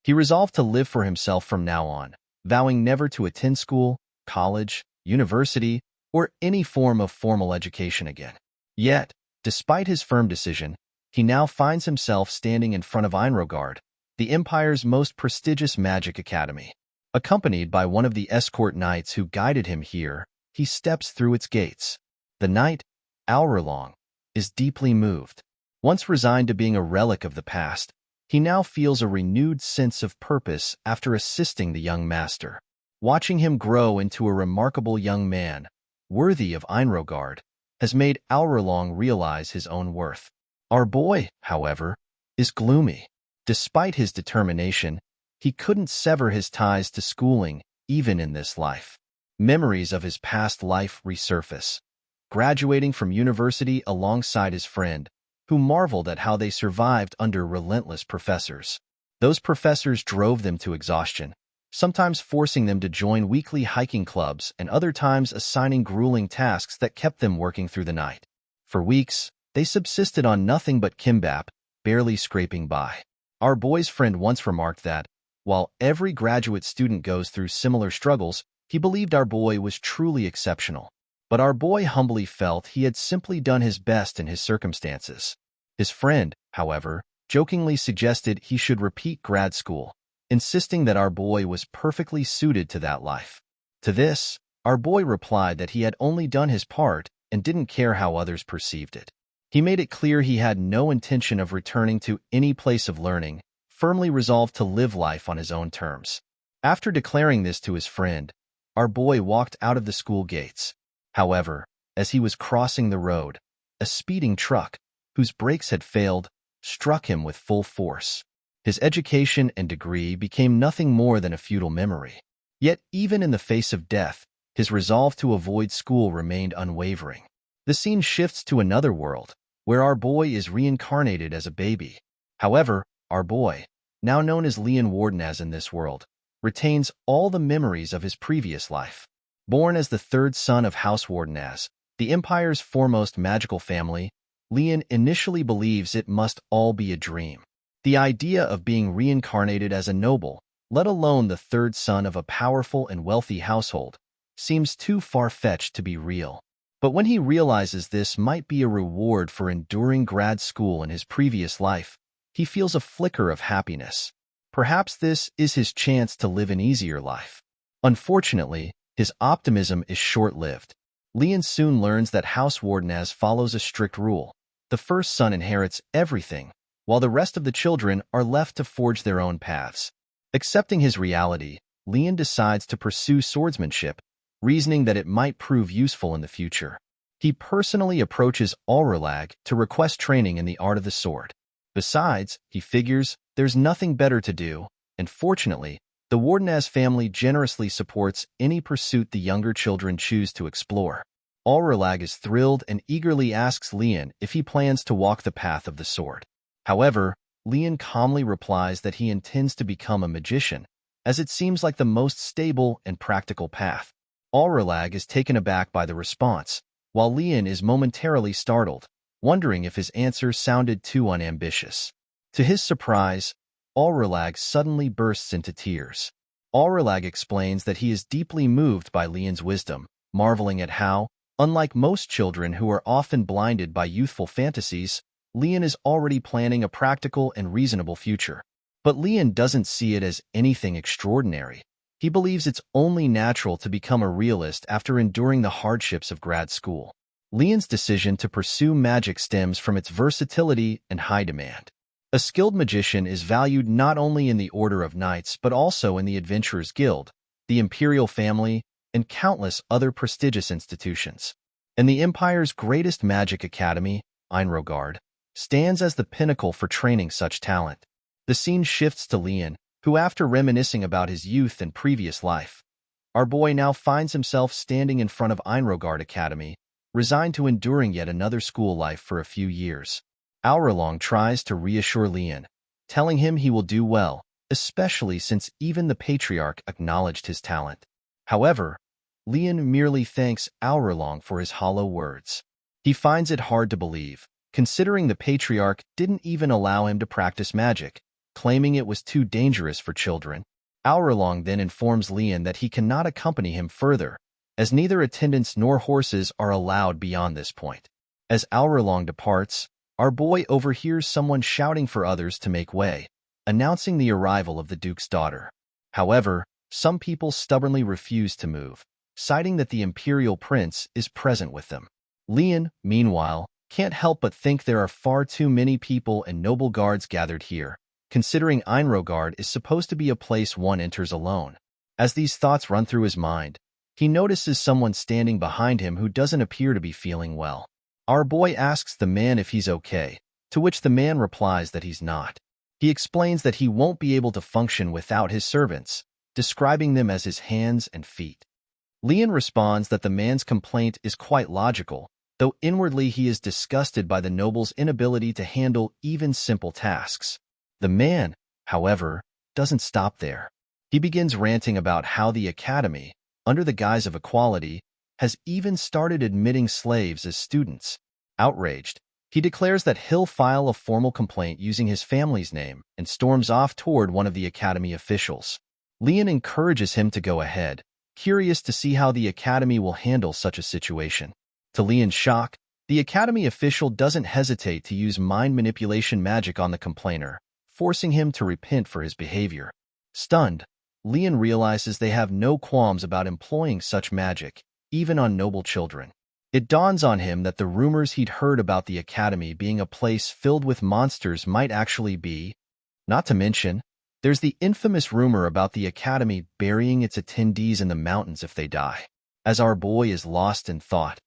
He resolved to live for himself from now on, vowing never to attend school, college, university, or any form of formal education again. Yet, despite his firm decision, he now finds himself standing in front of Inrogard, the Empire's most prestigious magic academy. Accompanied by one of the escort knights who guided him here, he steps through its gates. The knight, Alrolong, is deeply moved. Once resigned to being a relic of the past, he now feels a renewed sense of purpose after assisting the young master. Watching him grow into a remarkable young man, worthy of Inrogard, has made Alrolong realize his own worth. Our boy, however, is gloomy. Despite his determination, he couldn't sever his ties to schooling, even in this life. Memories of his past life resurface. Graduating from university alongside his friend, who marveled at how they survived under relentless professors. Those professors drove them to exhaustion, sometimes forcing them to join weekly hiking clubs and other times assigning grueling tasks that kept them working through the night. For weeks, they subsisted on nothing but kimbap, barely scraping by. Our boy's friend once remarked that, while every graduate student goes through similar struggles, he believed our boy was truly exceptional. But our boy humbly felt he had simply done his best in his circumstances. His friend, however, jokingly suggested he should repeat grad school, insisting that our boy was perfectly suited to that life. To this, our boy replied that he had only done his part and didn't care how others perceived it. He made it clear he had no intention of returning to any place of learning, firmly resolved to live life on his own terms. After declaring this to his friend, our boy walked out of the school gates. However, as he was crossing the road, a speeding truck, whose brakes had failed, struck him with full force. His education and degree became nothing more than a futile memory. Yet even in the face of death, his resolve to avoid school remained unwavering. The scene shifts to another world, where our boy is reincarnated as a baby. However, our boy, now known as Leon Wardenaz in this world, retains all the memories of his previous life. Born as the third son of House Wardenaz, the Empire's foremost magical family, Leon initially believes it must all be a dream. The idea of being reincarnated as a noble, let alone the third son of a powerful and wealthy household, seems too far-fetched to be real. But when he realizes this might be a reward for enduring grad school in his previous life, he feels a flicker of happiness. Perhaps this is his chance to live an easier life. Unfortunately, his optimism is short-lived. Leon soon learns that House Wardenaz follows a strict rule. The first son inherits everything, while the rest of the children are left to forge their own paths. Accepting his reality, Leon decides to pursue swordsmanship, reasoning that it might prove useful in the future. He personally approaches Alrolong to request training in the art of the sword. Besides, he figures, there's nothing better to do, and fortunately, the Wardenaz family generously supports any pursuit the younger children choose to explore. Alrolong is thrilled and eagerly asks Leon if he plans to walk the path of the sword. However, Leon calmly replies that he intends to become a magician, as it seems like the most stable and practical path. Alrolong is taken aback by the response, while Leon is momentarily startled, wondering if his answer sounded too unambitious. To his surprise, Alrolong suddenly bursts into tears. Alrolong explains that he is deeply moved by Leon's wisdom, marveling at how, unlike most children who are often blinded by youthful fantasies, Leon is already planning a practical and reasonable future. But Leon doesn't see it as anything extraordinary. He believes it's only natural to become a realist after enduring the hardships of grad school. Leon's decision to pursue magic stems from its versatility and high demand. A skilled magician is valued not only in the Order of Knights but also in the Adventurers Guild, the Imperial Family, and countless other prestigious institutions. And the Empire's greatest magic academy, Inrogard, stands as the pinnacle for training such talent. The scene shifts to Leon, who, after reminiscing about his youth and previous life, our boy now finds himself standing in front of Inrogard Academy, resigned to enduring yet another school life for a few years. Alrolong tries to reassure Leon, telling him he will do well, especially since even the Patriarch acknowledged his talent. However, Leon merely thanks Alrolong for his hollow words. He finds it hard to believe, considering the Patriarch didn't even allow him to practice magic, claiming it was too dangerous for children. Aurelong then informs Lian that he cannot accompany him further, as neither attendants nor horses are allowed beyond this point. As Aurelong departs, our boy overhears someone shouting for others to make way, announcing the arrival of the Duke's daughter. However, some people stubbornly refuse to move, citing that the Imperial Prince is present with them. Lian, meanwhile, can't help but think there are far too many people and noble guards gathered here, considering Inrogard is supposed to be a place one enters alone. As these thoughts run through his mind, he notices someone standing behind him who doesn't appear to be feeling well. Our boy asks the man if he's okay, to which the man replies that he's not. He explains that he won't be able to function without his servants, describing them as his hands and feet. Lian responds that the man's complaint is quite logical, though inwardly he is disgusted by the noble's inability to handle even simple tasks. The man, however, doesn't stop there. He begins ranting about how the Academy, under the guise of equality, has even started admitting slaves as students. Outraged, he declares that he'll file a formal complaint using his family's name and storms off toward one of the Academy officials. Lian encourages him to go ahead, curious to see how the Academy will handle such a situation. To Lian's shock, the Academy official doesn't hesitate to use mind manipulation magic on the complainer, forcing him to repent for his behavior. Stunned, Lian realizes they have no qualms about employing such magic, even on noble children. It dawns on him that the rumors he'd heard about the Academy being a place filled with monsters might actually be. Not to mention, there's the infamous rumor about the Academy burying its attendees in the mountains if they die. As our boy is lost in thought,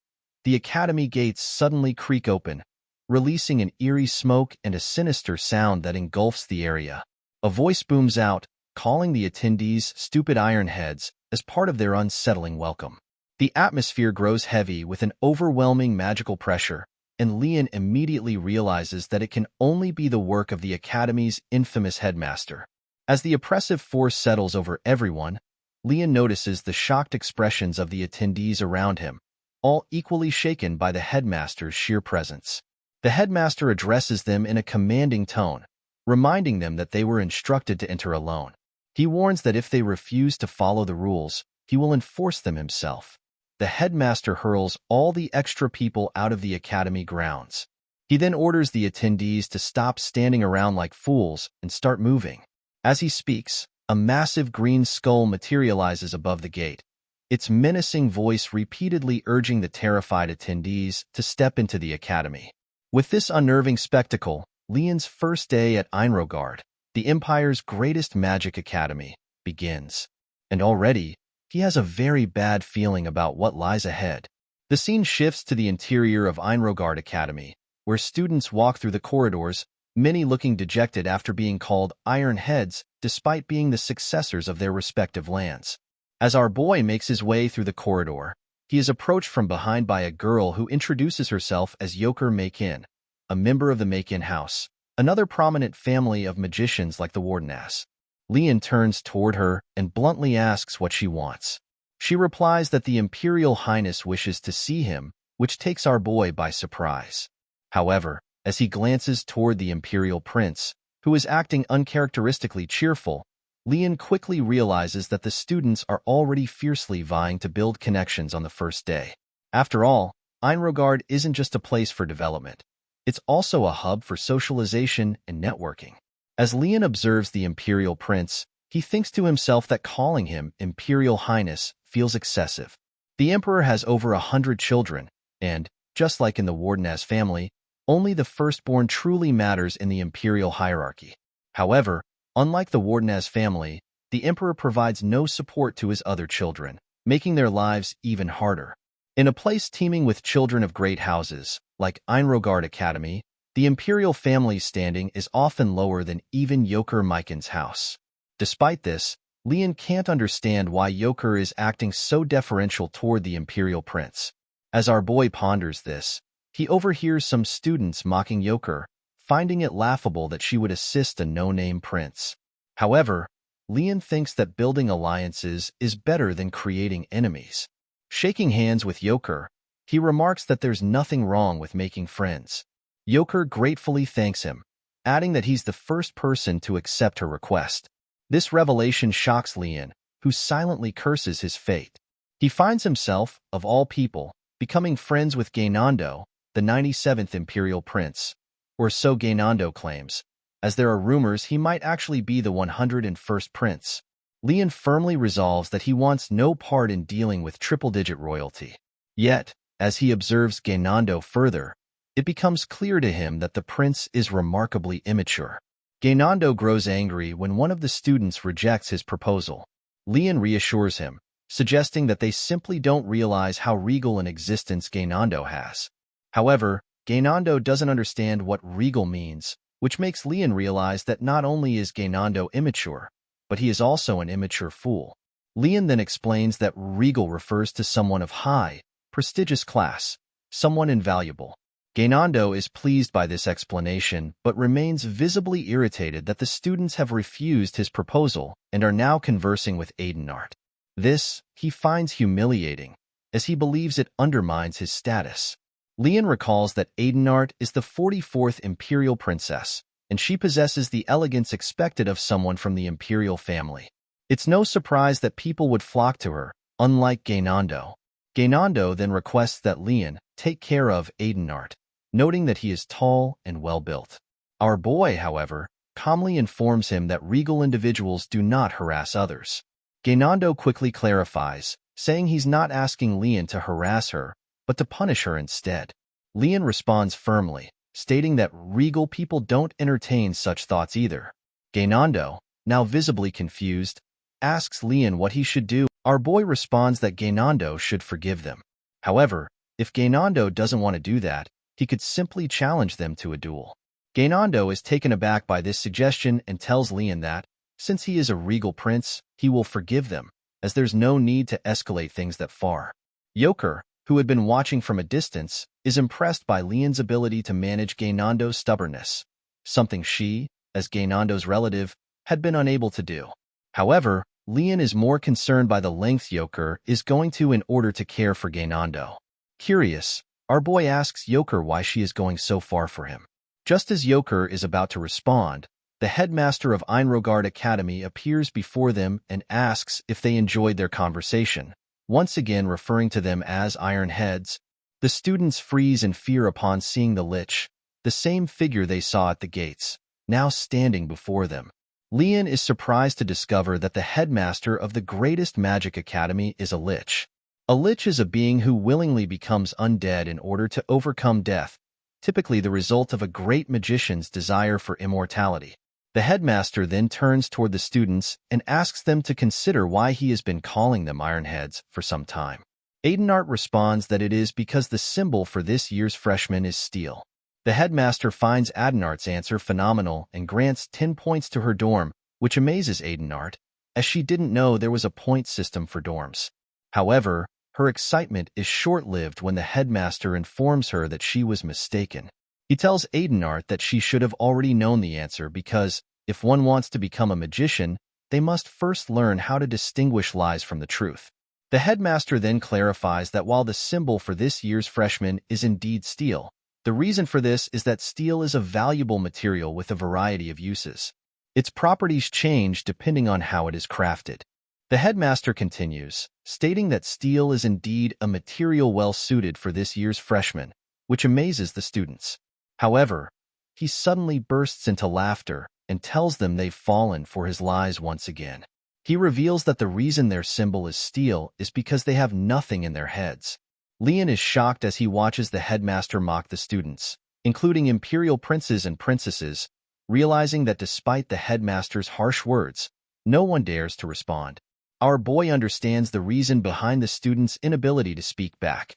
the Academy gates suddenly creak open, releasing an eerie smoke and a sinister sound that engulfs the area. A voice booms out, calling the attendees stupid ironheads as part of their unsettling welcome. The atmosphere grows heavy with an overwhelming magical pressure, and Lian immediately realizes that it can only be the work of the Academy's infamous headmaster. As the oppressive force settles over everyone, Lian notices the shocked expressions of the attendees around him, all equally shaken by the headmaster's sheer presence. The headmaster addresses them in a commanding tone, reminding them that they were instructed to enter alone. He warns that if they refuse to follow the rules, he will enforce them himself. The headmaster hurls all the extra people out of the Academy grounds. He then orders the attendees to stop standing around like fools and start moving. As he speaks, a massive green skull materializes above the gate, its menacing voice repeatedly urging the terrified attendees to step into the Academy. With this unnerving spectacle, Lian's first day at Inrogard, the Empire's greatest magic academy, begins. And already, he has a very bad feeling about what lies ahead. The scene shifts to the interior of Inrogard Academy, where students walk through the corridors, many looking dejected after being called Iron Heads despite being the successors of their respective lands. As our boy makes his way through the corridor, he is approached from behind by a girl who introduces herself as Yoker Makin, a member of the Makin house, another prominent family of magicians like the Wardeness. Lian turns toward her and bluntly asks what she wants. She replies that the Imperial Highness wishes to see him, which takes our boy by surprise. However, as he glances toward the Imperial Prince, who is acting uncharacteristically cheerful, Lian quickly realizes that the students are already fiercely vying to build connections on the first day. After all, Inrogard isn't just a place for development. It's also a hub for socialization and networking. As Lian observes the Imperial Prince, he thinks to himself that calling him Imperial Highness feels excessive. The Emperor has over 100 children, and, just like in the Wardeness family, only the firstborn truly matters in the imperial hierarchy. However, unlike the Wardeness family, the Emperor provides no support to his other children, making their lives even harder. In a place teeming with children of great houses, like Inrogard Academy, the imperial family's standing is often lower than even Yoker Maiken's house. Despite this, Lian can't understand why Yoker is acting so deferential toward the imperial prince. As our boy ponders this, he overhears some students mocking Yoker, finding it laughable that she would assist a no-name prince. However, Lian thinks that building alliances is better than creating enemies. Shaking hands with Yoker, he remarks that there's nothing wrong with making friends. Yoker gratefully thanks him, adding that he's the first person to accept her request. This revelation shocks Lian, who silently curses his fate. He finds himself, of all people, becoming friends with Gainando, the 97th Imperial Prince, or so Gainando claims, as there are rumors he might actually be the 101st Prince. Lian firmly resolves that he wants no part in dealing with triple-digit royalty. Yet, as he observes Gainando further, it becomes clear to him that the prince is remarkably immature. Gainando grows angry when one of the students rejects his proposal. Lian reassures him, suggesting that they simply don't realize how regal an existence Gainando has. However, Gainando doesn't understand what regal means, which makes Lian realize that not only is Gainando immature, but he is also an immature fool. Lian then explains that regal refers to someone of high, prestigious class, someone invaluable. Gainando is pleased by this explanation but remains visibly irritated that the students have refused his proposal and are now conversing with Adenart. This, he finds humiliating, as he believes it undermines his status. Lian recalls that Adenart is the 44th Imperial Princess, and she possesses the elegance expected of someone from the Imperial family. It's no surprise that people would flock to her, unlike Gainando. Gainando then requests that Lian take care of Adenart, noting that he is tall and well-built. Our boy, however, calmly informs him that regal individuals do not harass others. Gainando quickly clarifies, saying he's not asking Lian to harass her, but to punish her instead. Lian responds firmly, stating that regal people don't entertain such thoughts either. Gainando, now visibly confused, asks Lian what he should do. Our boy responds that Gainando should forgive them. However, if Gainando doesn't want to do that, he could simply challenge them to a duel. Gainando is taken aback by this suggestion and tells Lian that, since he is a regal prince, he will forgive them, as there's no need to escalate things that far. Yoker, who had been watching from a distance, is impressed by Lian's ability to manage Gainando's stubbornness, something she, as Gainando's relative, had been unable to do. However, Lian is more concerned by the length Yoker is going to in order to care for Gainando. Curious, our boy asks Yoker why she is going so far for him. Just as Yoker is about to respond, the headmaster of Inrogard Academy appears before them and asks if they enjoyed their conversation, once again referring to them as Iron Heads. The students freeze in fear upon seeing the Lich, the same figure they saw at the gates, now standing before them. Lian is surprised to discover that the headmaster of the greatest magic academy is a Lich. A Lich is a being who willingly becomes undead in order to overcome death, typically the result of a great magician's desire for immortality. The headmaster then turns toward the students and asks them to consider why he has been calling them Ironheads for some time. Adenart responds that it is because the symbol for this year's freshman is steel. The headmaster finds Adenart's answer phenomenal and grants 10 points to her dorm, which amazes Adenart, as she didn't know there was a point system for dorms. However, her excitement is short-lived when the headmaster informs her that she was mistaken. He tells Adenart that she should have already known the answer because, if one wants to become a magician, they must first learn how to distinguish lies from the truth. The headmaster then clarifies that while the symbol for this year's freshman is indeed steel, the reason for this is that steel is a valuable material with a variety of uses. Its properties change depending on how it is crafted. The headmaster continues, stating that steel is indeed a material well-suited for this year's freshman, which amazes the students. However, he suddenly bursts into laughter and tells them they've fallen for his lies once again. He reveals that the reason their symbol is steel is because they have nothing in their heads. Lian is shocked as he watches the headmaster mock the students, including imperial princes and princesses, realizing that despite the headmaster's harsh words, no one dares to respond. Our boy understands the reason behind the students' inability to speak back.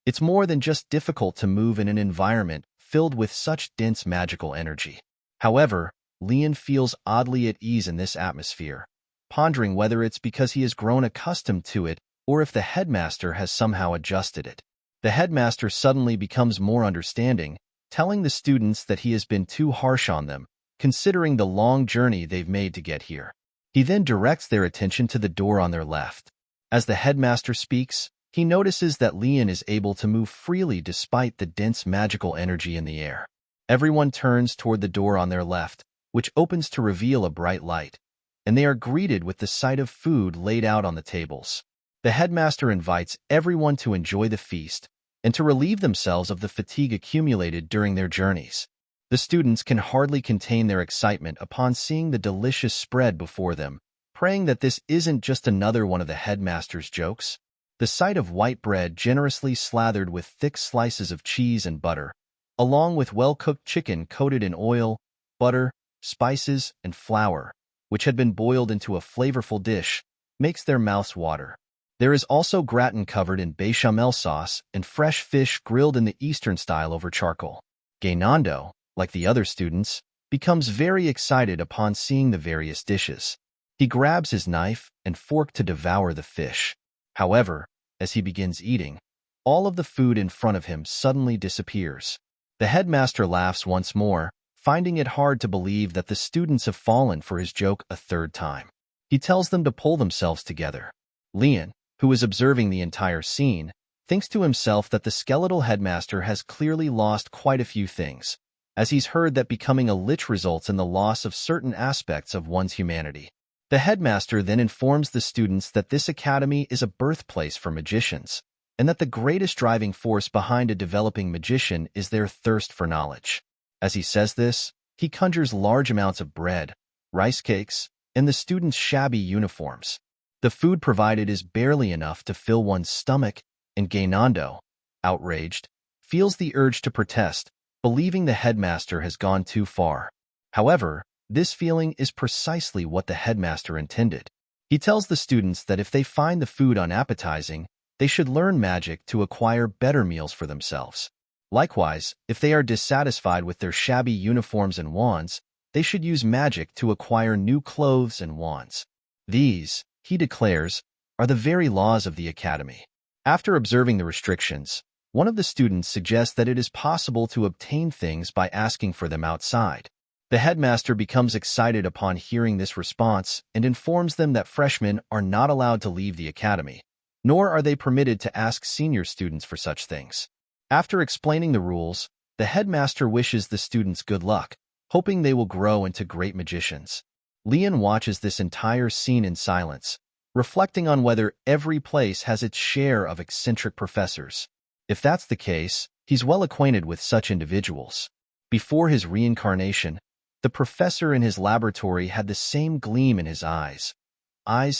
It's more than just difficult to move in an environment filled with such dense magical energy. However, Lian feels oddly at ease in this atmosphere, pondering whether it's because he has grown accustomed to it or if the headmaster has somehow adjusted it. The headmaster suddenly becomes more understanding, telling the students that he has been too harsh on them, considering the long journey they've made to get here. He then directs their attention to the door on their left. As the headmaster speaks, he notices that Lian is able to move freely despite the dense magical energy in the air. Everyone turns toward the door on their left, which opens to reveal a bright light, and they are greeted with the sight of food laid out on the tables. The headmaster invites everyone to enjoy the feast and to relieve themselves of the fatigue accumulated during their journeys. The students can hardly contain their excitement upon seeing the delicious spread before them, praying that this isn't just another one of the headmaster's jokes. The sight of white bread generously slathered with thick slices of cheese and butter, along with well-cooked chicken coated in oil, butter, spices, and flour, which had been boiled into a flavorful dish, makes their mouths water. There is also gratin covered in bechamel sauce and fresh fish grilled in the Eastern style over charcoal. Gainando, like the other students, becomes very excited upon seeing the various dishes. He grabs his knife and fork to devour the fish. However, as he begins eating, all of the food in front of him suddenly disappears. The headmaster laughs once more, finding it hard to believe that the students have fallen for his joke a third time. He tells them to pull themselves together. Leon, who is observing the entire scene, thinks to himself that the skeletal headmaster has clearly lost quite a few things, as he's heard that becoming a lich results in the loss of certain aspects of one's humanity. The headmaster then informs the students that this academy is a birthplace for magicians, and that the greatest driving force behind a developing magician is their thirst for knowledge. As he says this, he conjures large amounts of bread, rice cakes, and the students' shabby uniforms. The food provided is barely enough to fill one's stomach, and Gainando, outraged, feels the urge to protest, believing the headmaster has gone too far. However, this feeling is precisely what the headmaster intended. He tells the students that if they find the food unappetizing, they should learn magic to acquire better meals for themselves. Likewise, if they are dissatisfied with their shabby uniforms and wands, they should use magic to acquire new clothes and wands. These, he declares, are the very laws of the academy. After observing the restrictions, one of the students suggests that it is possible to obtain things by asking for them outside. The headmaster becomes excited upon hearing this response and informs them that freshmen are not allowed to leave the academy, nor are they permitted to ask senior students for such things. After explaining the rules, the headmaster wishes the students good luck, hoping they will grow into great magicians. Leon watches this entire scene in silence, reflecting on whether every place has its share of eccentric professors. If that's the case, he's well acquainted with such individuals. Before his reincarnation, the professor in his laboratory had the same gleam in his eyes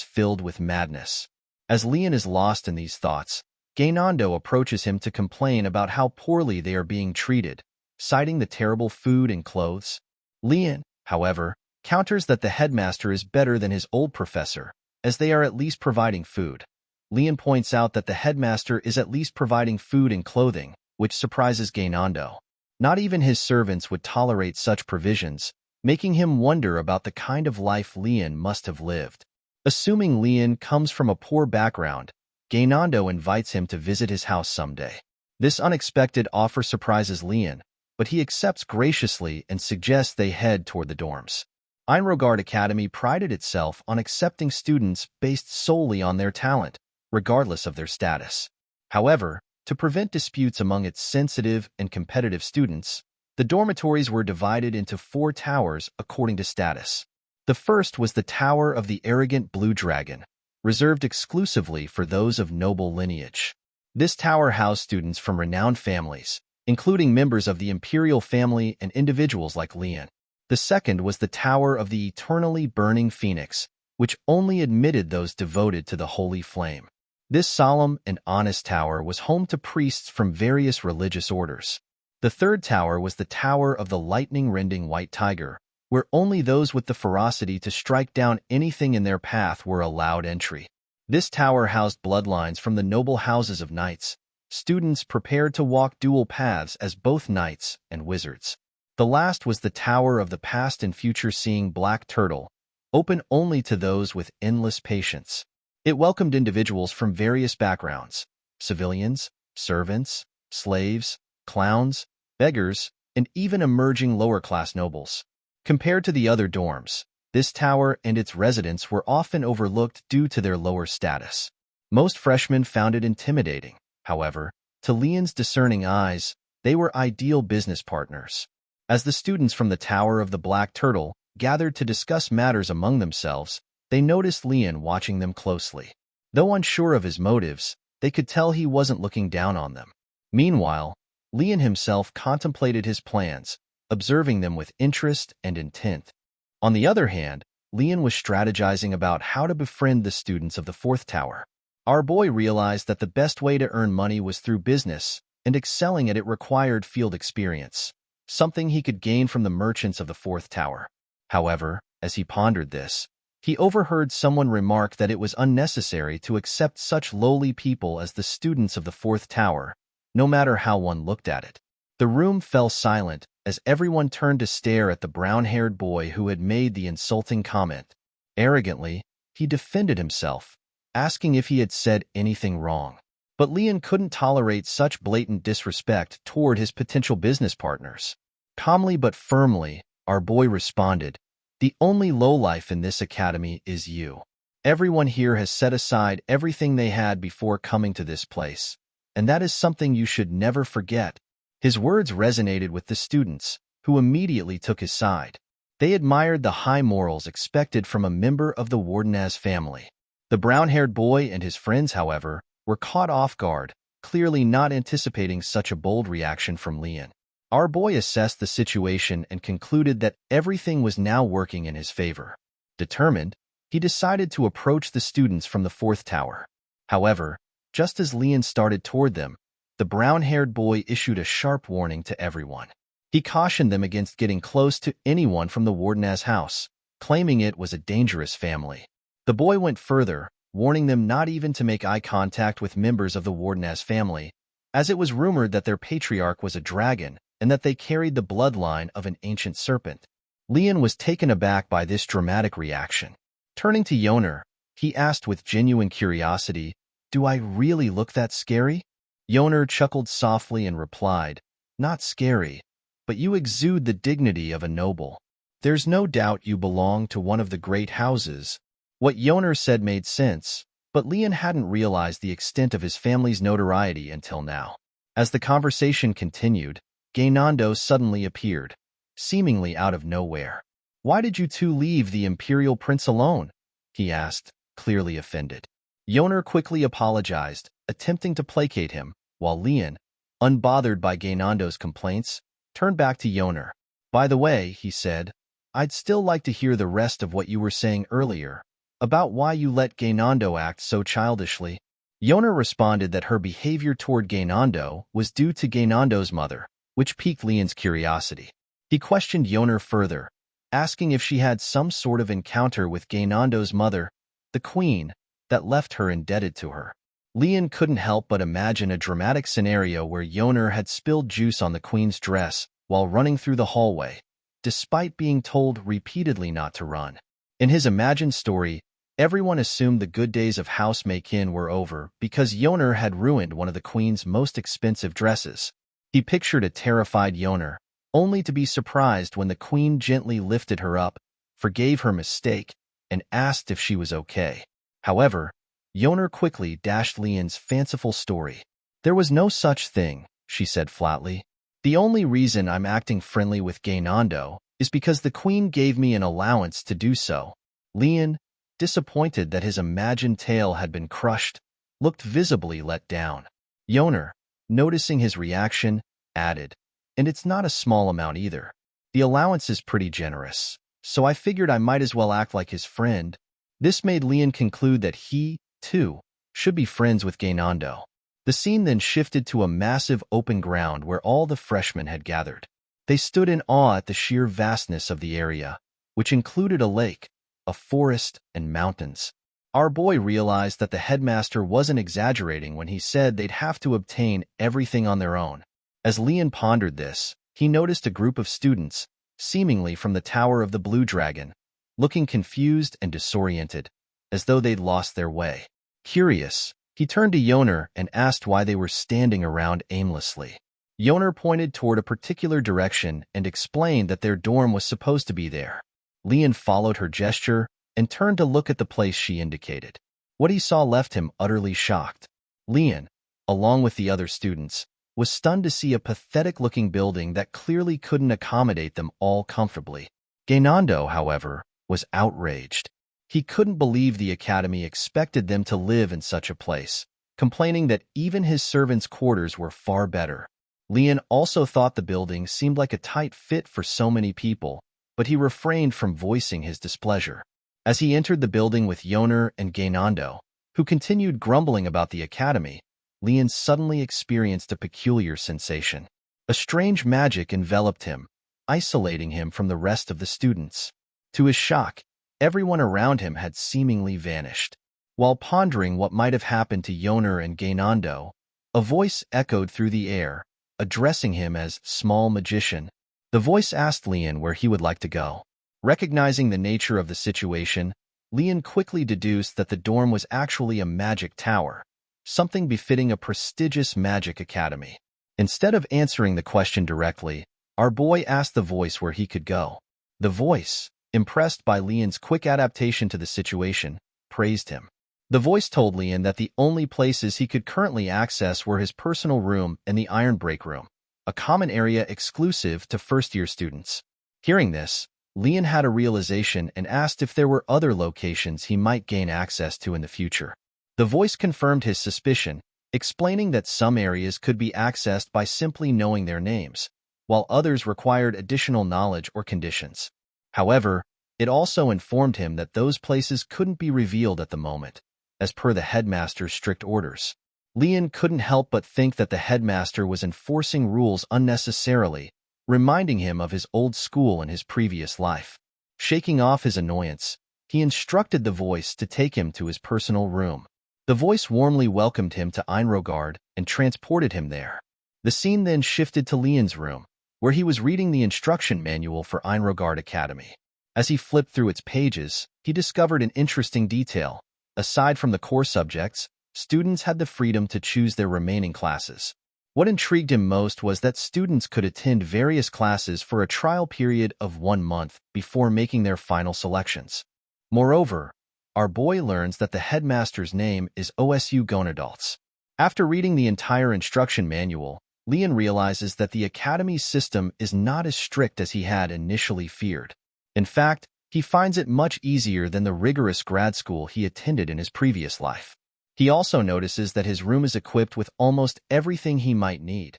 filled with madness. As Leon is lost in these thoughts, Gainando approaches him to complain about how poorly they are being treated, citing the terrible food and clothes. Leon, however, counters that the headmaster is better than his old professor, as they are at least providing food. Leon points out that the headmaster is at least providing food and clothing, which surprises Gainando. Not even his servants would tolerate such provisions, making him wonder about the kind of life Leon must have lived. Assuming Leon comes from a poor background, Gainando invites him to visit his house someday. This unexpected offer surprises Leon, but he accepts graciously and suggests they head toward the dorms. Inrogard Academy prided itself on accepting students based solely on their talent, regardless of their status. However, to prevent disputes among its sensitive and competitive students, the dormitories were divided into 4 towers according to status. The first was the Tower of the Arrogant Blue Dragon, reserved exclusively for those of noble lineage. This tower housed students from renowned families, including members of the imperial family and individuals like Leon. The second was the Tower of the Eternally Burning Phoenix, which only admitted those devoted to the holy flame. This solemn and honest tower was home to priests from various religious orders. The third tower was the Tower of the Lightning-Rending White Tiger, where only those with the ferocity to strike down anything in their path were allowed entry. This tower housed bloodlines from the noble houses of knights, students prepared to walk dual paths as both knights and wizards. The last was the Tower of the Past and Future-Seeing Black Turtle, open only to those with endless patience. It welcomed individuals from various backgrounds: civilians, servants, slaves, clowns, beggars, and even emerging lower-class nobles. Compared to the other dorms, this tower and its residents were often overlooked due to their lower status. Most freshmen found it intimidating. However, to Leon's discerning eyes, they were ideal business partners. As the students from the Tower of the Black Turtle gathered to discuss matters among themselves, they noticed Lian watching them closely. Though unsure of his motives, they could tell he wasn't looking down on them. Meanwhile, Lian himself contemplated his plans, observing them with interest and intent. On the other hand, Lian was strategizing about how to befriend the students of the Fourth Tower. Our boy realized that the best way to earn money was through business, and excelling at it required field experience, something he could gain from the merchants of the Fourth Tower. However, as he pondered this, he overheard someone remark that it was unnecessary to accept such lowly people as the students of the Fourth Tower, no matter how one looked at it. The room fell silent as everyone turned to stare at the brown-haired boy who had made the insulting comment. Arrogantly, he defended himself, asking if he had said anything wrong. But Lian couldn't tolerate such blatant disrespect toward his potential business partners. Calmly but firmly, our boy responded, "The only lowlife in this academy is you. Everyone here has set aside everything they had before coming to this place, and that is something you should never forget." His words resonated with the students, who immediately took his side. They admired the high morals expected from a member of the Wardenaz family. The brown-haired boy and his friends, however, were caught off guard, clearly not anticipating such a bold reaction from Lian. Our boy assessed the situation and concluded that everything was now working in his favor. Determined, he decided to approach the students from the Fourth Tower. However, just as Lian started toward them, the brown-haired boy issued a sharp warning to everyone. He cautioned them against getting close to anyone from the Wardenaz house, claiming it was a dangerous family. The boy went further, warning them not even to make eye contact with members of the Wardenaz family, as it was rumored that their patriarch was a dragon and that they carried the bloodline of an ancient serpent. Lian was taken aback by this dramatic reaction. Turning to Yoner, he asked with genuine curiosity, "Do I really look that scary?" Yoner chuckled softly and replied, "Not scary, but you exude the dignity of a noble. There's no doubt you belong to one of the great houses." What Yoner said made sense, but Lian hadn't realized the extent of his family's notoriety until now. As the conversation continued, Gainando suddenly appeared, seemingly out of nowhere. "Why did you two leave the Imperial Prince alone?" he asked, clearly offended. Yoner quickly apologized, attempting to placate him, while Lian, unbothered by Gainando's complaints, turned back to Yoner. "By the way," he said, "I'd still like to hear the rest of what you were saying earlier, about why you let Gainando act so childishly." Yoner responded that her behavior toward Gainando was due to Gainando's mother, which piqued Lian's curiosity. He questioned Yoner further, asking if she had some sort of encounter with Gainando's mother, the queen, that left her indebted to her. Lian couldn't help but imagine a dramatic scenario where Yoner had spilled juice on the queen's dress while running through the hallway, despite being told repeatedly not to run. In his imagined story, everyone assumed the good days of House Mei-kin were over because Yoner had ruined one of the queen's most expensive dresses. He pictured a terrified Yoner, only to be surprised when the queen gently lifted her up, forgave her mistake, and asked if she was okay. However, Yoner quickly dashed Lian's fanciful story. "There was no such thing," she said flatly. "The only reason I'm acting friendly with Gainando is because the queen gave me an allowance to do so." Lian, disappointed that his imagined tale had been crushed, looked visibly let down. Yoner, noticing his reaction, added, "And it's not a small amount either. The allowance is pretty generous, so I figured I might as well act like his friend." This made Lian conclude that he, too, should be friends with Gainando. The scene then shifted to a massive open ground where all the freshmen had gathered. They stood in awe at the sheer vastness of the area, which included a lake, a forest, and mountains. Our boy realized that the headmaster wasn't exaggerating when he said they'd have to obtain everything on their own. As Lian pondered this, he noticed a group of students, seemingly from the Tower of the Blue Dragon, looking confused and disoriented, as though they'd lost their way. Curious, he turned to Yoner and asked why they were standing around aimlessly. Yoner pointed toward a particular direction and explained that their dorm was supposed to be there. Lian followed her gesture and turned to look at the place she indicated. What he saw left him utterly shocked. Lian, along with the other students, was stunned to see a pathetic-looking building that clearly couldn't accommodate them all comfortably. Gainando, however, was outraged. He couldn't believe the academy expected them to live in such a place, complaining that even his servants' quarters were far better. Lian also thought the building seemed like a tight fit for so many people, but he refrained from voicing his displeasure. As he entered the building with Yoner and Gainando, who continued grumbling about the academy, Lian suddenly experienced a peculiar sensation. A strange magic enveloped him, isolating him from the rest of the students. To his shock, everyone around him had seemingly vanished. While pondering what might have happened to Yoner and Gainando, a voice echoed through the air, addressing him as small magician. The voice asked Lian where he would like to go. Recognizing the nature of the situation, Lian quickly deduced that the dorm was actually a magic tower, something befitting a prestigious magic academy. Instead of answering the question directly, our boy asked the voice where he could go. The voice, impressed by Lian's quick adaptation to the situation, praised him. The voice told Lian that the only places he could currently access were his personal room and the Iron Break Room, a common area exclusive to first-year students. Hearing this, Lian had a realization and asked if there were other locations he might gain access to in the future. The voice confirmed his suspicion, explaining that some areas could be accessed by simply knowing their names, while others required additional knowledge or conditions. However, it also informed him that those places couldn't be revealed at the moment, as per the headmaster's strict orders. Lian couldn't help but think that the headmaster was enforcing rules unnecessarily, reminding him of his old school and his previous life. Shaking off his annoyance, he instructed the voice to take him to his personal room. The voice warmly welcomed him to Inrogard and transported him there. The scene then shifted to Lian's room, where he was reading the instruction manual for Inrogard Academy. As he flipped through its pages, he discovered an interesting detail. Aside from the core subjects, students had the freedom to choose their remaining classes. What intrigued him most was that students could attend various classes for a trial period of 1 month before making their final selections. Moreover, our boy learns that the headmaster's name is Osu Gonadaltz. After reading the entire instruction manual, Lian realizes that the academy's system is not as strict as he had initially feared. In fact, he finds it much easier than the rigorous grad school he attended in his previous life. He also notices that his room is equipped with almost everything he might need,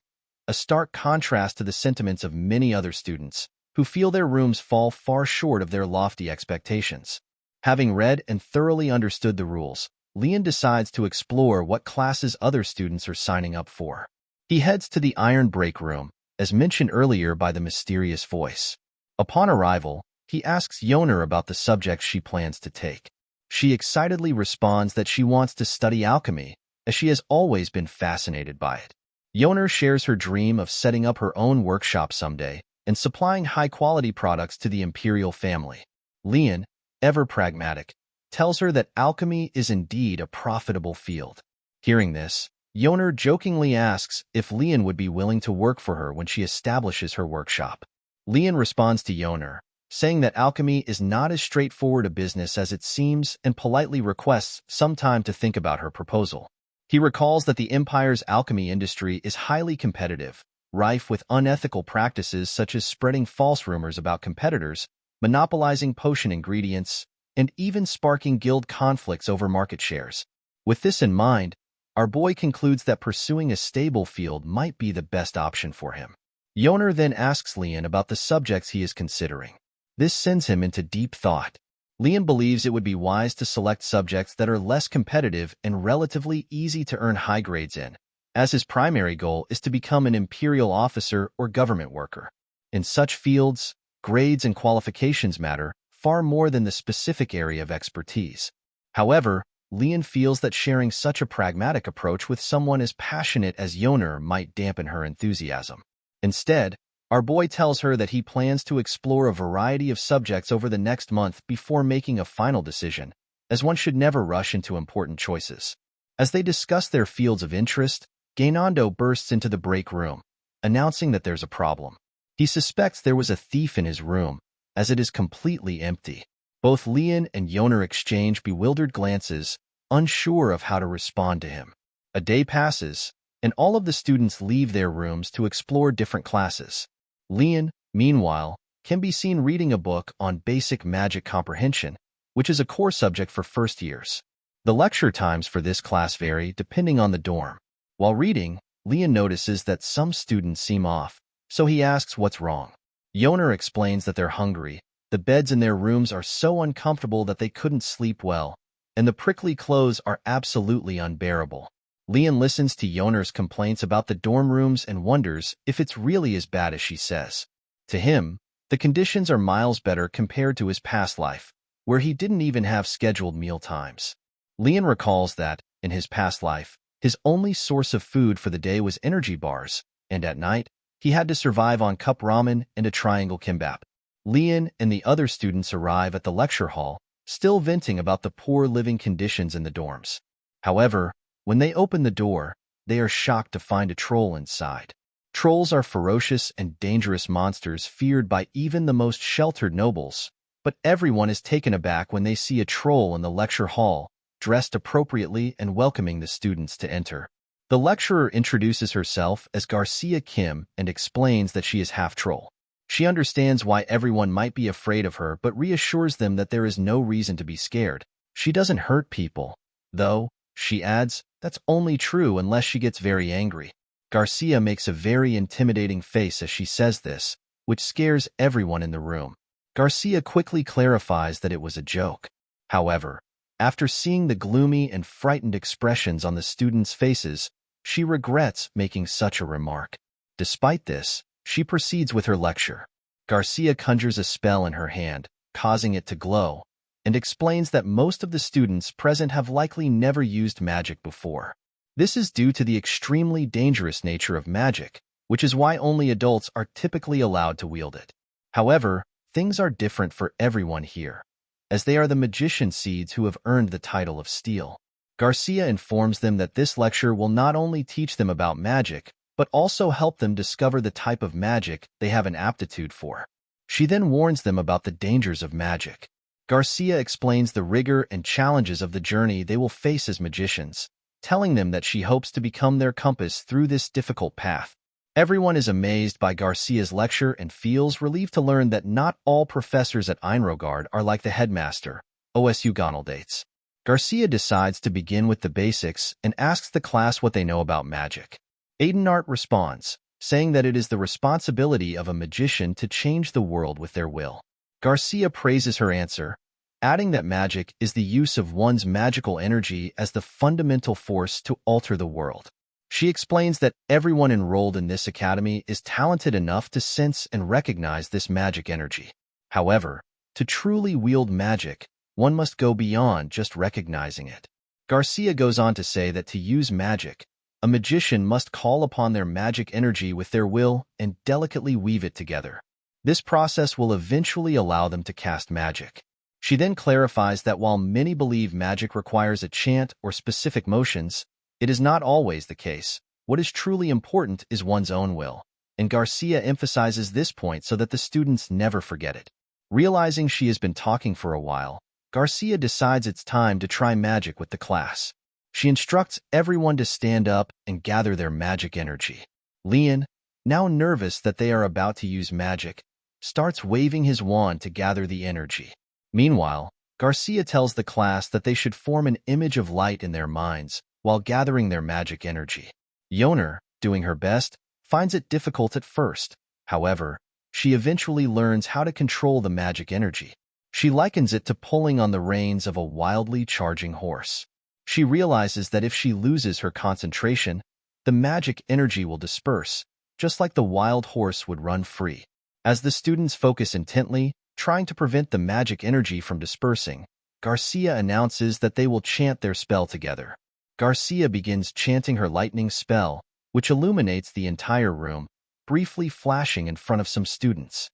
a stark contrast to the sentiments of many other students, who feel their rooms fall far short of their lofty expectations. Having read and thoroughly understood the rules, Lian decides to explore what classes other students are signing up for. He heads to the Iron Break Room, as mentioned earlier by the mysterious voice. Upon arrival, he asks Yoner about the subjects she plans to take. She excitedly responds that she wants to study alchemy, as she has always been fascinated by it. Yoner shares her dream of setting up her own workshop someday and supplying high-quality products to the imperial family. Lian, ever pragmatic, tells her that alchemy is indeed a profitable field. Hearing this, Yoner jokingly asks if Lian would be willing to work for her when she establishes her workshop. Lian responds to Yoner, saying that alchemy is not as straightforward a business as it seems and politely requests some time to think about her proposal. He recalls that the Empire's alchemy industry is highly competitive, rife with unethical practices such as spreading false rumors about competitors, monopolizing potion ingredients, and even sparking guild conflicts over market shares. With this in mind, our boy concludes that pursuing a stable field might be the best option for him. Yoner then asks Lian about the subjects he is considering. This sends him into deep thought. Lian believes it would be wise to select subjects that are less competitive and relatively easy to earn high grades in, as his primary goal is to become an imperial officer or government worker. In such fields, grades and qualifications matter far more than the specific area of expertise. However, Lian feels that sharing such a pragmatic approach with someone as passionate as Yoner might dampen her enthusiasm. Instead, our boy tells her that he plans to explore a variety of subjects over the next month before making a final decision, as one should never rush into important choices. As they discuss their fields of interest, Gainando bursts into the break room, announcing that there's a problem. He suspects there was a thief in his room, as it is completely empty. Both Lian and Yoner exchange bewildered glances, unsure of how to respond to him. A day passes, and all of the students leave their rooms to explore different classes. Leon, meanwhile, can be seen reading a book on basic magic comprehension, which is a core subject for first years. The lecture times for this class vary depending on the dorm. While reading, Leon notices that some students seem off, so he asks what's wrong. Yoner explains that they're hungry, the beds in their rooms are so uncomfortable that they couldn't sleep well, and the prickly clothes are absolutely unbearable. Leon listens to Yoner's complaints about the dorm rooms and wonders if it's really as bad as she says. To him, the conditions are miles better compared to his past life, where he didn't even have scheduled meal times. Leon recalls that, in his past life, his only source of food for the day was energy bars, and at night, he had to survive on cup ramen and a triangle kimbap. Leon and the other students arrive at the lecture hall, still venting about the poor living conditions in the dorms. However, when they open the door, they are shocked to find a troll inside. Trolls are ferocious and dangerous monsters feared by even the most sheltered nobles, but everyone is taken aback when they see a troll in the lecture hall, dressed appropriately and welcoming the students to enter. The lecturer introduces herself as Garcia Kim and explains that she is half-troll. She understands why everyone might be afraid of her but reassures them that there is no reason to be scared. She doesn't hurt people, though, she adds, that's only true unless she gets very angry. Garcia makes a very intimidating face as she says this, which scares everyone in the room. Garcia quickly clarifies that it was a joke. However, after seeing the gloomy and frightened expressions on the students' faces, she regrets making such a remark. Despite this, she proceeds with her lecture. Garcia conjures a spell in her hand, causing it to glow, and explains that most of the students present have likely never used magic before. This is due to the extremely dangerous nature of magic, which is why only adults are typically allowed to wield it. However, things are different for everyone here, as they are the magician seeds who have earned the title of Steel. Garcia informs them that this lecture will not only teach them about magic, but also help them discover the type of magic they have an aptitude for. She then warns them about the dangers of magic. Garcia explains the rigor and challenges of the journey they will face as magicians, telling them that she hopes to become their compass through this difficult path. Everyone is amazed by Garcia's lecture and feels relieved to learn that not all professors at Inrogard are like the headmaster, OSU Gonaldates. Garcia decides to begin with the basics and asks the class what they know about magic. Aidenart responds, saying that it is the responsibility of a magician to change the world with their will. Garcia praises her answer, adding that magic is the use of one's magical energy as the fundamental force to alter the world. She explains that everyone enrolled in this academy is talented enough to sense and recognize this magic energy. However, to truly wield magic, one must go beyond just recognizing it. Garcia goes on to say that to use magic, a magician must call upon their magic energy with their will and delicately weave it together. This process will eventually allow them to cast magic. She then clarifies that while many believe magic requires a chant or specific motions, it is not always the case. What is truly important is one's own will, and Garcia emphasizes this point so that the students never forget it. Realizing she has been talking for a while, Garcia decides it's time to try magic with the class. She instructs everyone to stand up and gather their magic energy. Leon, now nervous that they are about to use magic, starts waving his wand to gather the energy. Meanwhile, Garcia tells the class that they should form an image of light in their minds while gathering their magic energy. Yoner, doing her best, finds it difficult at first. However, she eventually learns how to control the magic energy. She likens it to pulling on the reins of a wildly charging horse. She realizes that if she loses her concentration, the magic energy will disperse, just like the wild horse would run free. As the students focus intently, trying to prevent the magic energy from dispersing, Garcia announces that they will chant their spell together. Garcia begins chanting her lightning spell, which illuminates the entire room, briefly flashing in front of some students.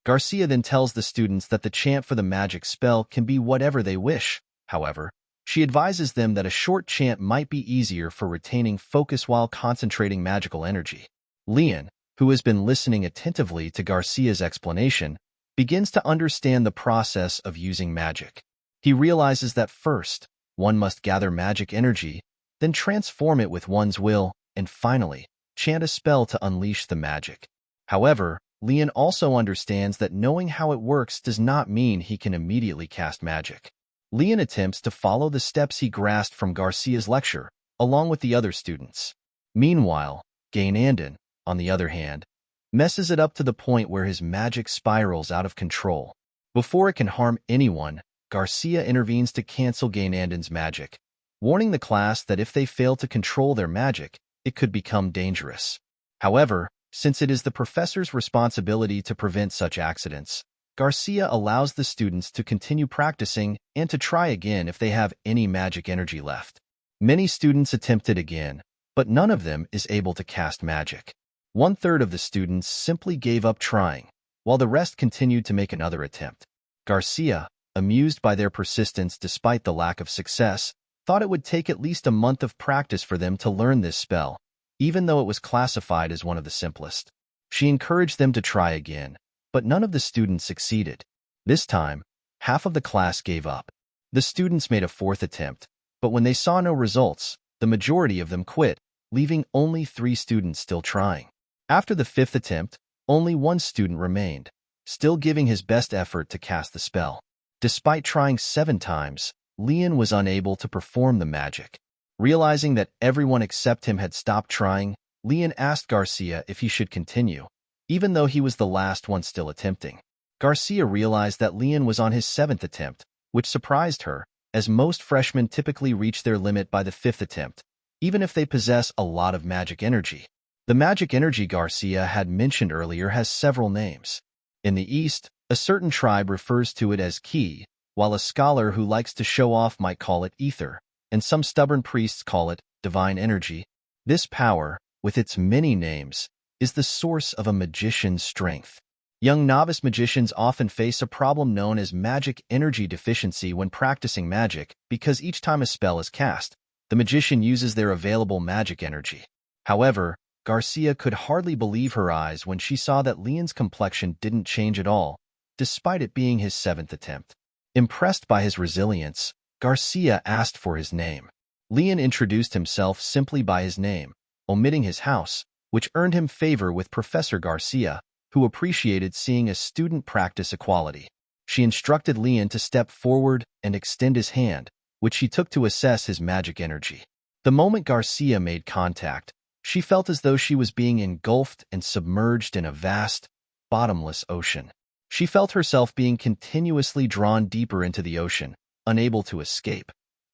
Garcia then tells the students that the chant for the magic spell can be whatever they wish. However, she advises them that a short chant might be easier for retaining focus while concentrating magical energy. Leon, who has been listening attentively to Garcia's explanation, begins to understand the process of using magic. He realizes that first, one must gather magic energy, then transform it with one's will, and finally, chant a spell to unleash the magic. However, Leon also understands that knowing how it works does not mean he can immediately cast magic. Leon attempts to follow the steps he grasped from Garcia's lecture, along with the other students. Meanwhile, Gainandon, on the other hand, messes it up to the point where his magic spirals out of control. Before it can harm anyone, Garcia intervenes to cancel Gainandon's magic, warning the class that if they fail to control their magic, it could become dangerous. However, since it is the professor's responsibility to prevent such accidents, Garcia allows the students to continue practicing and to try again if they have any magic energy left. Many students attempted again, but none of them is able to cast magic. 1/3 of the students simply gave up trying, while the rest continued to make another attempt. Garcia, amused by their persistence despite the lack of success, thought it would take at least a month of practice for them to learn this spell, even though it was classified as one of the simplest. She encouraged them to try again, but none of the students succeeded. This time, half of the class gave up. The students made a 4th attempt, but when they saw no results, the majority of them quit, leaving only 3 students still trying. After the 5th attempt, only 1 student remained, still giving his best effort to cast the spell. Despite trying 7 times, Leon was unable to perform the magic. Realizing that everyone except him had stopped trying, Leon asked Garcia if he should continue, even though he was the last one still attempting. Garcia realized that Leon was on his 7th attempt, which surprised her, as most freshmen typically reach their limit by the 5th attempt, even if they possess a lot of magic energy. The magic energy Garcia had mentioned earlier has several names. In the East, a certain tribe refers to it as ki, while a scholar who likes to show off might call it ether, and some stubborn priests call it divine energy. This power, with its many names, is the source of a magician's strength. Young novice magicians often face a problem known as magic energy deficiency when practicing magic because each time a spell is cast, the magician uses their available magic energy. However, Garcia could hardly believe her eyes when she saw that Leon's complexion didn't change at all, despite it being his 7th attempt. Impressed by his resilience, Garcia asked for his name. Leon introduced himself simply by his name, omitting his house, which earned him favor with Professor Garcia, who appreciated seeing a student practice equality. She instructed Leon to step forward and extend his hand, which she took to assess his magic energy. The moment Garcia made contact, she felt as though she was being engulfed and submerged in a vast, bottomless ocean. She felt herself being continuously drawn deeper into the ocean, unable to escape.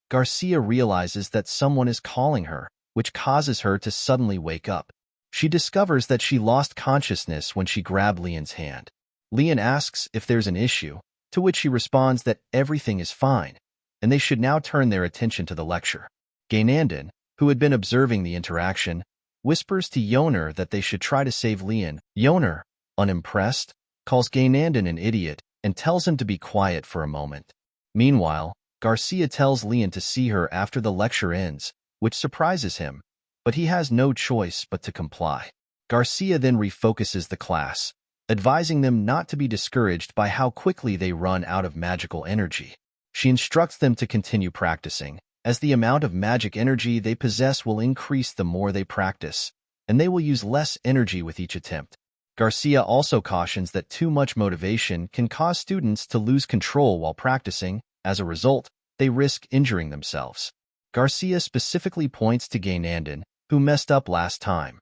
Garcia realizes that someone is calling her, which causes her to suddenly wake up. She discovers that she lost consciousness when she grabbed Leon's hand. Leon asks if there's an issue, to which she responds that everything is fine, and they should now turn their attention to the lecture. Gainandon, who had been observing the interaction, whispers to Yoner that they should try to save Leon. Yoner, unimpressed, calls Gainandon an idiot and tells him to be quiet for a moment. Meanwhile, Garcia tells Leon to see her after the lecture ends, which surprises him, but he has no choice but to comply. Garcia then refocuses the class, advising them not to be discouraged by how quickly they run out of magical energy. She instructs them to continue practicing, as the amount of magic energy they possess will increase the more they practice, and they will use less energy with each attempt. Garcia also cautions that too much motivation can cause students to lose control while practicing. As a result, they risk injuring themselves. Garcia specifically points to Gainandon, who messed up last time.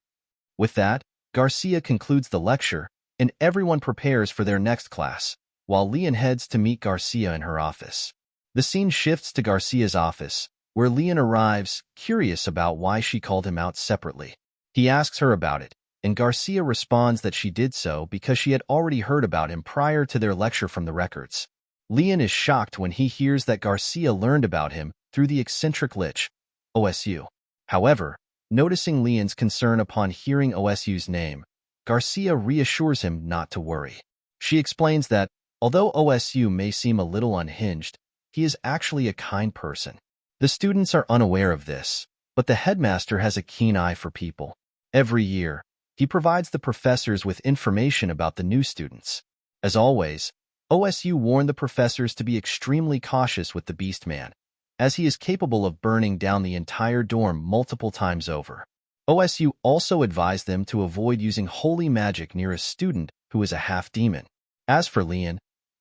With that, Garcia concludes the lecture, and everyone prepares for their next class, while Leon heads to meet Garcia in her office. The scene shifts to Garcia's office, where Leon arrives, curious about why she called him out separately. He asks her about it, and Garcia responds that she did so because she had already heard about him prior to their lecture from the records. Leon is shocked when he hears that Garcia learned about him through the eccentric lich, OSU. However, noticing Leon's concern upon hearing OSU's name, Garcia reassures him not to worry. She explains that, although OSU may seem a little unhinged, he is actually a kind person. The students are unaware of this, but the headmaster has a keen eye for people. Every year, he provides the professors with information about the new students. As always, OSU warned the professors to be extremely cautious with the Beastman, as he is capable of burning down the entire dorm multiple times over. OSU also advised them to avoid using holy magic near a student who is a half-demon. As for Leon,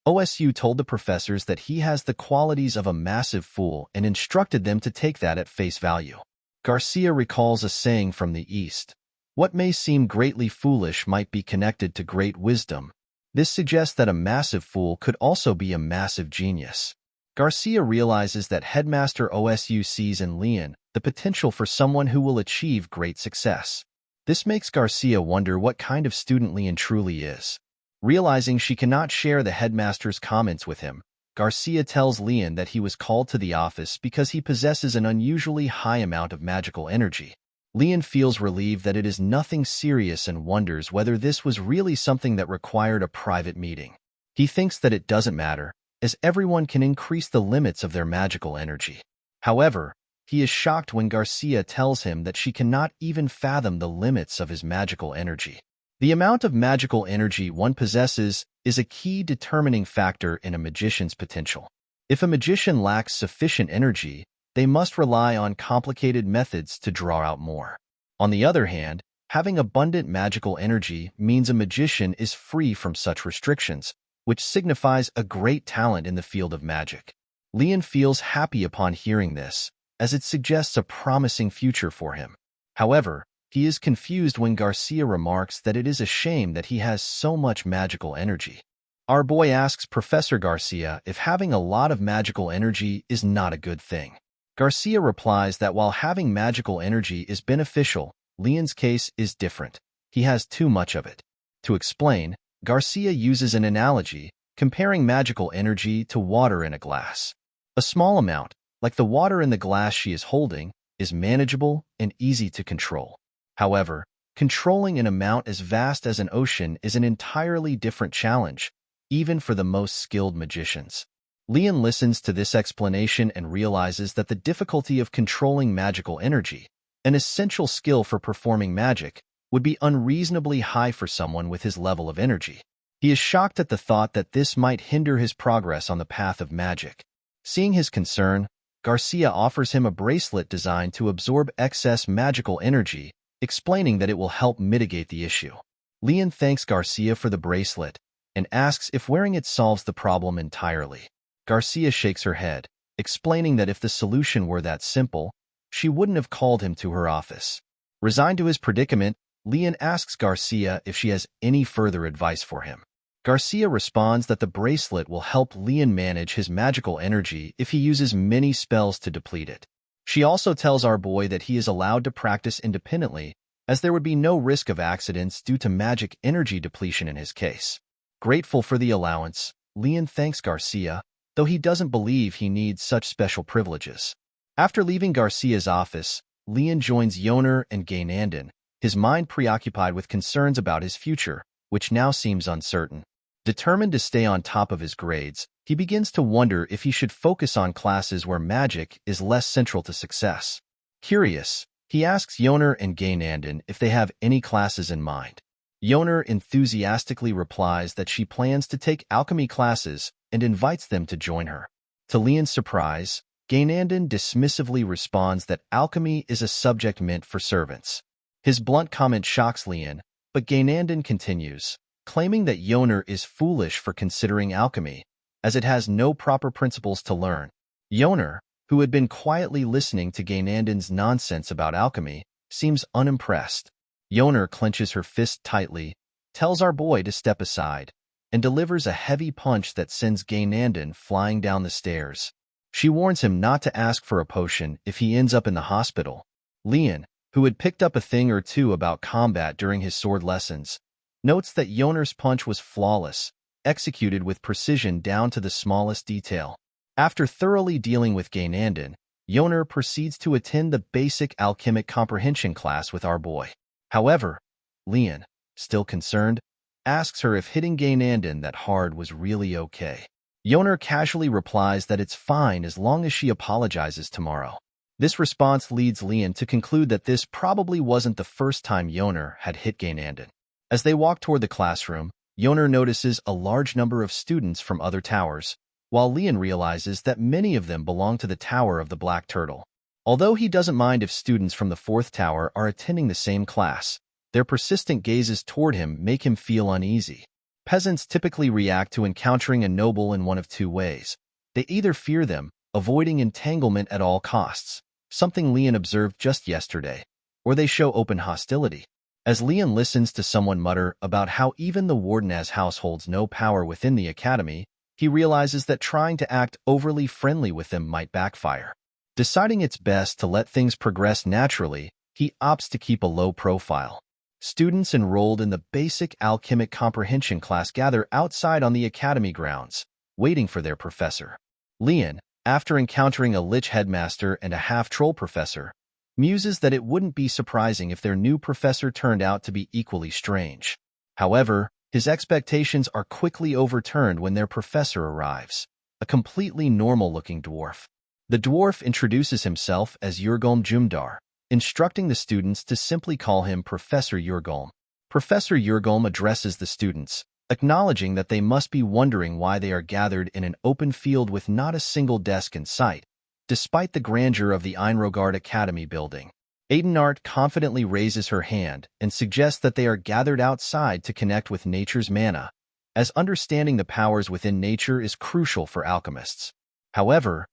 OSU told the professors that he has the qualities of a massive fool and instructed them to take that at face value. Garcia recalls a saying from the East: "What may seem greatly foolish might be connected to great wisdom." This suggests that a massive fool could also be a massive genius. Garcia realizes that Headmaster OSU sees in Leon the potential for someone who will achieve great success. This makes Garcia wonder what kind of student Leon truly is. Realizing she cannot share the headmaster's comments with him, Garcia tells Leon that he was called to the office because he possesses an unusually high amount of magical energy. Leon feels relieved that it is nothing serious and wonders whether this was really something that required a private meeting. He thinks that it doesn't matter, as everyone can increase the limits of their magical energy. However, he is shocked when Garcia tells him that she cannot even fathom the limits of his magical energy. The amount of magical energy one possesses is a key determining factor in a magician's potential. If a magician lacks sufficient energy, they must rely on complicated methods to draw out more. On the other hand, having abundant magical energy means a magician is free from such restrictions, which signifies a great talent in the field of magic. Leon feels happy upon hearing this, as it suggests a promising future for him. However, he is confused when Garcia remarks that it is a shame that he has so much magical energy. Our boy asks Professor Garcia if having a lot of magical energy is not a good thing. Garcia replies that while having magical energy is beneficial, Leon's case is different. He has too much of it. To explain, Garcia uses an analogy, comparing magical energy to water in a glass. A small amount, like the water in the glass she is holding, is manageable and easy to control. However, controlling an amount as vast as an ocean is an entirely different challenge, even for the most skilled magicians. Leon listens to this explanation and realizes that the difficulty of controlling magical energy, an essential skill for performing magic, would be unreasonably high for someone with his level of energy. He is shocked at the thought that this might hinder his progress on the path of magic. Seeing his concern, Garcia offers him a bracelet designed to absorb excess magical energy, explaining that it will help mitigate the issue. Leon thanks Garcia for the bracelet and asks if wearing it solves the problem entirely. Garcia shakes her head, explaining that if the solution were that simple, she wouldn't have called him to her office. Resigned to his predicament, Leon asks Garcia if she has any further advice for him. Garcia responds that the bracelet will help Leon manage his magical energy if he uses many spells to deplete it. She also tells our boy that he is allowed to practice independently, as there would be no risk of accidents due to magic energy depletion in his case. Grateful for the allowance, Leon thanks Garcia, though he doesn't believe he needs such special privileges. After leaving Garcia's office, Leon joins Yoner and Gaynandon, his mind preoccupied with concerns about his future, which now seems uncertain. Determined to stay on top of his grades, he begins to wonder if he should focus on classes where magic is less central to success. Curious, he asks Yoner and Gaynandon if they have any classes in mind. Yoner enthusiastically replies that she plans to take alchemy classes and invites them to join her. To Leon's surprise, Gaynandon dismissively responds that alchemy is a subject meant for servants. His blunt comment shocks Leon, but Gaynandon continues, claiming that Yoner is foolish for considering alchemy, as it has no proper principles to learn. Yoner, who had been quietly listening to Gaynandon's nonsense about alchemy, seems unimpressed. Yoner clenches her fist tightly, tells our boy to step aside, and delivers a heavy punch that sends Gaynandon flying down the stairs. She warns him not to ask for a potion if he ends up in the hospital. Leon, who had picked up a thing or two about combat during his sword lessons, notes that Yoner's punch was flawless, executed with precision down to the smallest detail. After thoroughly dealing with Gaynandon, Yoner proceeds to attend the basic alchemic comprehension class with our boy. However, Leon, still concerned, asks her if hitting Gaynandon that hard was really okay. Yoner casually replies that it's fine as long as she apologizes tomorrow. This response leads Leon to conclude that this probably wasn't the first time Yoner had hit Gaynandon. As they walk toward the classroom, Yoner notices a large number of students from other towers, while Leon realizes that many of them belong to the Tower of the Black Turtle. Although he doesn't mind if students from the fourth tower are attending the same class, their persistent gazes toward him make him feel uneasy. Peasants typically react to encountering a noble in one of two ways. They either fear them, avoiding entanglement at all costs, something Leon observed just yesterday, or they show open hostility. As Leon listens to someone mutter about how even the warden's house holds no power within the academy, he realizes that trying to act overly friendly with them might backfire. Deciding it's best to let things progress naturally, he opts to keep a low profile. Students enrolled in the basic alchemic comprehension class gather outside on the academy grounds, waiting for their professor. Leon, after encountering a lich headmaster and a half-troll professor, muses that it wouldn't be surprising if their new professor turned out to be equally strange. However, his expectations are quickly overturned when their professor arrives, a completely normal-looking dwarf. The dwarf introduces himself as Yurgolm Jumdar, instructing the students to simply call him Professor Yurgolm. Professor Yurgolm addresses the students, acknowledging that they must be wondering why they are gathered in an open field with not a single desk in sight, despite the grandeur of the Inrogard Academy building. Aidenart confidently raises her hand and suggests that they are gathered outside to connect with nature's mana, as understanding the powers within nature is crucial for alchemists. However,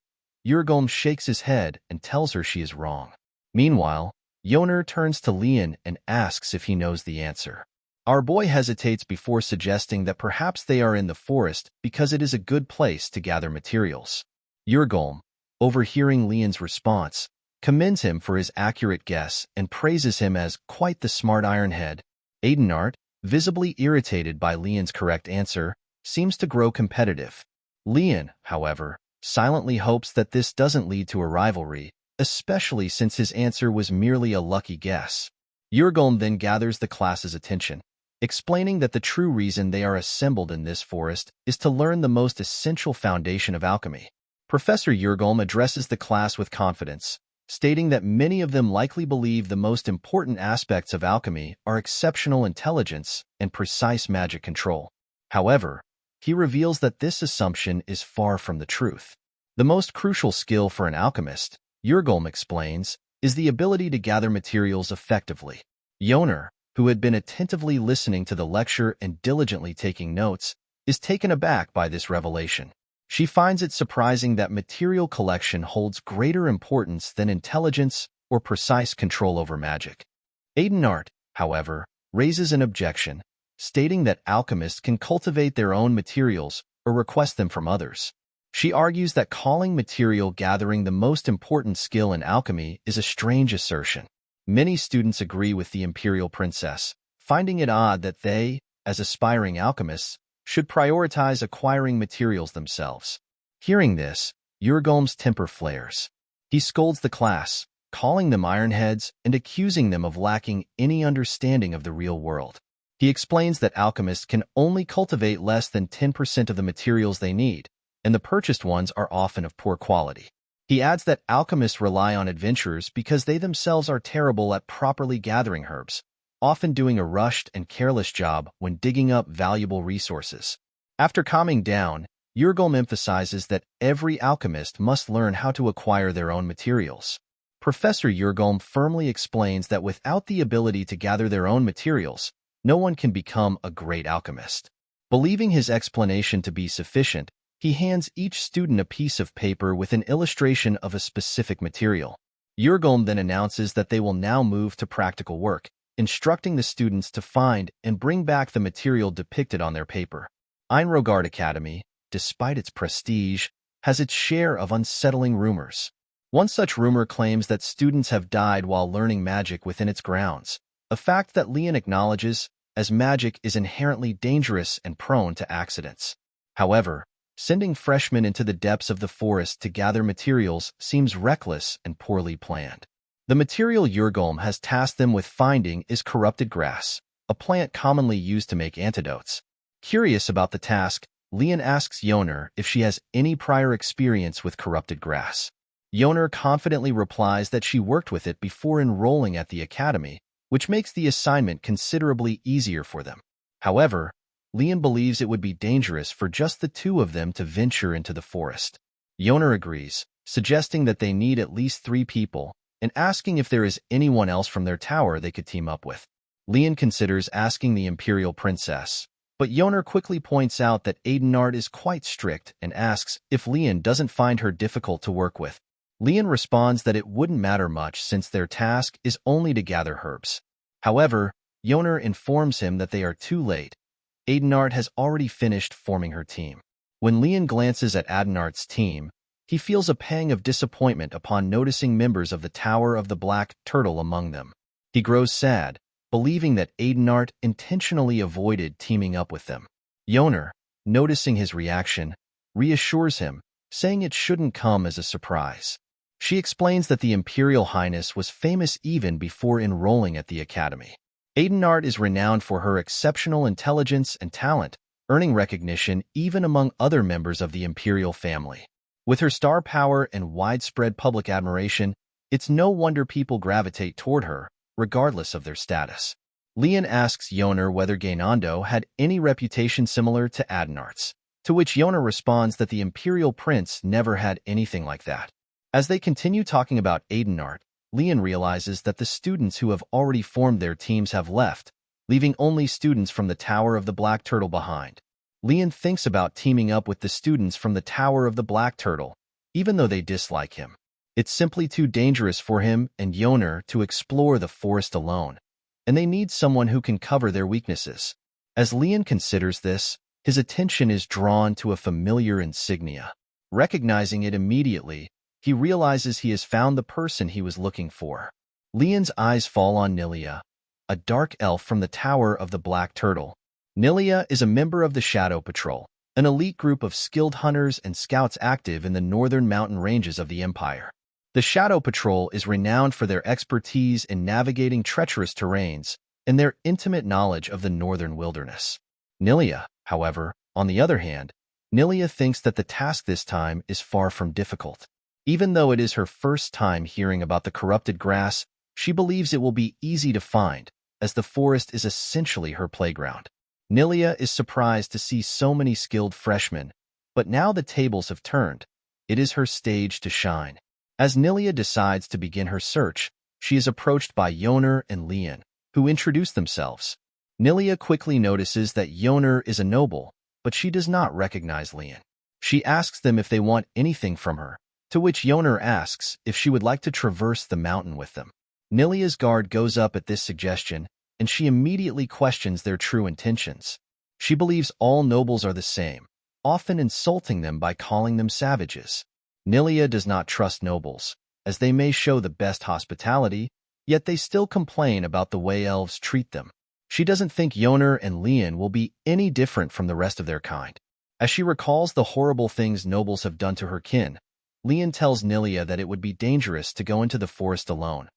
Yurgolm shakes his head and tells her she is wrong. Meanwhile, Yoner turns to Leon and asks if he knows the answer. Our boy hesitates before suggesting that perhaps they are in the forest because it is a good place to gather materials. Yurgolm, overhearing Leon's response, commends him for his accurate guess and praises him as quite the smart ironhead. Aidenart, visibly irritated by Leon's correct answer, seems to grow competitive. Leon, however, silently hopes that this doesn't lead to a rivalry, especially since his answer was merely a lucky guess. Yurgolm then gathers the class's attention, explaining that the true reason they are assembled in this forest is to learn the most essential foundation of alchemy. Professor Yurgolm addresses the class with confidence, stating that many of them likely believe the most important aspects of alchemy are exceptional intelligence and precise magic control. However, he reveals that this assumption is far from the truth. The most crucial skill for an alchemist, Yurgolm explains, is the ability to gather materials effectively. Yoner, who had been attentively listening to the lecture and diligently taking notes, is taken aback by this revelation. She finds it surprising that material collection holds greater importance than intelligence or precise control over magic. Aidenart, however, raises an objection, stating that alchemists can cultivate their own materials or request them from others. She argues that calling material gathering the most important skill in alchemy is a strange assertion. Many students agree with the imperial princess, finding it odd that they, as aspiring alchemists, should prioritize acquiring materials themselves. Hearing this, Yurgolm's temper flares. He scolds the class, calling them ironheads and accusing them of lacking any understanding of the real world. He explains that alchemists can only cultivate less than 10% of the materials they need, and the purchased ones are often of poor quality. He adds that alchemists rely on adventurers because they themselves are terrible at properly gathering herbs, often doing a rushed and careless job when digging up valuable resources. After calming down, Yurgolm emphasizes that every alchemist must learn how to acquire their own materials. Professor Yurgolm firmly explains that without the ability to gather their own materials, no one can become a great alchemist. Believing his explanation to be sufficient, he hands each student a piece of paper with an illustration of a specific material. Yurgolm then announces that they will now move to practical work, instructing the students to find and bring back the material depicted on their paper. Inrogard Academy, despite its prestige, has its share of unsettling rumors. One such rumor claims that students have died while learning magic within its grounds, a fact that Leon acknowledges, as magic is inherently dangerous and prone to accidents. However, sending freshmen into the depths of the forest to gather materials seems reckless and poorly planned. The material Yurgolm has tasked them with finding is corrupted grass, a plant commonly used to make antidotes. Curious about the task, Leon asks Yoner if she has any prior experience with corrupted grass. Yoner confidently replies that she worked with it before enrolling at the academy, which makes the assignment considerably easier for them. However, Leon believes it would be dangerous for just the two of them to venture into the forest. Yoner agrees, suggesting that they need at least 3 people, and asking if there is anyone else from their tower they could team up with. Leon considers asking the Imperial Princess, but Yoner quickly points out that Adenard is quite strict and asks if Leon doesn't find her difficult to work with. Leon responds that it wouldn't matter much since their task is only to gather herbs. However, Yoner informs him that they are too late. Adenard has already finished forming her team. When Leon glances at Adenard's team, he feels a pang of disappointment upon noticing members of the Tower of the Black Turtle among them. He grows sad, believing that Adenard intentionally avoided teaming up with them. Yoner, noticing his reaction, reassures him, saying it shouldn't come as a surprise. She explains that the Imperial Highness was famous even before enrolling at the Academy. Adenard is renowned for her exceptional intelligence and talent, earning recognition even among other members of the Imperial family. With her star power and widespread public admiration, it's no wonder people gravitate toward her, regardless of their status. Leon asks Yoner whether Gainando had any reputation similar to Adenard's, to which Yoner responds that the Imperial Prince never had anything like that. As they continue talking about Adenard, Leon realizes that the students who have already formed their teams have left, leaving only students from the Tower of the Black Turtle behind. Leon thinks about teaming up with the students from the Tower of the Black Turtle, even though they dislike him. It's simply too dangerous for him and Yoner to explore the forest alone, and they need someone who can cover their weaknesses. As Leon considers this, his attention is drawn to a familiar insignia. Recognizing it immediately, he realizes he has found the person he was looking for. Leon's eyes fall on Nilia, a dark elf from the Tower of the Black Turtle. Nilia is a member of the Shadow Patrol, an elite group of skilled hunters and scouts active in the northern mountain ranges of the Empire. The Shadow Patrol is renowned for their expertise in navigating treacherous terrains and their intimate knowledge of the northern wilderness. Nilia, however, on the other hand, Nilia thinks that the task this time is far from difficult. Even though it is her first time hearing about the corrupted grass, she believes it will be easy to find, as the forest is essentially her playground. Nilia is surprised to see so many skilled freshmen, but now the tables have turned. It is her stage to shine. As Nilia decides to begin her search, she is approached by Yoner and Leon, who introduce themselves. Nilia quickly notices that Yoner is a noble, but she does not recognize Leon. She asks them if they want anything from her, to which Yoner asks if she would like to traverse the mountain with them. Nilia's guard goes up at this suggestion, and she immediately questions their true intentions. She believes all nobles are the same, often insulting them by calling them savages. Nilia does not trust nobles, as they may show the best hospitality, yet they still complain about the way elves treat them. She doesn't think Yoner and Leon will be any different from the rest of their kind. As she recalls the horrible things nobles have done to her kin, Leon tells Nilia that it would be dangerous to go into the forest alone.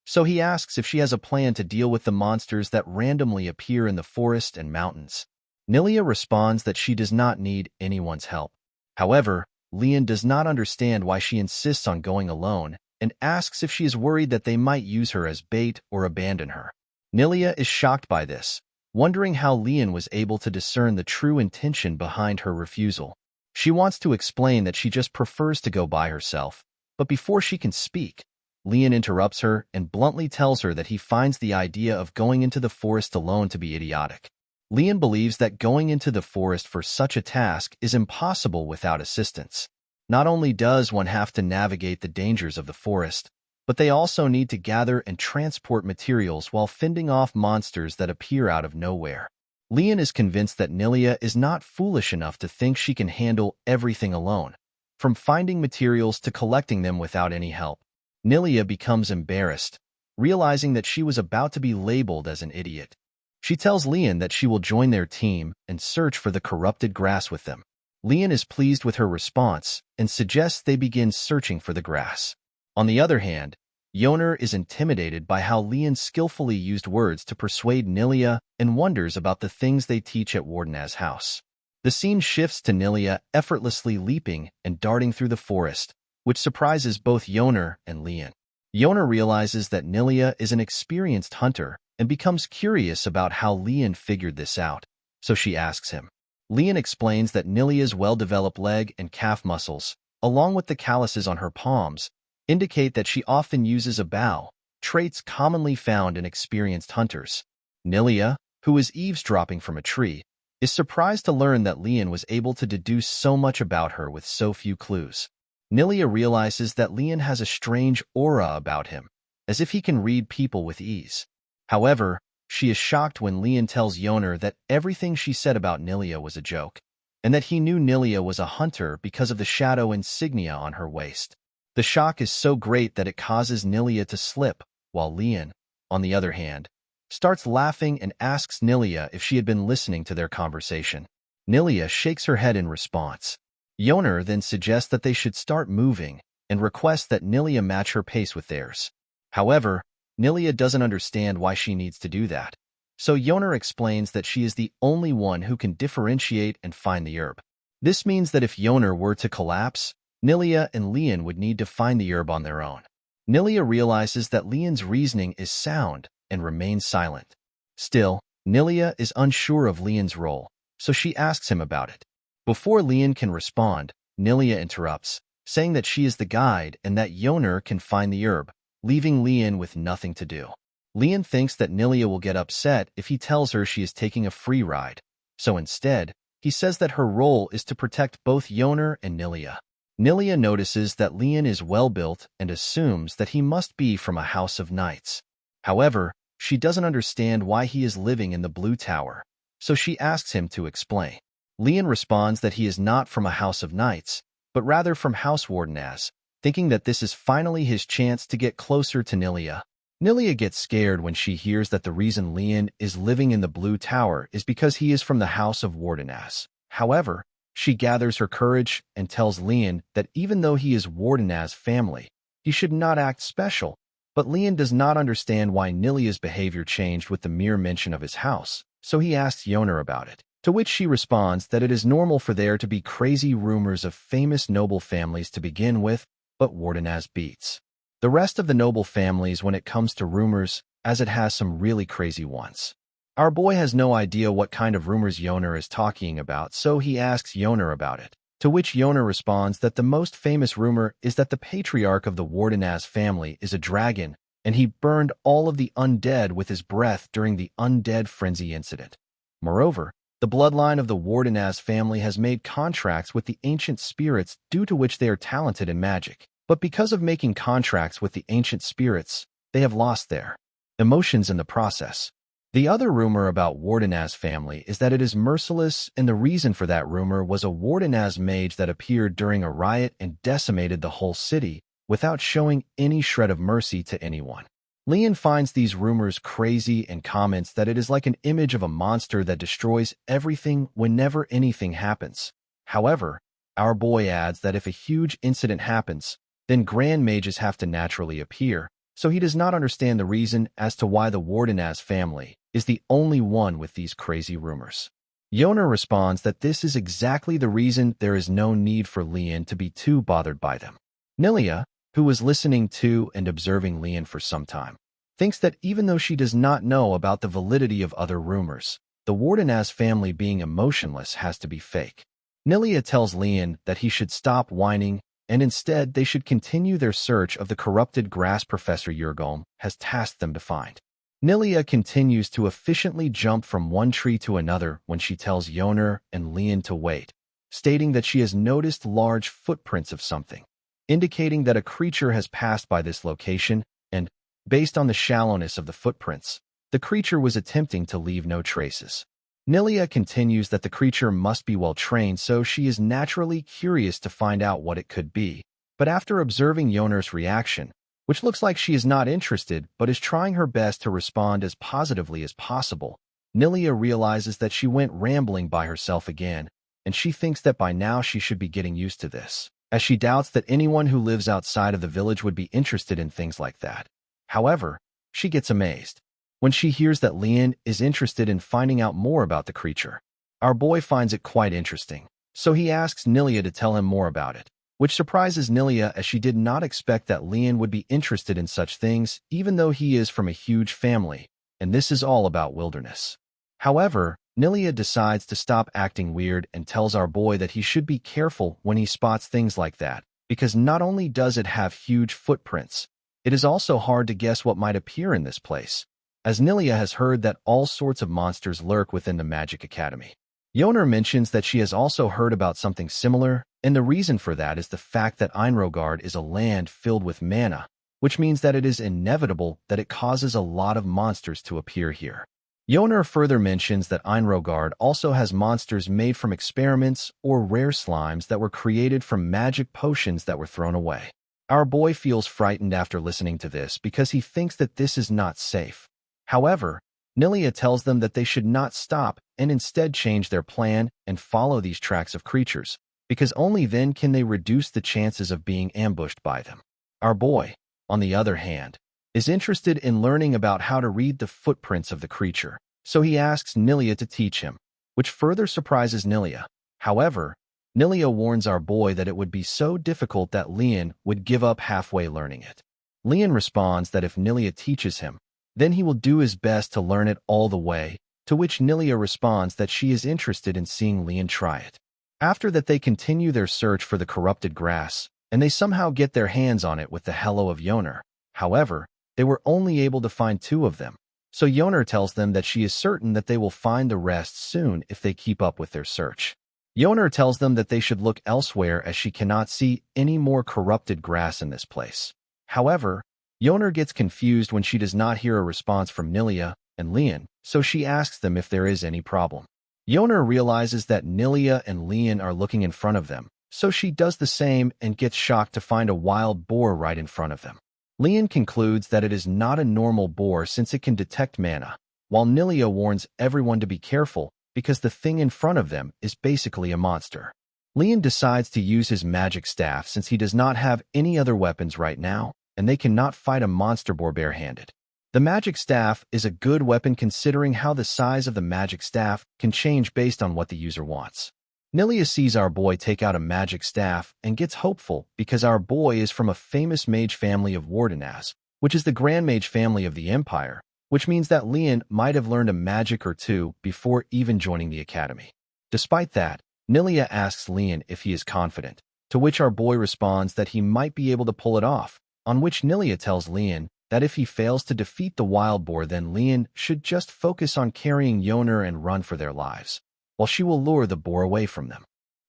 So he asks if she has a plan to deal with the monsters that randomly appear in the forest and mountains. Nilia responds that she does not need anyone's help. However, Leon does not understand why she insists on going alone and asks if she is worried that they might use her as bait or abandon her. Nilia is shocked by this, wondering how Leon was able to discern the true intention behind her refusal. She wants to explain that she just prefers to go by herself, but before she can speak, Leon interrupts her and bluntly tells her that he finds the idea of going into the forest alone to be idiotic. Leon believes that going into the forest for such a task is impossible without assistance. Not only does one have to navigate the dangers of the forest, but they also need to gather and transport materials while fending off monsters that appear out of nowhere. Leon is convinced that Nilia is not foolish enough to think she can handle everything alone, from finding materials to collecting them without any help. Nilia becomes embarrassed, realizing that she was about to be labeled as an idiot. She tells Leon that she will join their team and search for the corrupted grass with them. Leon is pleased with her response and suggests they begin searching for the grass. On the other hand, Yoner is intimidated by how Leon skillfully used words to persuade Nilia and wonders about the things they teach at Wardenaz's house. The scene shifts to Nilia effortlessly leaping and darting through the forest, which surprises both Yoner and Leon. Yoner realizes that Nilia is an experienced hunter and becomes curious about how Leon figured this out, so she asks him. Leon explains that Nilia's well-developed leg and calf muscles, along with the calluses on her palms, indicate that she often uses a bow, traits commonly found in experienced hunters. Nilia, who is eavesdropping from a tree, is surprised to learn that Lian was able to deduce so much about her with so few clues. Nilia realizes that Lian has a strange aura about him, as if he can read people with ease. However, she is shocked when Lian tells Yoner that everything she said about Nilia was a joke, and that he knew Nilia was a hunter because of the shadow insignia on her waist. The shock is so great that it causes Nilia to slip, while Lian, on the other hand, starts laughing and asks Nilia if she had been listening to their conversation. Nilia shakes her head in response. Yoner then suggests that they should start moving and requests that Nilia match her pace with theirs. However, Nilia doesn't understand why she needs to do that. So Yoner explains that she is the only one who can differentiate and find the herb. This means that if Yoner were to collapse, Nilia and Lian would need to find the herb on their own. Nilia realizes that Lian's reasoning is sound and remains silent. Still, Nilia is unsure of Lian's role, so she asks him about it. Before Lian can respond, Nilia interrupts, saying that she is the guide and that Yoner can find the herb, leaving Lian with nothing to do. Lian thinks that Nilia will get upset if he tells her she is taking a free ride, so instead, he says that her role is to protect both Yoner and Nilia. Nilia notices that Lian is well-built and assumes that he must be from a house of knights. However, she doesn't understand why he is living in the Blue Tower, so she asks him to explain. Lian responds that he is not from a house of knights, but rather from House Wardenaz, thinking that this is finally his chance to get closer to Nilia. Nilia gets scared when she hears that the reason Lian is living in the Blue Tower is because he is from the House of Wardenaz. However, she gathers her courage and tells Lian that even though he is Wardenaz's family, he should not act special. But Lian does not understand why Nilia's behavior changed with the mere mention of his house, so he asks Yoner about it, to which she responds that it is normal for there to be crazy rumors of famous noble families to begin with, but Wardenaz beats the rest of the noble families when it comes to rumors, as it has some really crazy ones. Our boy has no idea what kind of rumors Yoner is talking about, so he asks Yoner about it, to which Yoner responds that the most famous rumor is that the patriarch of the Wardenaz family is a dragon, and he burned all of the undead with his breath during the Undead Frenzy incident. Moreover, the bloodline of the Wardenaz family has made contracts with the ancient spirits due to which they are talented in magic. But because of making contracts with the ancient spirits, they have lost their emotions in the process. The other rumor about Wardenaz family is that it is merciless, and the reason for that rumor was a Wardenaz mage that appeared during a riot and decimated the whole city without showing any shred of mercy to anyone. Lian finds these rumors crazy and comments that it is like an image of a monster that destroys everything whenever anything happens. However, our boy adds that if a huge incident happens, then grand mages have to naturally appear, so he does not understand the reason as to why the Wardenaz family is the only one with these crazy rumors. Yoner responds that this is exactly the reason there is no need for Lian to be too bothered by them. Nilia, who was listening to and observing Lian for some time, thinks that even though she does not know about the validity of other rumors, the Wardenaz family being emotionless has to be fake. Nilia tells Lian that he should stop whining and instead they should continue their search of the corrupted grass Professor Yurgolm has tasked them to find. Nilia continues to efficiently jump from one tree to another when she tells Yoner and Lian to wait, stating that she has noticed large footprints of something, indicating that a creature has passed by this location, and, based on the shallowness of the footprints, the creature was attempting to leave no traces. Nilia continues that the creature must be well trained, so she is naturally curious to find out what it could be. But after observing Yoner's reaction, which looks like she is not interested but is trying her best to respond as positively as possible, Nilia realizes that she went rambling by herself again, and she thinks that by now she should be getting used to this, as she doubts that anyone who lives outside of the village would be interested in things like that. However, she gets amazed when she hears that Lian is interested in finding out more about the creature. Our boy finds it quite interesting, so he asks Nilia to tell him more about it, which surprises Nilia as she did not expect that Lian would be interested in such things even though he is from a huge family, and this is all about wilderness. However, Nilia decides to stop acting weird and tells our boy that he should be careful when he spots things like that, because not only does it have huge footprints, it is also hard to guess what might appear in this place, as Nilia has heard that all sorts of monsters lurk within the Magic Academy. Yoner mentions that she has also heard about something similar, and the reason for that is the fact that Inrogard is a land filled with mana, which means that it is inevitable that it causes a lot of monsters to appear here. Yoner further mentions that Inrogard also has monsters made from experiments or rare slimes that were created from magic potions that were thrown away. Our boy feels frightened after listening to this because he thinks that this is not safe. However, Nilia tells them that they should not stop and instead change their plan and follow these tracks of creatures, because only then can they reduce the chances of being ambushed by them. Our boy, on the other hand, is interested in learning about how to read the footprints of the creature, so he asks Nilia to teach him, which further surprises Nilia. However, Nilia warns our boy that it would be so difficult that Lian would give up halfway learning it. Lian responds that if Nilia teaches him, then he will do his best to learn it all the way, to which Nilia responds that she is interested in seeing Lian try it. After that, they continue their search for the corrupted grass, and they somehow get their hands on it with the hello of Yoner. However, they were only able to find 2 of them, so Yoner tells them that she is certain that they will find the rest soon if they keep up with their search. Yoner tells them that they should look elsewhere as she cannot see any more corrupted grass in this place. However, Yoner gets confused when she does not hear a response from Nilia and Lian, so she asks them if there is any problem. Yoner realizes that Nilia and Lian are looking in front of them, so she does the same and gets shocked to find a wild boar right in front of them. Lian concludes that it is not a normal boar since it can detect mana, while Nilia warns everyone to be careful because the thing in front of them is basically a monster. Lian decides to use his magic staff since he does not have any other weapons right now, and they cannot fight a monster boar barehanded. The magic staff is a good weapon considering how the size of the magic staff can change based on what the user wants. Nilia sees our boy take out a magic staff and gets hopeful because our boy is from a famous mage family of Wardenaz, which is the Grand Mage family of the Empire, which means that Lian might have learned a magic or 2 before even joining the academy. Despite that, Nilia asks Lian if he is confident, to which our boy responds that he might be able to pull it off, on which Nilia tells Lian that if he fails to defeat the wild boar, then Lian should just focus on carrying Yoner and run for their lives, while she will lure the boar away from them.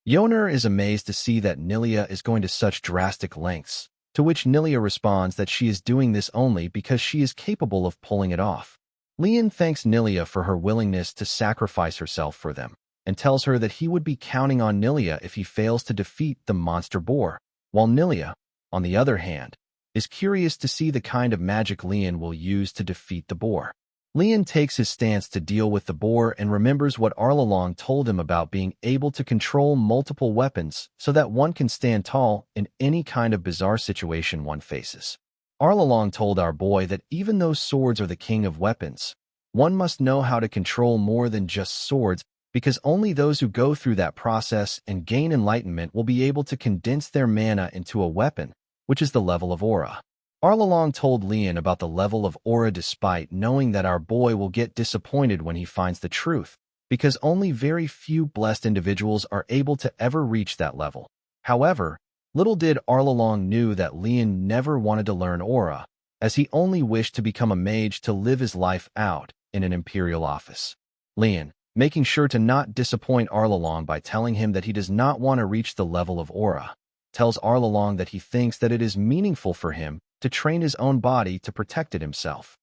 Yoner is amazed to see that Nilia is going to such drastic lengths, to which Nilia responds that she is doing this only because she is capable of pulling it off. Lian thanks Nilia for her willingness to sacrifice herself for them, and tells her that he would be counting on Nilia if he fails to defeat the monster boar, while Nilia, on the other hand, is curious to see the kind of magic Lian will use to defeat the boar. Lian takes his stance to deal with the boar and remembers what Arlalong told him about being able to control multiple weapons so that one can stand tall in any kind of bizarre situation one faces. Arlalong told our boy that even though swords are the king of weapons, one must know how to control more than just swords, because only those who go through that process and gain enlightenment will be able to condense their mana into a weapon, which is the level of aura. Arlalong told Lian about the level of aura despite knowing that our boy will get disappointed when he finds the truth, because only very few blessed individuals are able to ever reach that level. However, little did Arlalong knew that Lian never wanted to learn aura, as he only wished to become a mage to live his life out in an imperial office. Lian, making sure to not disappoint Arlalong by telling him that he does not want to reach the level of aura, tells Arlalong that he thinks that it is meaningful for him to train his own body to protect it himself.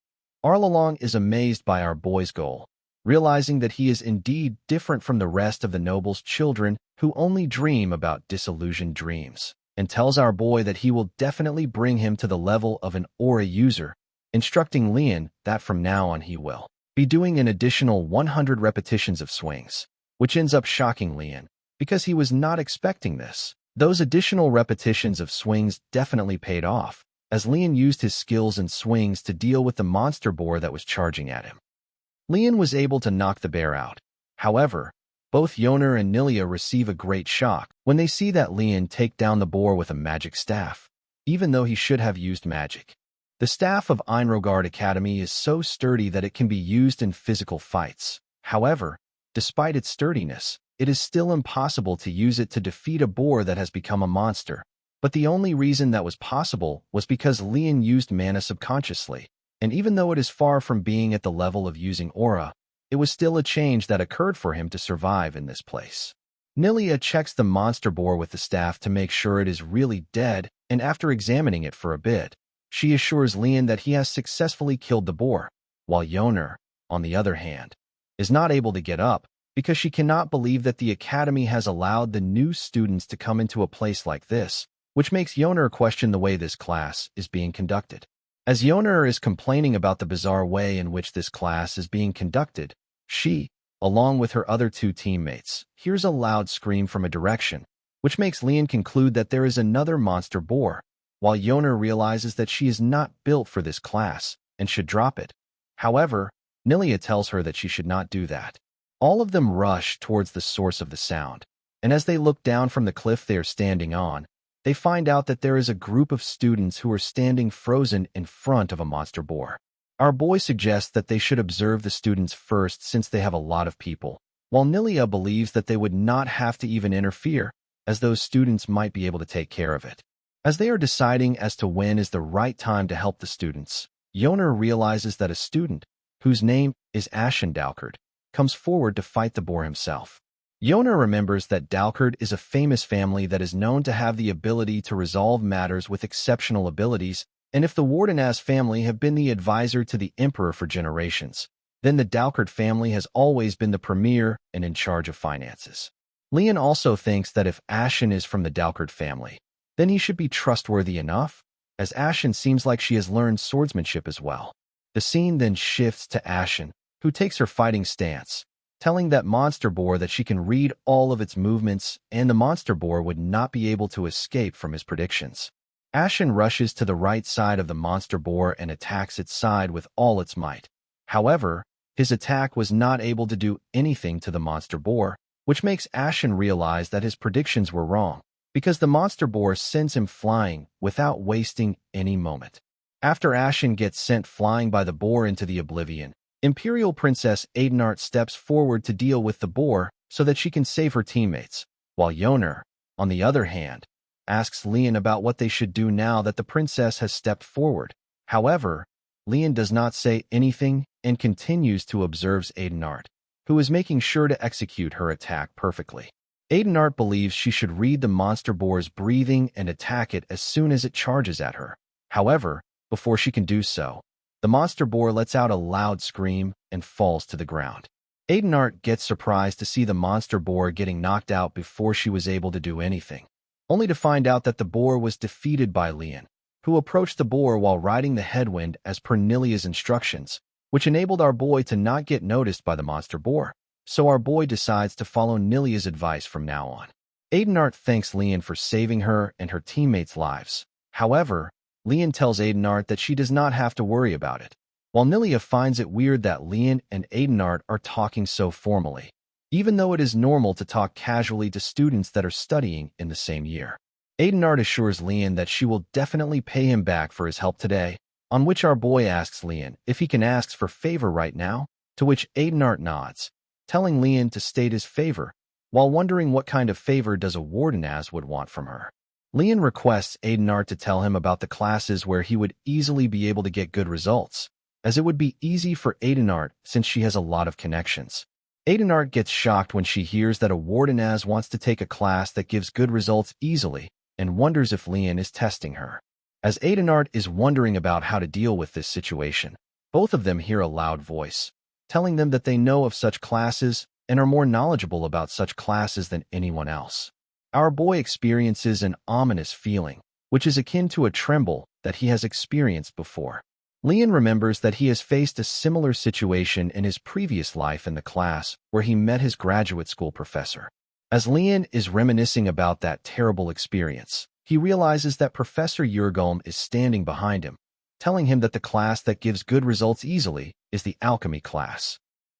Arlalong is amazed by our boy's goal, realizing that he is indeed different from the rest of the noble's children who only dream about disillusioned dreams, and tells our boy that he will definitely bring him to the level of an aura user, instructing Lian that from now on he will be doing an additional 100 repetitions of swings, which ends up shocking Lian, because he was not expecting this. Those additional repetitions of swings definitely paid off, as Lian used his skills and swings to deal with the monster boar that was charging at him. Lian was able to knock the bear out. However, both Yoner and Nilia receive a great shock when they see that Lian take down the boar with a magic staff, even though he should have used magic. The staff of Inrogard Academy is so sturdy that it can be used in physical fights. However, despite its sturdiness, it is still impossible to use it to defeat a boar that has become a monster, But the only reason that was possible was because Lian used mana subconsciously, and even though it is far from being at the level of using aura, it was still a change that occurred for him to survive in this place. Nilia checks the monster boar with the staff to make sure it is really dead, and after examining it for a bit, she assures Lian that he has successfully killed the boar, while Yoner, on the other hand, is not able to get up because she cannot believe that the academy has allowed the new students to come into a place like this, which makes Yoner question the way this class is being conducted. As Yoner is complaining about the bizarre way in which this class is being conducted, she, along with her other two teammates, hears a loud scream from a direction, which makes Lian conclude that there is another monster boar, while Yoner realizes that she is not built for this class and should drop it. However, Nilia tells her that she should not do that. All of them rush towards the source of the sound, and as they look down from the cliff they are standing on, they find out that there is a group of students who are standing frozen in front of a monster boar. Our boy suggests that they should observe the students first since they have a lot of people, while Nilia believes that they would not have to even interfere, as those students might be able to take care of it. As they are deciding as to when is the right time to help the students, Yoner realizes that a student, whose name is Ashen Dalkard, comes forward to fight the boar himself. Yoner remembers that Dalkard is a famous family that is known to have the ability to resolve matters with exceptional abilities, and if the Wardenaz family have been the advisor to the Emperor for generations, then the Dalkard family has always been the premier and in charge of finances. Lian also thinks that if Ashen is from the Dalkard family, then he should be trustworthy enough, as Ashen seems like she has learned swordsmanship as well. The scene then shifts to Ashen, who takes her fighting stance, telling that monster boar that she can read all of its movements and the monster boar would not be able to escape from his predictions. Ashen rushes to the right side of the monster boar and attacks its side with all its might. However, his attack was not able to do anything to the monster boar, which makes Ashen realize that his predictions were wrong, because the monster boar sends him flying without wasting any moment. After Ashen gets sent flying by the boar into the oblivion, Imperial Princess Aidenart steps forward to deal with the boar so that she can save her teammates, while Yoner, on the other hand, asks Lian about what they should do now that the princess has stepped forward. However, Lian does not say anything and continues to observe Aidenart, who is making sure to execute her attack perfectly. Aidenart believes she should read the monster boar's breathing and attack it as soon as it charges at her. However, before she can do so, the monster boar lets out a loud scream and falls to the ground. Aidenart gets surprised to see the monster boar getting knocked out before she was able to do anything, only to find out that the boar was defeated by Lian, who approached the boar while riding the headwind as per Nilia's instructions, which enabled our boy to not get noticed by the monster boar. So our boy decides to follow Nilia's advice from now on. Aidenart thanks Lian for saving her and her teammates' lives. However, Lian tells Aidenart that she does not have to worry about it, while Nilia finds it weird that Lian and Aidenart are talking so formally, even though it is normal to talk casually to students that are studying in the same year. Aidenart assures Lian that she will definitely pay him back for his help today, on which our boy asks Lian if he can ask for favor right now, to which Aidenart nods, telling Lian to state his favor, while wondering what kind of favor does a Wardenaz would want from her. Lian requests Aidenart to tell him about the classes where he would easily be able to get good results, as it would be easy for Aidenart since she has a lot of connections. Aidenart gets shocked when she hears that a Wardenaz wants to take a class that gives good results easily and wonders if Lian is testing her. As Aidenart is wondering about how to deal with this situation, both of them hear a loud voice, telling them that they know of such classes and are more knowledgeable about such classes than anyone else. Our boy experiences an ominous feeling, which is akin to a tremble that he has experienced before. Lian remembers that he has faced a similar situation in his previous life in the class where he met his graduate school professor. As Lian is reminiscing about that terrible experience, he realizes that Professor Yurgolm is standing behind him, telling him that the class that gives good results easily is the Alchemy class.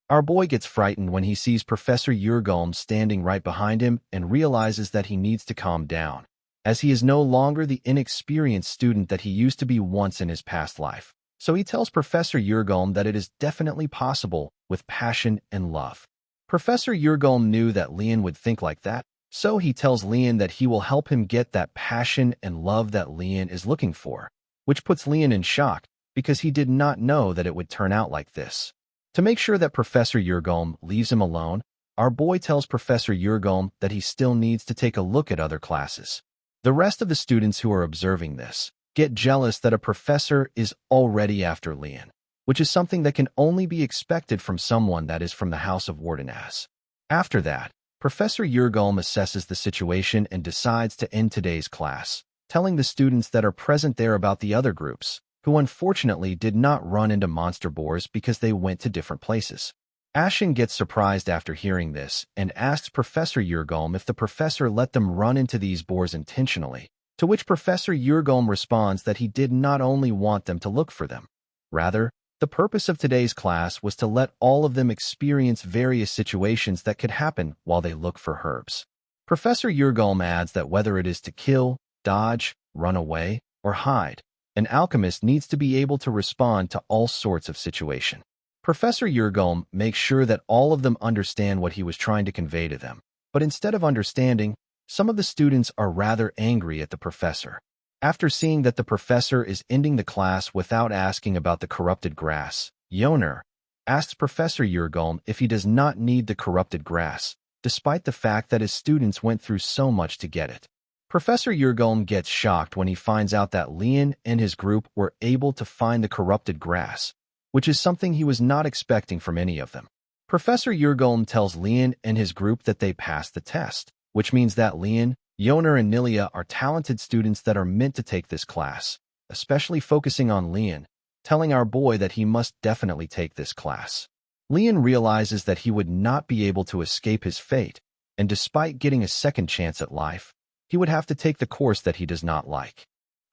Our boy gets frightened when he sees Professor Yurgolm standing right behind him and realizes that he needs to calm down, as he is no longer the inexperienced student that he used to be once in his past life. So he tells Professor Yurgolm that it is definitely possible with passion and love. Professor Yurgolm knew that Lian would think like that, So he tells Lian that he will help him get that passion and love that Lian is looking for, which puts Lian in shock because he did not know that it would turn out like this. To make sure that Professor Yurgolm leaves him alone, our boy tells Professor Yurgolm that he still needs to take a look at other classes. The rest of the students who are observing this get jealous that a professor is already after Lian, which is something that can only be expected from someone that is from the House of Wardenas. After that, Professor Yurgolm assesses the situation and decides to end today's class, telling the students that are present there about the other groups, who unfortunately did not run into monster boars because they went to different places. Ashen gets surprised after hearing this and asks Professor Yurgolm if the professor let them run into these boars intentionally, to which Professor Yurgolm responds that he did not only want them to look for them. Rather, the purpose of today's class was to let all of them experience various situations that could happen while they look for herbs. Professor Yurgolm adds that whether it is to kill, dodge, run away, or hide, an alchemist needs to be able to respond to all sorts of situations. Professor Yurgolm makes sure that all of them understand what he was trying to convey to them, but instead of understanding, some of the students are rather angry at the professor. After seeing that the professor is ending the class without asking about the corrupted grass, Yoner asks Professor Yurgolm if he does not need the corrupted grass, despite the fact that his students went through so much to get it. Professor Yurgolm gets shocked when he finds out that Lian and his group were able to find the corrupted grass, which is something he was not expecting from any of them. Professor Yurgolm tells Lian and his group that they passed the test, which means that Lian, Yoner, and Nilia are talented students that are meant to take this class, especially focusing on Lian, telling our boy that he must definitely take this class. Lian realizes that he would not be able to escape his fate, and despite getting a second chance at life, he would have to take the course that he does not like.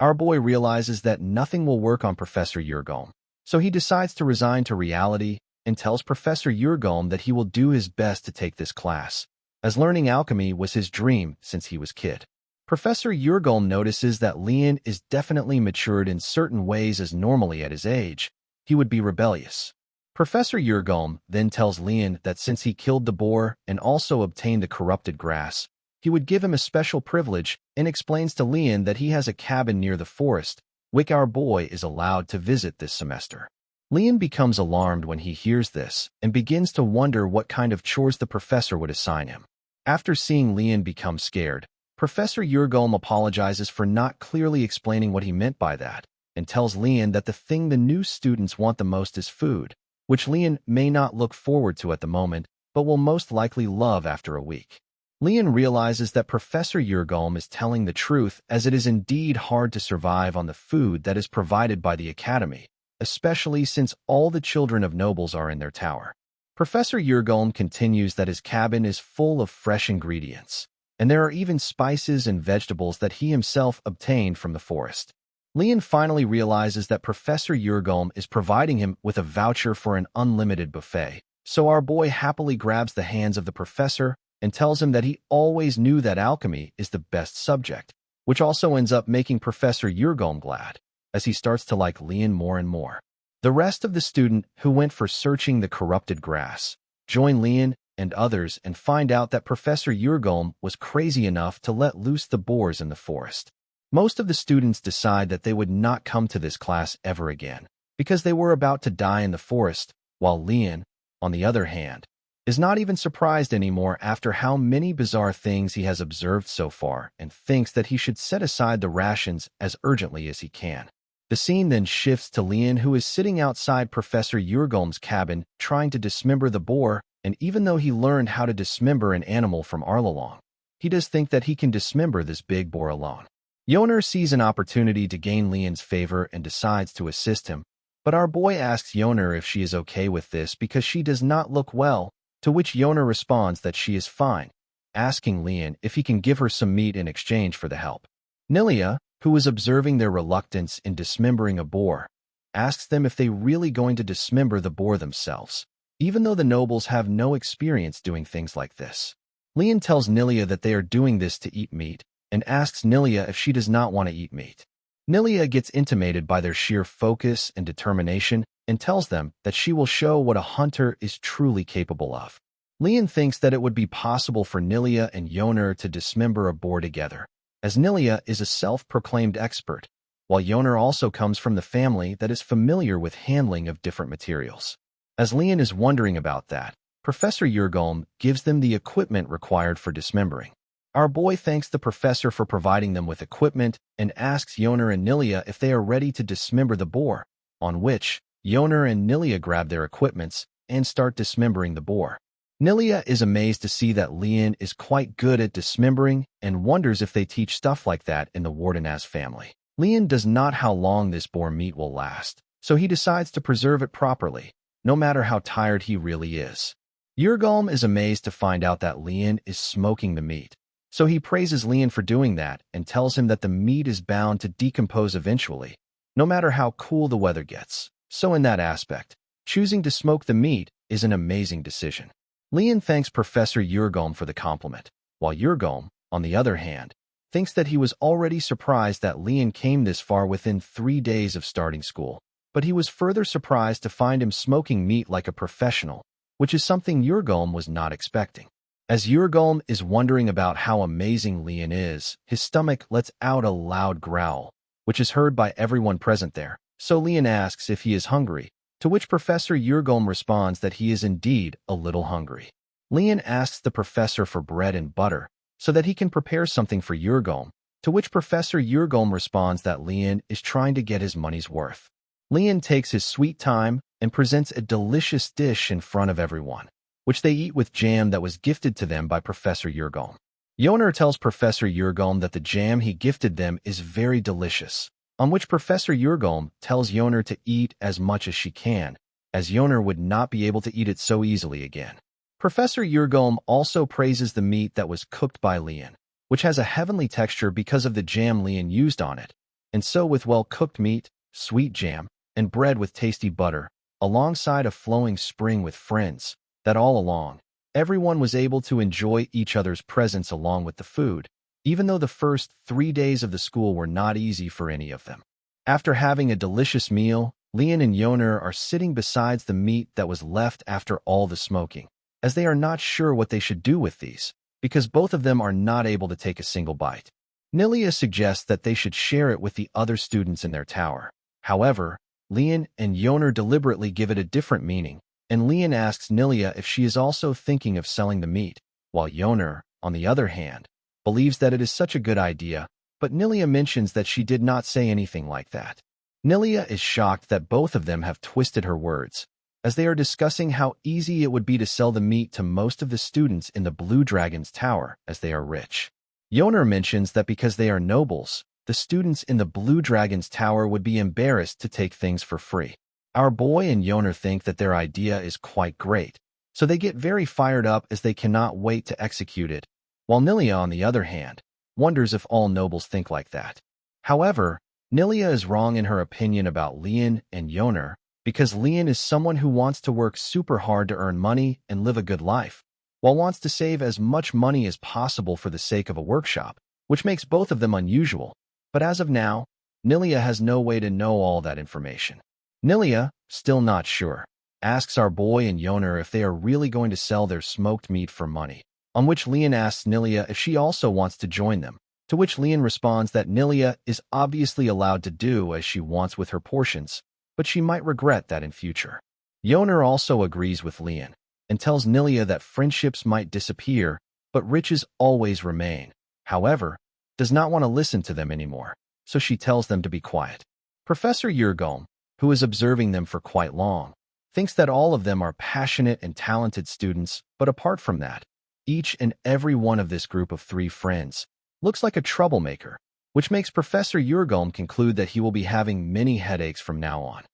Our boy realizes that nothing will work on Professor Yurgolm, so he decides to resign to reality and tells Professor Yurgolm that he will do his best to take this class, as learning alchemy was his dream since he was a kid. Professor Yurgolm notices that Lian is definitely matured in certain ways, as normally at his age, he would be rebellious. Professor Yurgolm then tells Lian that since he killed the boar and also obtained the corrupted grass, he would give him a special privilege, and explains to Lian that he has a cabin near the forest, which our boy is allowed to visit this semester. Lian becomes alarmed when he hears this and begins to wonder what kind of chores the professor would assign him. After seeing Lian become scared, Professor Yurgolm apologizes for not clearly explaining what he meant by that, and tells Lian that the thing the new students want the most is food, which Lian may not look forward to at the moment, but will most likely love after a week. Lian realizes that Professor Yurgolm is telling the truth, as it is indeed hard to survive on the food that is provided by the Academy, especially since all the children of nobles are in their tower. Professor Yurgolm continues that his cabin is full of fresh ingredients, and there are even spices and vegetables that he himself obtained from the forest. Lian finally realizes that Professor Yurgolm is providing him with a voucher for an unlimited buffet, so our boy happily grabs the hands of the professor and tells him that he always knew that alchemy is the best subject, which also ends up making Professor Yurgolm glad, as he starts to like Lian more and more. The rest of the student who went for searching the corrupted grass join Lian and others and find out that Professor Yurgolm was crazy enough to let loose the boars in the forest. Most of the students decide that they would not come to this class ever again, because they were about to die in the forest, while Lian, on the other hand, is not even surprised anymore after how many bizarre things he has observed so far, and thinks that he should set aside the rations as urgently as he can. The scene then shifts to Lian, who is sitting outside Professor Yurgolm's cabin trying to dismember the boar, and even though he learned how to dismember an animal from Arlalong, he does think that he can dismember this big boar alone. Yoner sees an opportunity to gain Lian's favor and decides to assist him, but our boy asks Yoner if she is okay with this because she does not look well, to which Yoner responds that she is fine, asking Lian if he can give her some meat in exchange for the help. Nilia, who is observing their reluctance in dismembering a boar, asks them if they really going to dismember the boar themselves, even though the nobles have no experience doing things like this. Lian tells Nilia that they are doing this to eat meat, and asks Nilia if she does not want to eat meat. Nilia gets intimidated by their sheer focus and determination and tells them that she will show what a hunter is truly capable of. Lian thinks that it would be possible for Nilia and Yoner to dismember a boar together, as Nilia is a self-proclaimed expert, while Yoner also comes from the family that is familiar with handling of different materials. As Lian is wondering about that, Professor Yurgolm gives them the equipment required for dismembering. Our boy thanks the professor for providing them with equipment and asks Yoner and Nilia if they are ready to dismember the boar, on which Yoner and Nilia grab their equipments and start dismembering the boar. Nilia is amazed to see that Lian is quite good at dismembering and wonders if they teach stuff like that in the Wardenaz family. Lian does not how long this boar meat will last, so he decides to preserve it properly, no matter how tired he really is. Yurgolm is amazed to find out that Lian is smoking the meat, so he praises Lian for doing that and tells him that the meat is bound to decompose eventually, no matter how cool the weather gets. So in that aspect, choosing to smoke the meat is an amazing decision. Lian thanks Professor Yurgolm for the compliment, while Yurgolm, on the other hand, thinks that he was already surprised that Lian came this far within 3 days of starting school, but he was further surprised to find him smoking meat like a professional, which is something Yurgolm was not expecting. As Yurgolm is wondering about how amazing Lian is, his stomach lets out a loud growl, which is heard by everyone present there, so Lian asks if he is hungry, to which Professor Yurgolm responds that he is indeed a little hungry. Lian asks the professor for bread and butter, so that he can prepare something for Yurgolm, to which Professor Yurgolm responds that Lian is trying to get his money's worth. Lian takes his sweet time and presents a delicious dish in front of everyone, which they eat with jam that was gifted to them by Professor Yurgolm. Yoner tells Professor Yurgolm that the jam he gifted them is very delicious, on which Professor Yurgolm tells Yoner to eat as much as she can, as Yoner would not be able to eat it so easily again. Professor Yurgolm also praises the meat that was cooked by Lian, which has a heavenly texture because of the jam Lian used on it, and so with well-cooked meat, sweet jam, and bread with tasty butter, alongside a flowing spring with friends, that all along, everyone was able to enjoy each other's presence along with the food, even though the first 3 days of the school were not easy for any of them. After having a delicious meal, Lian and Yoner are sitting beside the meat that was left after all the smoking, as they are not sure what they should do with these, because both of them are not able to take a single bite. Nilia suggests that they should share it with the other students in their tower. However, Lian and Yoner deliberately give it a different meaning, and Lian asks Nilia if she is also thinking of selling the meat, while Yoner, on the other hand, believes that it is such a good idea, but Nilia mentions that she did not say anything like that. Nilia is shocked that both of them have twisted her words, as they are discussing how easy it would be to sell the meat to most of the students in the Blue Dragon's tower, as they are rich. Yoner mentions that because they are nobles, the students in the Blue Dragon's tower would be embarrassed to take things for free. Our boy and Yoner think that their idea is quite great, so they get very fired up as they cannot wait to execute it, while Nilia, on the other hand, wonders if all nobles think like that. However, Nilia is wrong in her opinion about Lian and Yoner, because Lian is someone who wants to work super hard to earn money and live a good life, while wants to save as much money as possible for the sake of a workshop, which makes both of them unusual. But as of now, Nilia has no way to know all that information. Nilia, still not sure, asks our boy and Yoner if they are really going to sell their smoked meat for money, on which Lian asks Nilia if she also wants to join them, to which Lian responds that Nilia is obviously allowed to do as she wants with her portions, but she might regret that in future. Yoner also agrees with Lian, and tells Nilia that friendships might disappear, but riches always remain. However, does not want to listen to them anymore, so she tells them to be quiet. Professor Yurgolm, who is observing them for quite long, thinks that all of them are passionate and talented students, but apart from that, each and every one of this group of 3 friends looks like a troublemaker, which makes Professor Yurgolm conclude that he will be having many headaches from now on.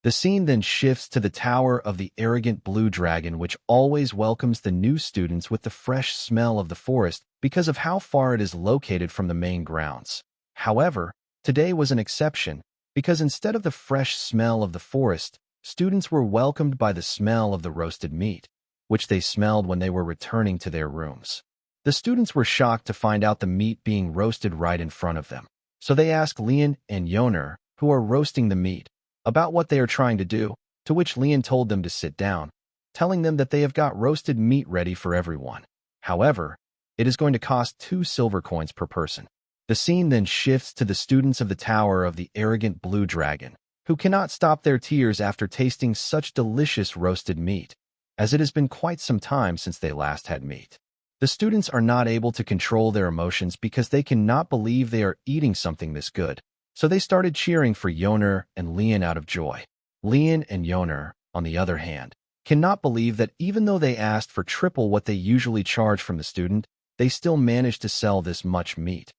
The scene then shifts to the tower of the arrogant Blue Dragon, which always welcomes the new students with the fresh smell of the forest because of how far it is located from the main grounds. However, today was an exception, because instead of the fresh smell of the forest, students were welcomed by the smell of the roasted meat, which they smelled when they were returning to their rooms. The students were shocked to find out the meat being roasted right in front of them, so they ask Lian and Yoner, who are roasting the meat, about what they are trying to do, to which Lian told them to sit down, telling them that they have got roasted meat ready for everyone. However, it is going to cost 2 silver coins per person. The scene then shifts to the students of the Tower of the Arrogant Blue Dragon, who cannot stop their tears after tasting such delicious roasted meat, as it has been quite some time since they last had meat. The students are not able to control their emotions because they cannot believe they are eating something this good, so they started cheering for Yoner and Leon out of joy. Leon and Yoner, on the other hand, cannot believe that even though they asked for triple what they usually charge from the student, they still managed to sell this much meat.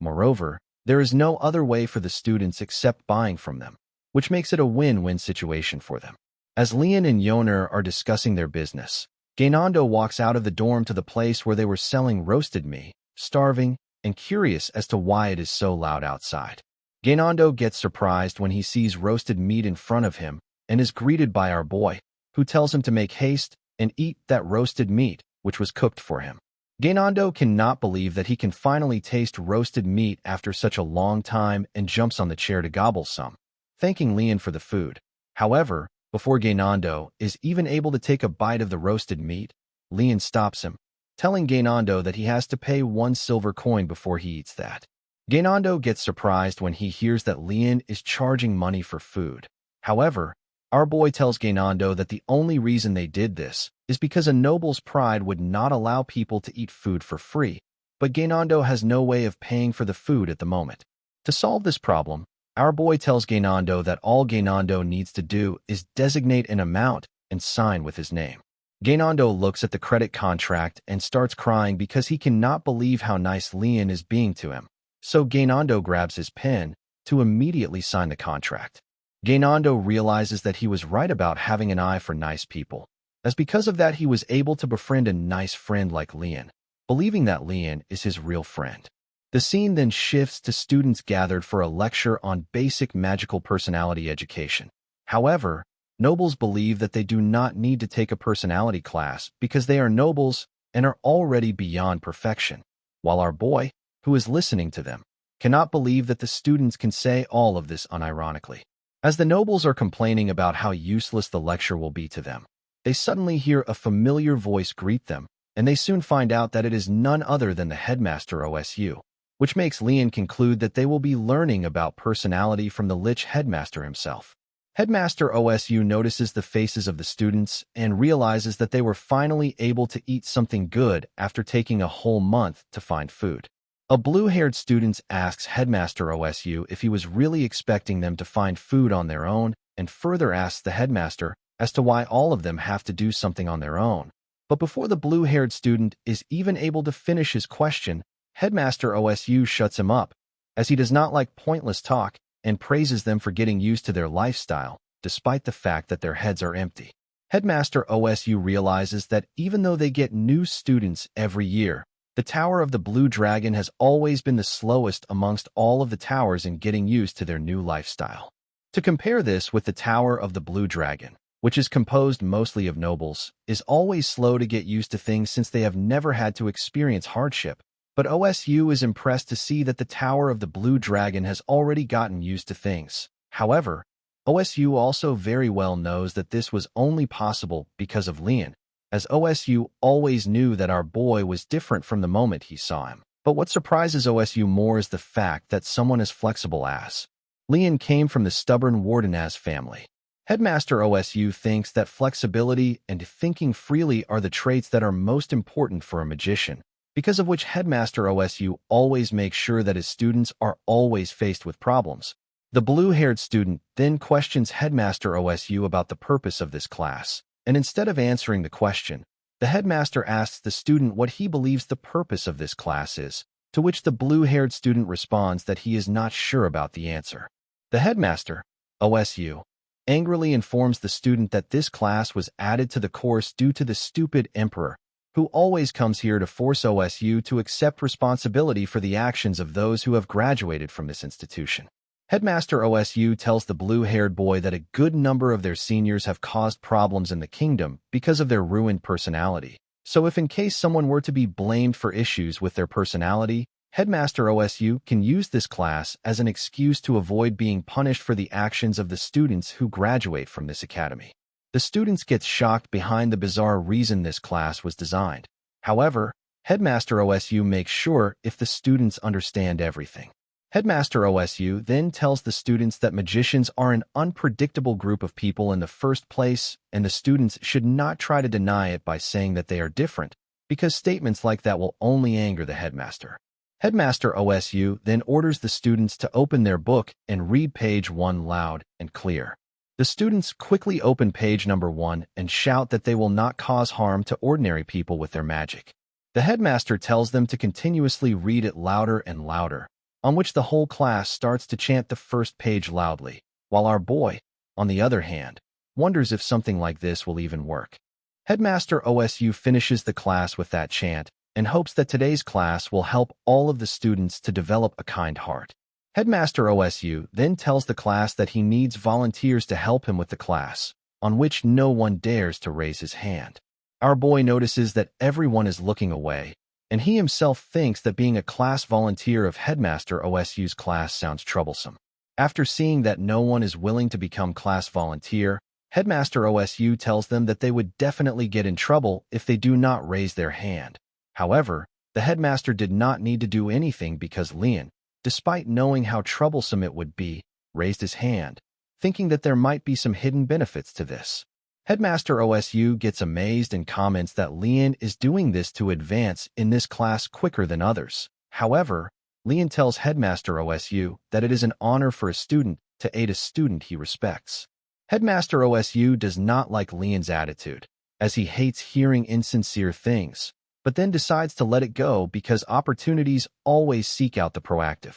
Moreover, there is no other way for the students except buying from them, which makes it a win-win situation for them. As Leon and Yoner are discussing their business, Gainando walks out of the dorm to the place where they were selling roasted meat, starving and curious as to why it is so loud outside. Gainando gets surprised when he sees roasted meat in front of him and is greeted by our boy, who tells him to make haste and eat that roasted meat, which was cooked for him. Gainando cannot believe that he can finally taste roasted meat after such a long time and jumps on the chair to gobble some, thanking Leon for the food. However, before Gainando is even able to take a bite of the roasted meat, Leon stops him, telling Gainando that he has to pay 1 silver coin before he eats that. Gainando gets surprised when he hears that Leon is charging money for food. However, our boy tells Gainando that the only reason they did this is because a noble's pride would not allow people to eat food for free, but Gainando has no way of paying for the food at the moment. To solve this problem, our boy tells Gainando that all Gainando needs to do is designate an amount and sign with his name. Gainando looks at the credit contract and starts crying because he cannot believe how nice Leon is being to him. So Gainando grabs his pen to immediately sign the contract. Gainando realizes that he was right about having an eye for nice people, as because of that he was able to befriend a nice friend like Leon, believing that Leon is his real friend. The scene then shifts to students gathered for a lecture on basic magical personality education. However, nobles believe that they do not need to take a personality class because they are nobles and are already beyond perfection, while our boy, who is listening to them, cannot believe that the students can say all of this unironically. As the nobles are complaining about how useless the lecture will be to them, they suddenly hear a familiar voice greet them, and they soon find out that it is none other than the headmaster OSU, which makes Leon conclude that they will be learning about personality from the Lich headmaster himself. Headmaster OSU notices the faces of the students and realizes that they were finally able to eat something good after taking a whole month to find food. A blue-haired student asks Headmaster OSU if he was really expecting them to find food on their own, and further asks the headmaster as to why all of them have to do something on their own. But before the blue-haired student is even able to finish his question, Headmaster OSU shuts him up, as he does not like pointless talk and praises them for getting used to their lifestyle, despite the fact that their heads are empty. Headmaster OSU realizes that even though they get new students every year, the Tower of the Blue Dragon has always been the slowest amongst all of the towers in getting used to their new lifestyle. To compare this with the Tower of the Blue Dragon, which is composed mostly of nobles, is always slow to get used to things since they have never had to experience hardship, but OSU is impressed to see that the Tower of the Blue Dragon has already gotten used to things. However, OSU also very well knows that this was only possible because of Leon, as OSU always knew that our boy was different from the moment he saw him. But what surprises OSU more is the fact that someone as flexible as Leon came from the stubborn Wardenaz family. Headmaster OSU thinks that flexibility and thinking freely are the traits that are most important for a magician, because of which Headmaster OSU always makes sure that his students are always faced with problems. The blue-haired student then questions Headmaster OSU about the purpose of this class, and instead of answering the question, the headmaster asks the student what he believes the purpose of this class is, to which the blue-haired student responds that he is not sure about the answer. The headmaster, OSU, angrily informs the student that this class was added to the course due to the stupid emperor, who always comes here to force OSU to accept responsibility for the actions of those who have graduated from this institution. Headmaster OSU tells the blue-haired boy that a good number of their seniors have caused problems in the kingdom because of their ruined personality. So if in case someone were to be blamed for issues with their personality, Headmaster OSU can use this class as an excuse to avoid being punished for the actions of the students who graduate from this academy. The students get shocked behind the bizarre reason this class was designed. However, Headmaster OSU makes sure if the students understand everything. Headmaster OSU then tells the students that magicians are an unpredictable group of people in the first place, and the students should not try to deny it by saying that they are different, because statements like that will only anger the headmaster. Headmaster OSU then orders the students to open their book and read page 1 loud and clear. The students quickly open page number 1 and shout that they will not cause harm to ordinary people with their magic. The headmaster tells them to continuously read it louder and louder, on which the whole class starts to chant the first page loudly, while our boy, on the other hand, wonders if something like this will even work. Headmaster OSU finishes the class with that chant and hopes that today's class will help all of the students to develop a kind heart. Headmaster OSU then tells the class that he needs volunteers to help him with the class, on which no one dares to raise his hand. Our boy notices that everyone is looking away, and he himself thinks that being a class volunteer of Headmaster OSU's class sounds troublesome. After seeing that no one is willing to become class volunteer, Headmaster OSU tells them that they would definitely get in trouble if they do not raise their hand. However, the headmaster did not need to do anything because Leon, despite knowing how troublesome it would be, raised his hand, thinking that there might be some hidden benefits to this. Headmaster OSU gets amazed and comments that Leon is doing this to advance in this class quicker than others. However, Leon tells Headmaster OSU that it is an honor for a student to aid a student he respects. Headmaster OSU does not like Leon's attitude, as he hates hearing insincere things, but then decides to let it go because opportunities always seek out the proactive.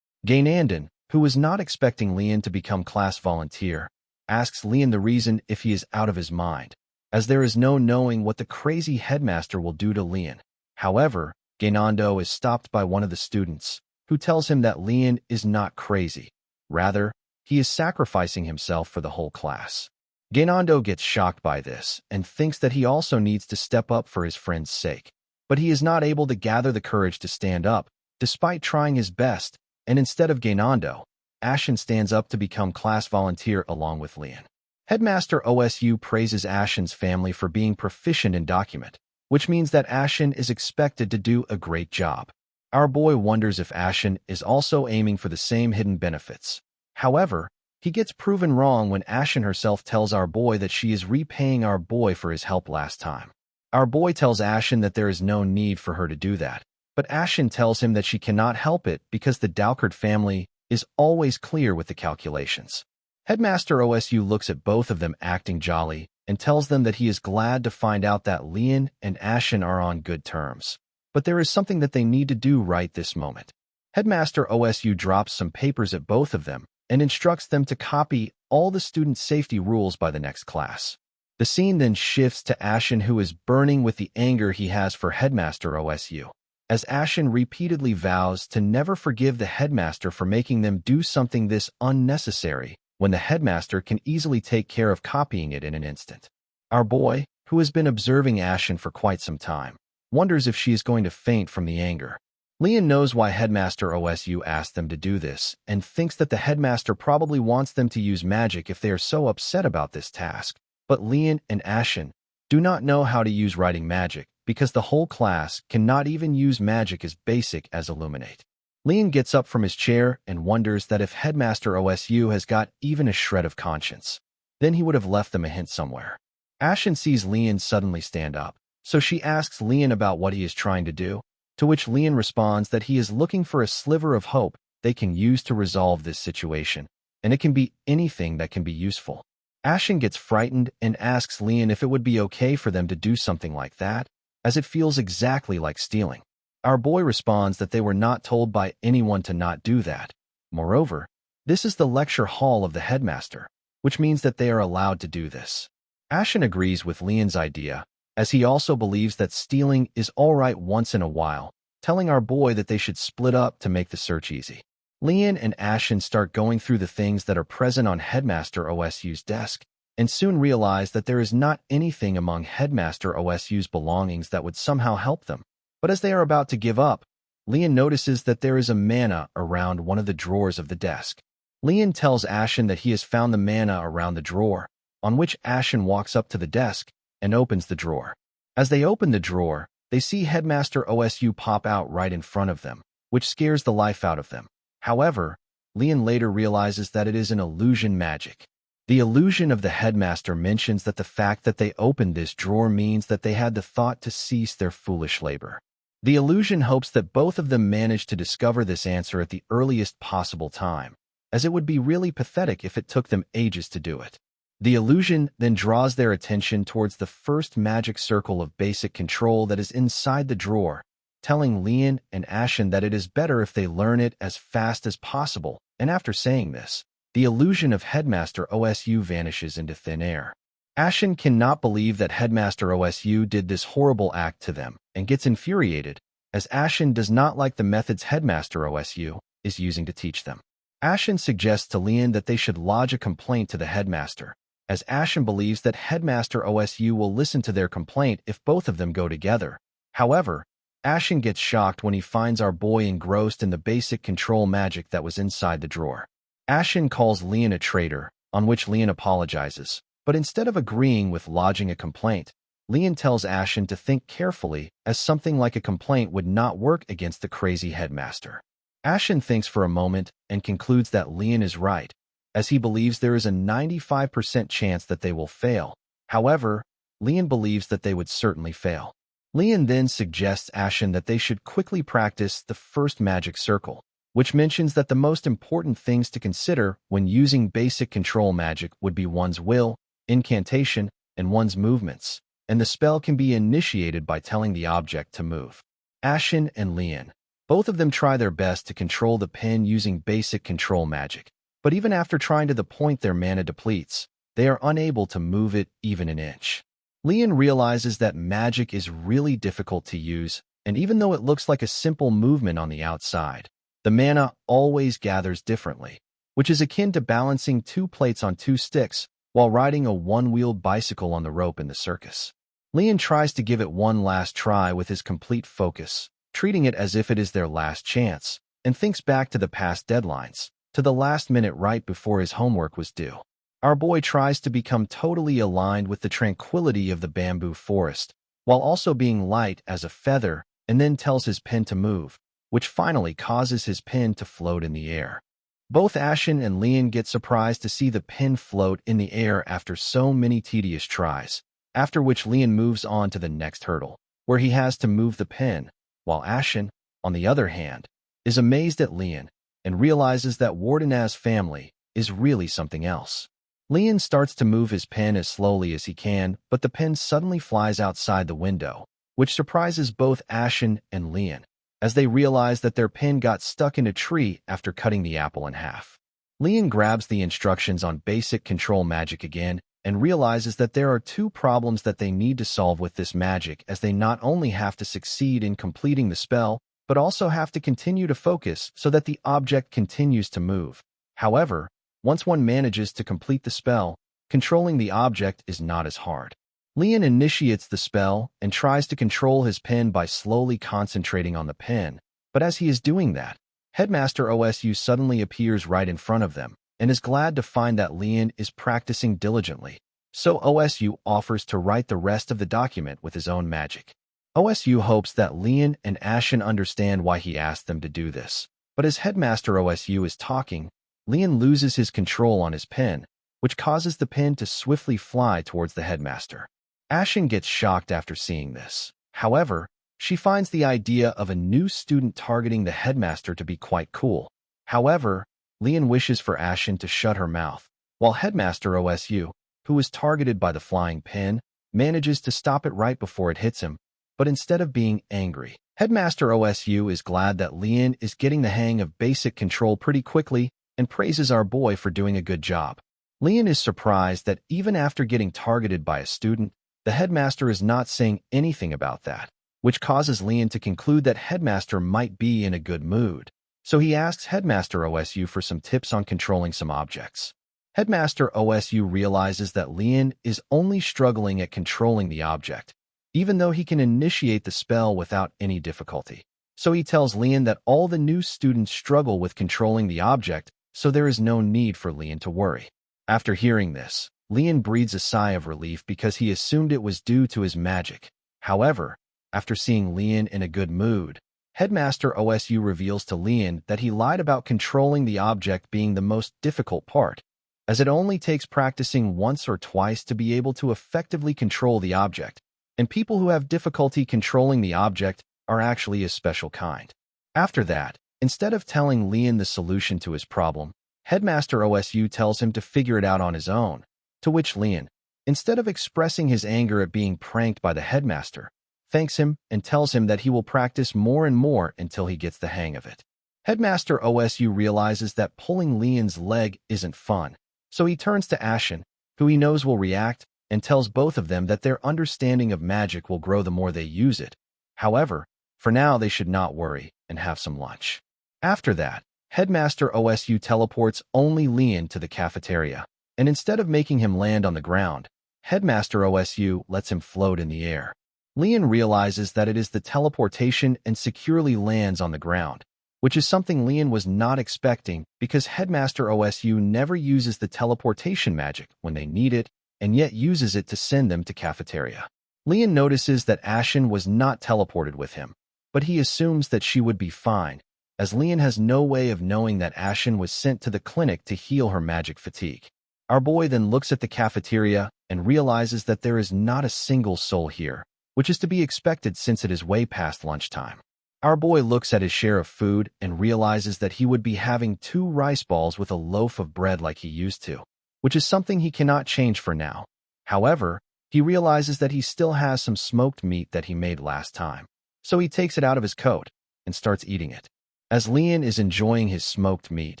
Gaynandan, who was not expecting Leon to become class volunteer, asks Leon the reason if he is out of his mind, as there is no knowing what the crazy headmaster will do to Leon. However, Gaynando is stopped by one of the students, who tells him that Leon is not crazy. Rather, he is sacrificing himself for the whole class. Gaynando gets shocked by this and thinks that he also needs to step up for his friend's sake. But he is not able to gather the courage to stand up, despite trying his best, and instead of Gaynando, Ashen stands up to become class volunteer along with Leon. Headmaster OSU praises Ashen's family for being proficient in document, which means that Ashen is expected to do a great job. Our boy wonders if Ashen is also aiming for the same hidden benefits. However, he gets proven wrong when Ashen herself tells our boy that she is repaying our boy for his help last time. Our boy tells Ashen that there is no need for her to do that, but Ashen tells him that she cannot help it because the Dalkard family is always clear with the calculations. Headmaster OSU looks at both of them acting jolly and tells them that he is glad to find out that Leon and Ashen are on good terms. But there is something that they need to do right this moment. Headmaster OSU drops some papers at both of them and instructs them to copy all the student safety rules by the next class. The scene then shifts to Ashen, who is burning with the anger he has for Headmaster OSU, as Ashen repeatedly vows to never forgive the headmaster for making them do something this unnecessary when the headmaster can easily take care of copying it in an instant. Our boy, who has been observing Ashen for quite some time, wonders if she is going to faint from the anger. Leon knows why Headmaster OSU asked them to do this and thinks that the headmaster probably wants them to use magic if they are so upset about this task. But Leon and Ashen do not know how to use writing magic because the whole class cannot even use magic as basic as Illuminate. Leon gets up from his chair and wonders that if Headmaster OSU has got even a shred of conscience, then he would have left them a hint somewhere. Ashen sees Leon suddenly stand up, so she asks Leon about what he is trying to do, to which Leon responds that he is looking for a sliver of hope they can use to resolve this situation, and it can be anything that can be useful. Ashen gets frightened and asks Leon if it would be okay for them to do something like that, as it feels exactly like stealing. Our boy responds that they were not told by anyone to not do that. Moreover, this is the lecture hall of the headmaster, which means that they are allowed to do this. Ashen agrees with Leon's idea, as he also believes that stealing is alright once in a while, telling our boy that they should split up to make the search easy. Leon and Ashen start going through the things that are present on Headmaster OSU's desk, and soon realize that there is not anything among Headmaster OSU's belongings that would somehow help them. But as they are about to give up, Leon notices that there is a manna around one of the drawers of the desk. Leon tells Ashen that he has found the manna around the drawer, on which Ashen walks up to the desk and opens the drawer. As they open the drawer, they see Headmaster OSU pop out right in front of them, which scares the life out of them. However, Leon later realizes that it is an illusion magic. The illusion of the headmaster mentions that the fact that they opened this drawer means that they had the thought to cease their foolish labor. The illusion hopes that both of them manage to discover this answer at the earliest possible time, as it would be really pathetic if it took them ages to do it. The illusion then draws their attention towards the first magic circle of basic control that is inside the drawer, telling Leon and Ashen that it is better if they learn it as fast as possible, and after saying this, the illusion of Headmaster OSU vanishes into thin air. Ashen cannot believe that Headmaster OSU did this horrible act to them and gets infuriated, as Ashen does not like the methods Headmaster OSU is using to teach them. Ashen suggests to Leon that they should lodge a complaint to the headmaster, as Ashen believes that Headmaster OSU will listen to their complaint if both of them go together. However, Ashen gets shocked when he finds our boy engrossed in the basic control magic that was inside the drawer. Ashen calls Leon a traitor, on which Leon apologizes, but instead of agreeing with lodging a complaint, Leon tells Ashen to think carefully, as something like a complaint would not work against the crazy headmaster. Ashen thinks for a moment and concludes that Leon is right, as he believes there is a 95% chance that they will fail. However, Leon believes that they would certainly fail. Leon then suggests Ashen that they should quickly practice the first magic circle, which mentions that the most important things to consider when using basic control magic would be one's will, incantation, and one's movements, and the spell can be initiated by telling the object to move. Ashen and Leon, both of them try their best to control the pen using basic control magic, but even after trying to the point their mana depletes, they are unable to move it even an inch. Leon realizes that magic is really difficult to use, and even though it looks like a simple movement on the outside, the mana always gathers differently, which is akin to balancing 2 plates on 2 sticks while riding a one-wheeled bicycle on the rope in the circus. Leon tries to give it one last try with his complete focus, treating it as if it is their last chance, and thinks back to the past deadlines, to the last minute right before his homework was due. Our boy tries to become totally aligned with the tranquility of the bamboo forest, while also being light as a feather, and then tells his pen to move, which finally causes his pen to float in the air. Both Ashen and Leon get surprised to see the pen float in the air after so many tedious tries, after which Leon moves on to the next hurdle, where he has to move the pen, while Ashen, on the other hand, is amazed at Leon and realizes that Wardenaz's family is really something else. Leon starts to move his pen as slowly as he can, but the pen suddenly flies outside the window, which surprises both Ashen and Leon, as they realize that their pen got stuck in a tree after cutting the apple in half. Leon grabs the instructions on basic control magic again and realizes that there are 2 problems that they need to solve with this magic, as they not only have to succeed in completing the spell, but also have to continue to focus so that the object continues to move. However, once one manages to complete the spell, controlling the object is not as hard. Leon initiates the spell and tries to control his pen by slowly concentrating on the pen, but as he is doing that, Headmaster OSU suddenly appears right in front of them and is glad to find that Leon is practicing diligently, so OSU offers to write the rest of the document with his own magic. OSU hopes that Leon and Ashen understand why he asked them to do this, but as Headmaster OSU is talking, Leon loses his control on his pen, which causes the pen to swiftly fly towards the headmaster. Ashen gets shocked after seeing this. However, she finds the idea of a new student targeting the headmaster to be quite cool. However, Leon wishes for Ashen to shut her mouth, while Headmaster OSU, who is targeted by the flying pen, manages to stop it right before it hits him, but instead of being angry, Headmaster OSU is glad that Leon is getting the hang of basic control pretty quickly and praises our boy for doing a good job. Leon is surprised that even after getting targeted by a student, the headmaster is not saying anything about that, which causes Leon to conclude that Headmaster might be in a good mood. So he asks Headmaster OSU for some tips on controlling some objects. Headmaster OSU realizes that Leon is only struggling at controlling the object, even though he can initiate the spell without any difficulty. So he tells Leon that all the new students struggle with controlling the object, so there is no need for Leon to worry. After hearing this, Lian breathes a sigh of relief because he assumed it was due to his magic. However, after seeing Lian in a good mood, Headmaster OSU reveals to Lian that he lied about controlling the object being the most difficult part, as it only takes practicing once or twice to be able to effectively control the object, and people who have difficulty controlling the object are actually a special kind. After that, instead of telling Lian the solution to his problem, Headmaster OSU tells him to figure it out on his own, to which Lian, instead of expressing his anger at being pranked by the headmaster, thanks him and tells him that he will practice more and more until he gets the hang of it. Headmaster OSU realizes that pulling Lian's leg isn't fun, so he turns to Ashen, who he knows will react, and tells both of them that their understanding of magic will grow the more they use it. However, for now they should not worry and have some lunch. After that, Headmaster OSU teleports only Lian to the cafeteria, and instead of making him land on the ground, Headmaster OSU lets him float in the air. Lian realizes that it is the teleportation and securely lands on the ground, which is something Lian was not expecting because Headmaster OSU never uses the teleportation magic when they need it, and yet uses it to send them to cafeteria. Lian notices that Ashen was not teleported with him, but he assumes that she would be fine, as Lian has no way of knowing that Ashen was sent to the clinic to heal her magic fatigue. Our boy then looks at the cafeteria and realizes that there is not a single soul here, which is to be expected since it is way past lunchtime. Our boy looks at his share of food and realizes that he would be having 2 rice balls with a loaf of bread like he used to, which is something he cannot change for now. However, he realizes that he still has some smoked meat that he made last time, so he takes it out of his coat and starts eating it. As Lian is enjoying his smoked meat,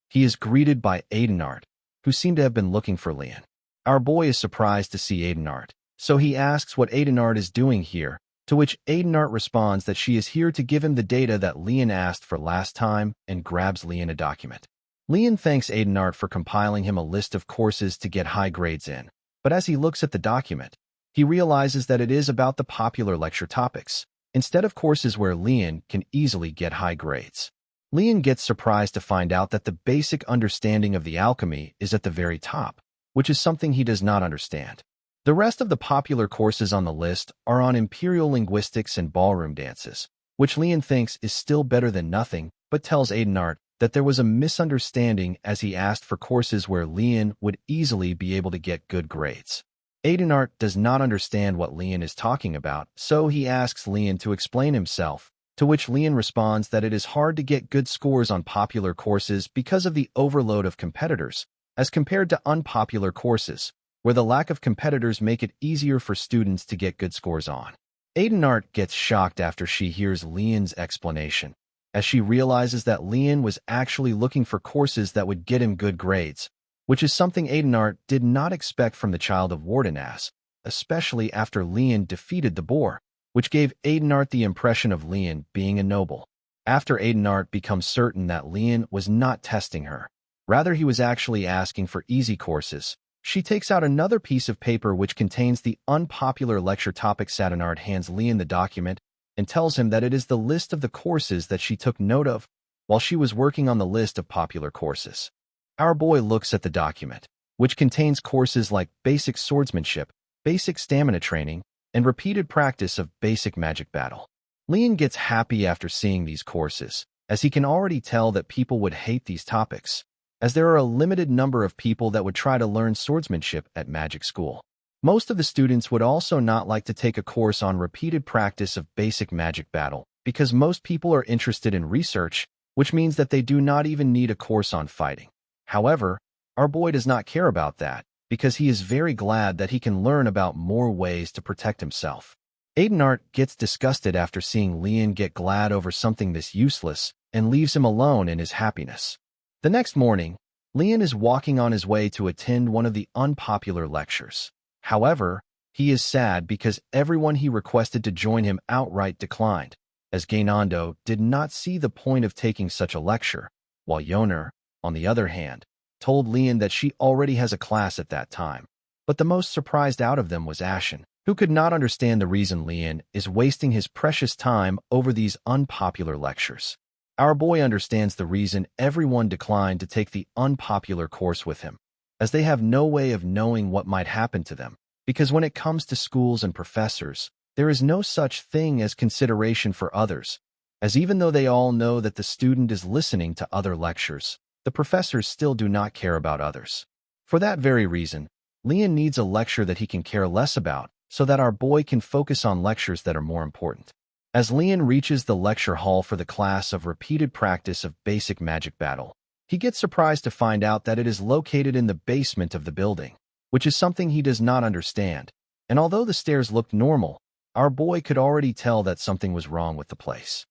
he is greeted by Adenard, who seemed to have been looking for Lian. Our boy is surprised to see Adenard, so he asks what Adenard is doing here, to which Adenard responds that she is here to give him the data that Lian asked for last time and grabs Lian a document. Lian thanks Adenard for compiling him a list of courses to get high grades in, but as he looks at the document, he realizes that it is about the popular lecture topics, instead of courses where Lian can easily get high grades. Lian gets surprised to find out that the basic understanding of the alchemy is at the very top, which is something he does not understand. The rest of the popular courses on the list are on imperial linguistics and ballroom dances, which Lian thinks is still better than nothing, but tells Adenard that there was a misunderstanding as he asked for courses where Lian would easily be able to get good grades. Adenard does not understand what Lian is talking about, so he asks Lian to explain himself, to which Lian responds that it is hard to get good scores on popular courses because of the overload of competitors, as compared to unpopular courses, where the lack of competitors make it easier for students to get good scores on. Adenard gets shocked after she hears Lian's explanation, as she realizes that Lian was actually looking for courses that would get him good grades, which is something Adenard did not expect from the child of Wardenas, especially after Lian defeated the boar, which gave Adenard the impression of Lian being a noble. After Adenard becomes certain that Lian was not testing her, rather he was actually asking for easy courses, she takes out another piece of paper which contains the unpopular lecture topic. Adenard hands Lian the document and tells him that it is the list of the courses that she took note of while she was working on the list of popular courses. Our boy looks at the document, which contains courses like basic swordsmanship, basic stamina training, and repeated practice of basic magic battle. Lian gets happy after seeing these courses, as he can already tell that people would hate these topics, as there are a limited number of people that would try to learn swordsmanship at magic school. Most of the students would also not like to take a course on repeated practice of basic magic battle, because most people are interested in research, which means that they do not even need a course on fighting. However, our boy does not care about that, because he is very glad that he can learn about more ways to protect himself. Adenard gets disgusted after seeing Lian get glad over something this useless and leaves him alone in his happiness. The next morning, Lian is walking on his way to attend one of the unpopular lectures. However, he is sad because everyone he requested to join him outright declined, as Gainando did not see the point of taking such a lecture, while Yoner, on the other hand, told Lian that she already has a class at that time. But the most surprised out of them was Ashen, who could not understand the reason Lian is wasting his precious time over these unpopular lectures. Our boy understands the reason everyone declined to take the unpopular course with him, as they have no way of knowing what might happen to them. Because when it comes to schools and professors, there is no such thing as consideration for others, as even though they all know that the student is listening to other lectures, the professors still do not care about others. For that very reason, Leon needs a lecture that he can care less about, so that our boy can focus on lectures that are more important. As Leon reaches the lecture hall for the class of repeated practice of basic magic battle, he gets surprised to find out that it is located in the basement of the building, which is something he does not understand. And although the stairs looked normal, our boy could already tell that something was wrong with the place.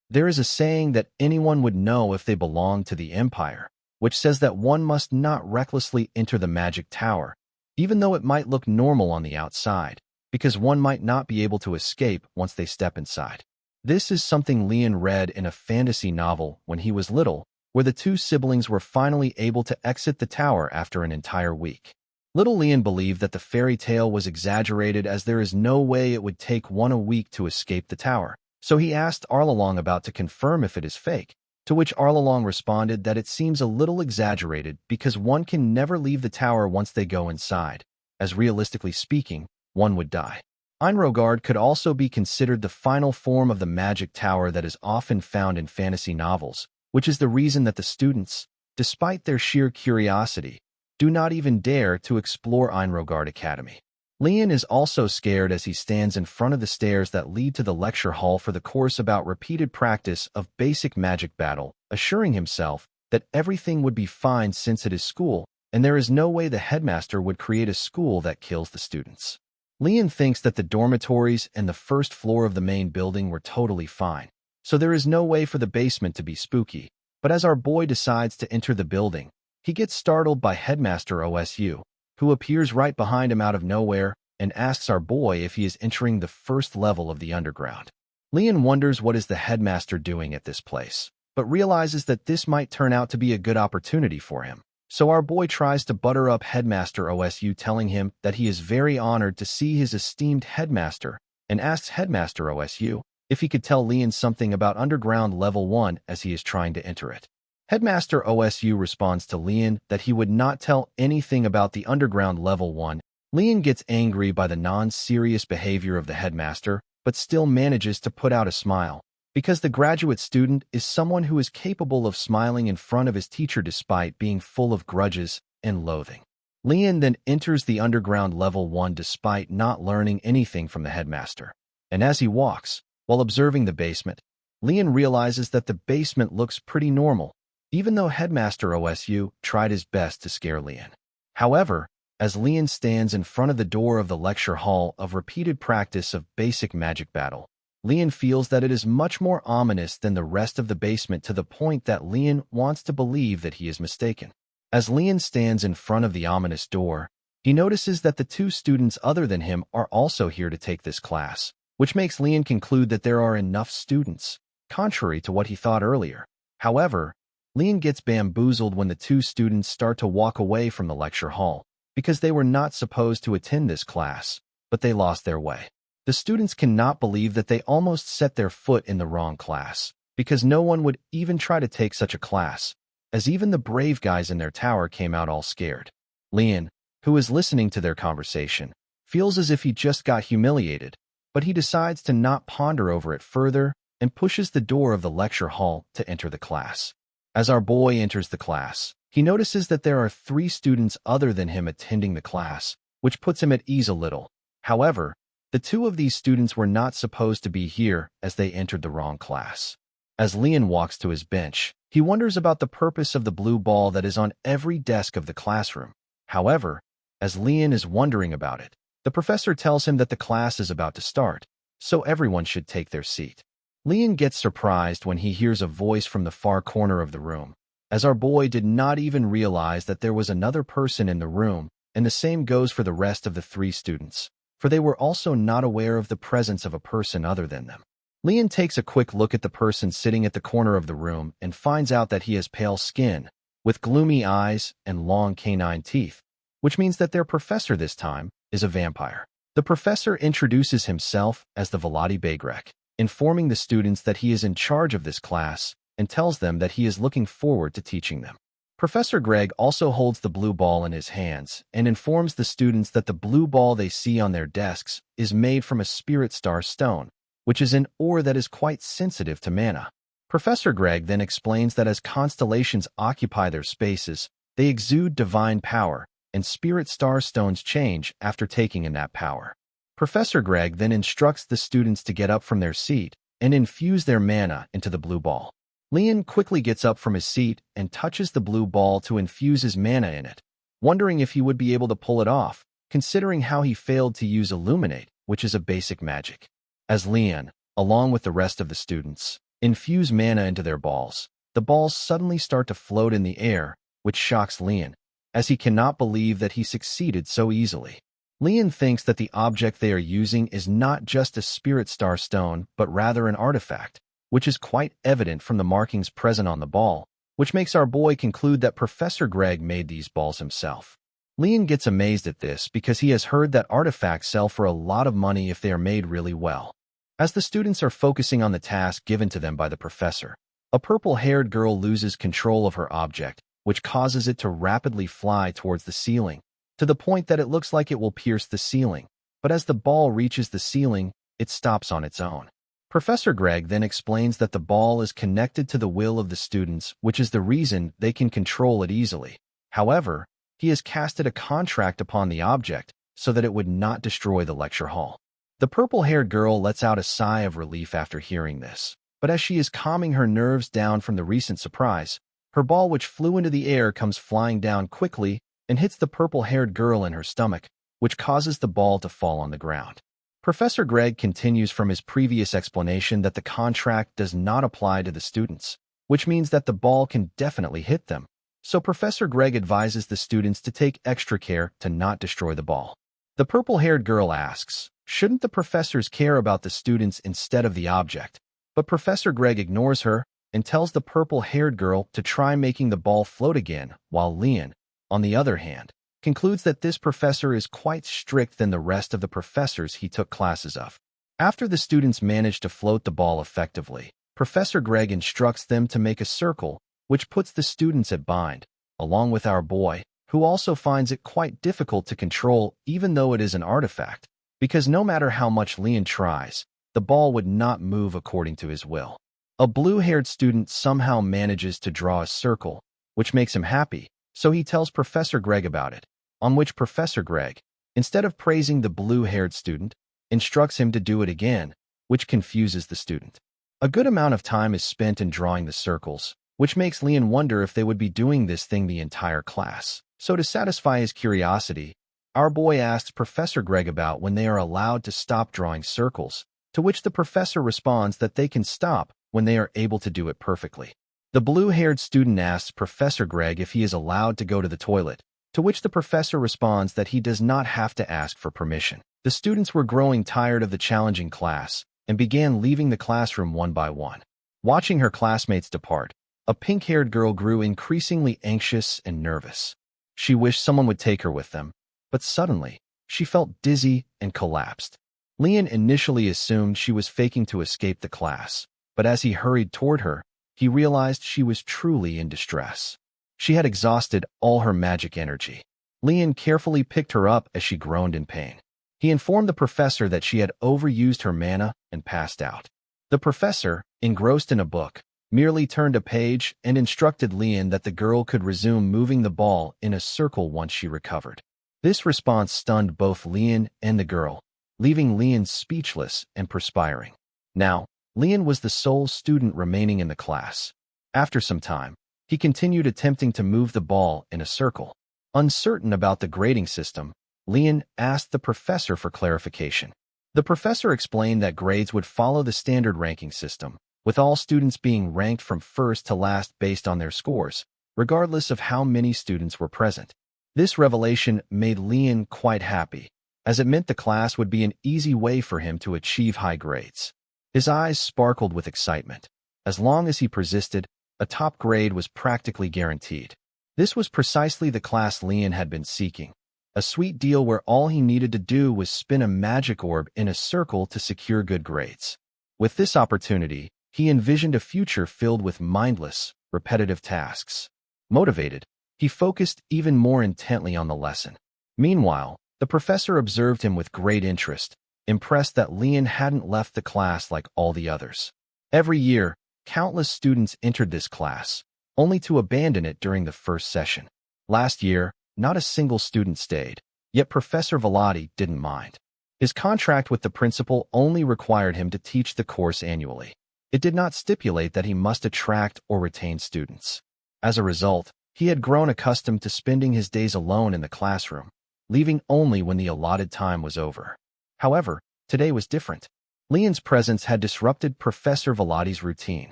There is a saying that anyone would know if they belong to the Empire, which says that one must not recklessly enter the magic tower, even though it might look normal on the outside, because one might not be able to escape once they step inside. This is something Leon read in a fantasy novel when he was little, where the two siblings were finally able to exit the tower after an entire week. Little Leon believed that the fairy tale was exaggerated, as there is no way it would take one a week to escape the tower, so he asked Arlalong about to confirm if it is fake, to which Arlalong responded that it seems a little exaggerated because one can never leave the tower once they go inside, as realistically speaking, one would die. Inrogard could also be considered the final form of the magic tower that is often found in fantasy novels, which is the reason that the students, despite their sheer curiosity, do not even dare to explore Inrogard Academy. Leon is also scared as he stands in front of the stairs that lead to the lecture hall for the course about repeated practice of basic magic battle, assuring himself that everything would be fine since it is school, and there is no way the headmaster would create a school that kills the students. Leon thinks that the dormitories and the first floor of the main building were totally fine, so there is no way for the basement to be spooky, but as our boy decides to enter the building, he gets startled by Headmaster OSU, who appears right behind him out of nowhere and asks our boy if he is entering the first level of the underground. Leon wonders what is the headmaster doing at this place, but realizes that this might turn out to be a good opportunity for him. So our boy tries to butter up Headmaster OSU, telling him that he is very honored to see his esteemed headmaster, and asks Headmaster OSU if he could tell Leon something about Underground Level 1 as he is trying to enter it. Headmaster OSU responds to Leon that he would not tell anything about the Underground Level 1. Leon gets angry by the non-serious behavior of the headmaster, but still manages to put out a smile, because the graduate student is someone who is capable of smiling in front of his teacher despite being full of grudges and loathing. Leon then enters the Underground Level 1 despite not learning anything from the headmaster. And as he walks, while observing the basement, Leon realizes that the basement looks pretty normal, even though Headmaster OSU tried his best to scare Leon. However, as Leon stands in front of the door of the lecture hall of repeated practice of basic magic battle, Leon feels that it is much more ominous than the rest of the basement, to the point that Leon wants to believe that he is mistaken. As Leon stands in front of the ominous door, he notices that the two students other than him are also here to take this class, which makes Leon conclude that there are enough students, contrary to what he thought earlier. However, Leon gets bamboozled when the two students start to walk away from the lecture hall, because they were not supposed to attend this class, but they lost their way. The students cannot believe that they almost set their foot in the wrong class, because no one would even try to take such a class, as even the brave guys in their tower came out all scared. Leon, who is listening to their conversation, feels as if he just got humiliated, but he decides to not ponder over it further and pushes the door of the lecture hall to enter the class. As our boy enters the class, he notices that there are 3 students other than him attending the class, which puts him at ease a little. However, the 2 of these students were not supposed to be here, as they entered the wrong class. As Leon walks to his bench, he wonders about the purpose of the blue ball that is on every desk of the classroom. However, as Leon is wondering about it, the professor tells him that the class is about to start, so everyone should take their seat. Leon gets surprised when he hears a voice from the far corner of the room, as our boy did not even realize that there was another person in the room, and the same goes for the rest of the 3 students, for they were also not aware of the presence of a person other than them. Leon takes a quick look at the person sitting at the corner of the room and finds out that he has pale skin, with gloomy eyes and long canine teeth, which means that their professor this time is a vampire. The professor introduces himself as the Vladi Bagrek, informing the students that he is in charge of this class and tells them that he is looking forward to teaching them. Professor Greg also holds the blue ball in his hands and informs the students that the blue ball they see on their desks is made from a spirit star stone, which is an ore that is quite sensitive to mana. Professor Greg then explains that as constellations occupy their spaces, they exude divine power, and spirit star stones change after taking in that power. Professor Greg then instructs the students to get up from their seat and infuse their mana into the blue ball. Leon quickly gets up from his seat and touches the blue ball to infuse his mana in it, wondering if he would be able to pull it off, considering how he failed to use Illuminate, which is a basic magic. As Leon, along with the rest of the students, infuse mana into their balls, the balls suddenly start to float in the air, which shocks Leon, as he cannot believe that he succeeded so easily. Leon thinks that the object they are using is not just a spirit star stone, but rather an artifact, which is quite evident from the markings present on the ball, which makes our boy conclude that Professor Greg made these balls himself. Leon gets amazed at this because he has heard that artifacts sell for a lot of money if they are made really well. As the students are focusing on the task given to them by the professor, a purple-haired girl loses control of her object, which causes it to rapidly fly towards the ceiling, to the point that it looks like it will pierce the ceiling, but as the ball reaches the ceiling, it stops on its own. Professor Greg then explains that the ball is connected to the will of the students, which is the reason they can control it easily. However, he has casted a contract upon the object so that it would not destroy the lecture hall. The purple-haired girl lets out a sigh of relief after hearing this, but as she is calming her nerves down from the recent surprise, her ball which flew into the air comes flying down quickly and hits the purple-haired girl in her stomach, which causes the ball to fall on the ground. Professor Greg continues from his previous explanation that the contract does not apply to the students, which means that the ball can definitely hit them. So Professor Greg advises the students to take extra care to not destroy the ball. The purple-haired girl asks, shouldn't the professors care about the students instead of the object? But Professor Greg ignores her and tells the purple-haired girl to try making the ball float again, while Leon, on the other hand, concludes that this professor is quite strict than the rest of the professors he took classes of. After the students manage to float the ball effectively, Professor Greg instructs them to make a circle, which puts the students at bind, along with our boy, who also finds it quite difficult to control even though it is an artifact, because no matter how much Leon tries, the ball would not move according to his will. A blue-haired student somehow manages to draw a circle, which makes him happy, so he tells Professor Greg about it, on which Professor Greg, instead of praising the blue-haired student, instructs him to do it again, which confuses the student. A good amount of time is spent in drawing the circles, which makes Leon wonder if they would be doing this thing the entire class. So to satisfy his curiosity, our boy asks Professor Greg about when they are allowed to stop drawing circles, to which the professor responds that they can stop when they are able to do it perfectly. The blue-haired student asks Professor Greg if he is allowed to go to the toilet, to which the professor responds that he does not have to ask for permission. The students were growing tired of the challenging class and began leaving the classroom one by one. Watching her classmates depart, a pink-haired girl grew increasingly anxious and nervous. She wished someone would take her with them, but suddenly, she felt dizzy and collapsed. Leon initially assumed she was faking to escape the class, but as he hurried toward her, he realized she was truly in distress. She had exhausted all her magic energy. Leon carefully picked her up as she groaned in pain. He informed the professor that she had overused her mana and passed out. The professor, engrossed in a book, merely turned a page and instructed Leon that the girl could resume moving the ball in a circle once she recovered. This response stunned both Leon and the girl, leaving Leon speechless and perspiring. Now, Leon was the sole student remaining in the class. After some time, he continued attempting to move the ball in a circle. Uncertain about the grading system, Leon asked the professor for clarification. The professor explained that grades would follow the standard ranking system, with all students being ranked from first to last based on their scores, regardless of how many students were present. This revelation made Leon quite happy, as it meant the class would be an easy way for him to achieve high grades. His eyes sparkled with excitement. As long as he persisted, a top grade was practically guaranteed. This was precisely the class Leon had been seeking, a sweet deal where all he needed to do was spin a magic orb in a circle to secure good grades. With this opportunity, he envisioned a future filled with mindless, repetitive tasks. Motivated, he focused even more intently on the lesson. Meanwhile, the professor observed him with great interest, impressed that Leon hadn't left the class like all the others. Every year, countless students entered this class, only to abandon it during the first session. Last year, not a single student stayed, yet Professor Velati didn't mind. His contract with the principal only required him to teach the course annually. It did not stipulate that he must attract or retain students. As a result, he had grown accustomed to spending his days alone in the classroom, leaving only when the allotted time was over. However, today was different. Leon's presence had disrupted Professor Velati's routine.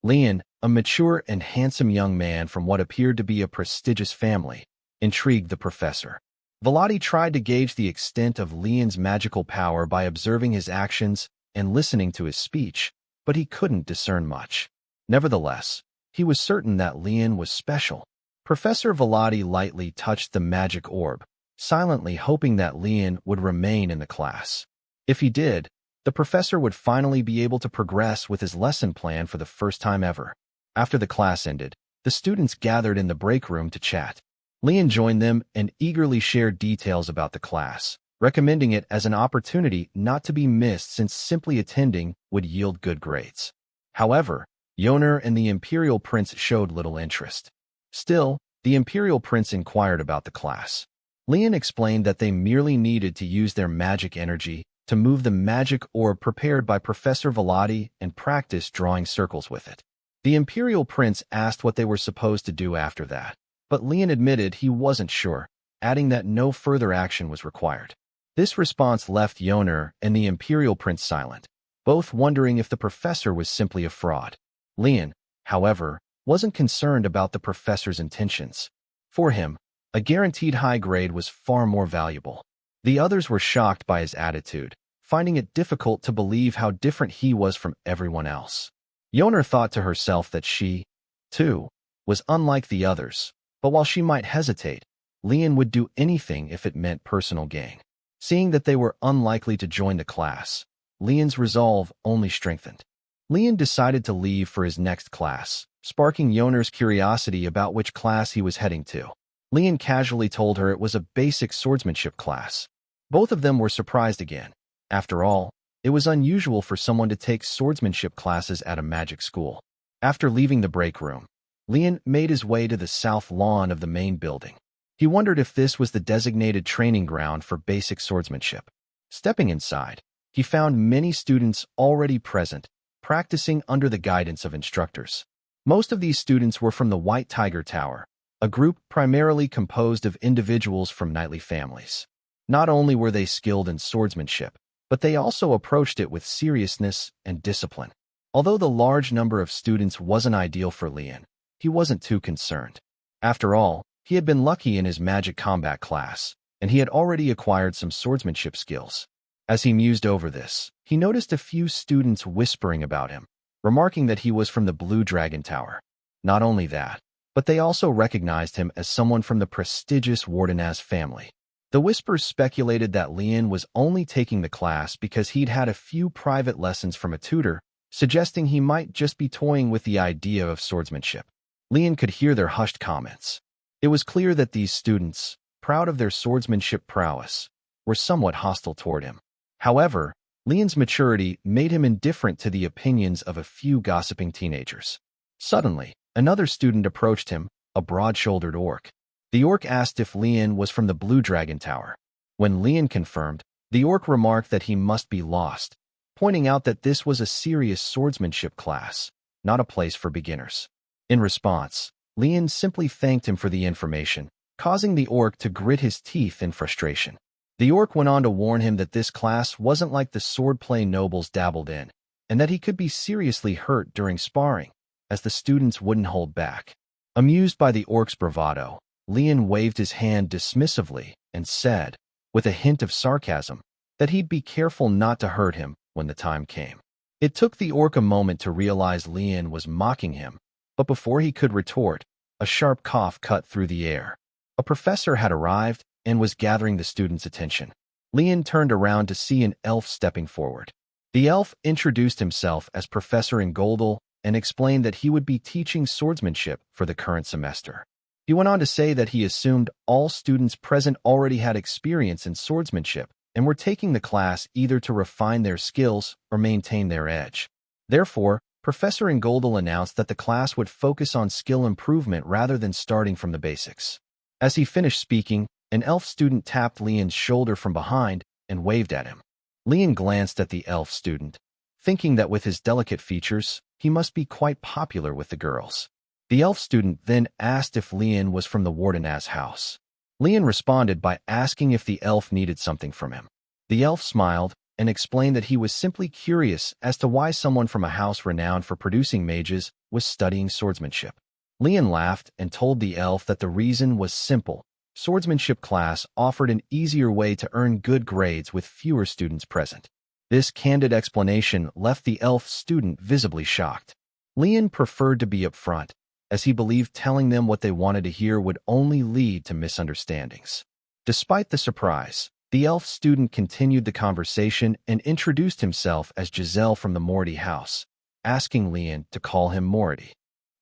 Leon, a mature and handsome young man from what appeared to be a prestigious family, intrigued the professor. Velati tried to gauge the extent of Leon's magical power by observing his actions and listening to his speech, but he couldn't discern much. Nevertheless, he was certain that Leon was special. Professor Velati lightly touched the magic orb, silently hoping that Leon would remain in the class. If he did, the professor would finally be able to progress with his lesson plan for the first time ever. After the class ended, the students gathered in the break room to chat. Leon joined them and eagerly shared details about the class, recommending it as an opportunity not to be missed since simply attending would yield good grades. However, Yoner and the Imperial Prince showed little interest. Still, the Imperial Prince inquired about the class. Leon explained that they merely needed to use their magic energy to move the magic orb prepared by Professor Velati and practice drawing circles with it. The Imperial Prince asked what they were supposed to do after that, but Leon admitted he wasn't sure, adding that no further action was required. This response left Yoner and the Imperial Prince silent, both wondering if the professor was simply a fraud. Leon, however, wasn't concerned about the professor's intentions. For him, a guaranteed high grade was far more valuable. The others were shocked by his attitude, finding it difficult to believe how different he was from everyone else. Yoner thought to herself that she, too, was unlike the others, but while she might hesitate, Leon would do anything if it meant personal gain. Seeing that they were unlikely to join the class, Leon's resolve only strengthened. Leon decided to leave for his next class, sparking Yoner's curiosity about which class he was heading to. Leon casually told her it was a basic swordsmanship class. Both of them were surprised again. After all, it was unusual for someone to take swordsmanship classes at a magic school. After leaving the break room, Leon made his way to the south lawn of the main building. He wondered if this was the designated training ground for basic swordsmanship. Stepping inside, he found many students already present, practicing under the guidance of instructors. Most of these students were from the White Tiger Tower, a group primarily composed of individuals from knightly families. Not only were they skilled in swordsmanship, but they also approached it with seriousness and discipline. Although the large number of students wasn't ideal for Leon, he wasn't too concerned. After all, he had been lucky in his magic combat class, and he had already acquired some swordsmanship skills. As he mused over this, he noticed a few students whispering about him, remarking that he was from the Blue Dragon Tower. Not only that, but they also recognized him as someone from the prestigious Wardenaz family. The whispers speculated that Leon was only taking the class because he'd had a few private lessons from a tutor, suggesting he might just be toying with the idea of swordsmanship. Leon could hear their hushed comments. It was clear that these students, proud of their swordsmanship prowess, were somewhat hostile toward him. However, Leon's maturity made him indifferent to the opinions of a few gossiping teenagers. Suddenly, another student approached him, a broad-shouldered orc. The orc asked if Leon was from the Blue Dragon Tower. When Leon confirmed, the orc remarked that he must be lost, pointing out that this was a serious swordsmanship class, not a place for beginners. In response, Leon simply thanked him for the information, causing the orc to grit his teeth in frustration. The orc went on to warn him that this class wasn't like the swordplay nobles dabbled in, and that he could be seriously hurt during sparring, as the students wouldn't hold back. Amused by the orc's bravado, Leon waved his hand dismissively and said, with a hint of sarcasm, that he'd be careful not to hurt him when the time came. It took the orc a moment to realize Leon was mocking him, but before he could retort, a sharp cough cut through the air. A professor had arrived and was gathering the students' attention. Leon turned around to see an elf stepping forward. The elf introduced himself as Professor Ingoldal and explained that he would be teaching swordsmanship for the current semester. He went on to say that he assumed all students present already had experience in swordsmanship and were taking the class either to refine their skills or maintain their edge. Therefore, Professor Ingoldal announced that the class would focus on skill improvement rather than starting from the basics. As he finished speaking, an elf student tapped Leon's shoulder from behind and waved at him. Leon glanced at the elf student, thinking that with his delicate features, he must be quite popular with the girls. The elf student then asked if Leon was from the Warden's house. Leon responded by asking if the elf needed something from him. The elf smiled and explained that he was simply curious as to why someone from a house renowned for producing mages was studying swordsmanship. Leon laughed and told the elf that the reason was simple. Swordsmanship class offered an easier way to earn good grades with fewer students present. This candid explanation left the elf student visibly shocked. Leon preferred to be upfront, as he believed telling them what they wanted to hear would only lead to misunderstandings. Despite the surprise, the elf student continued the conversation and introduced himself as Giselle from the Morty house, asking Leon to call him Morty.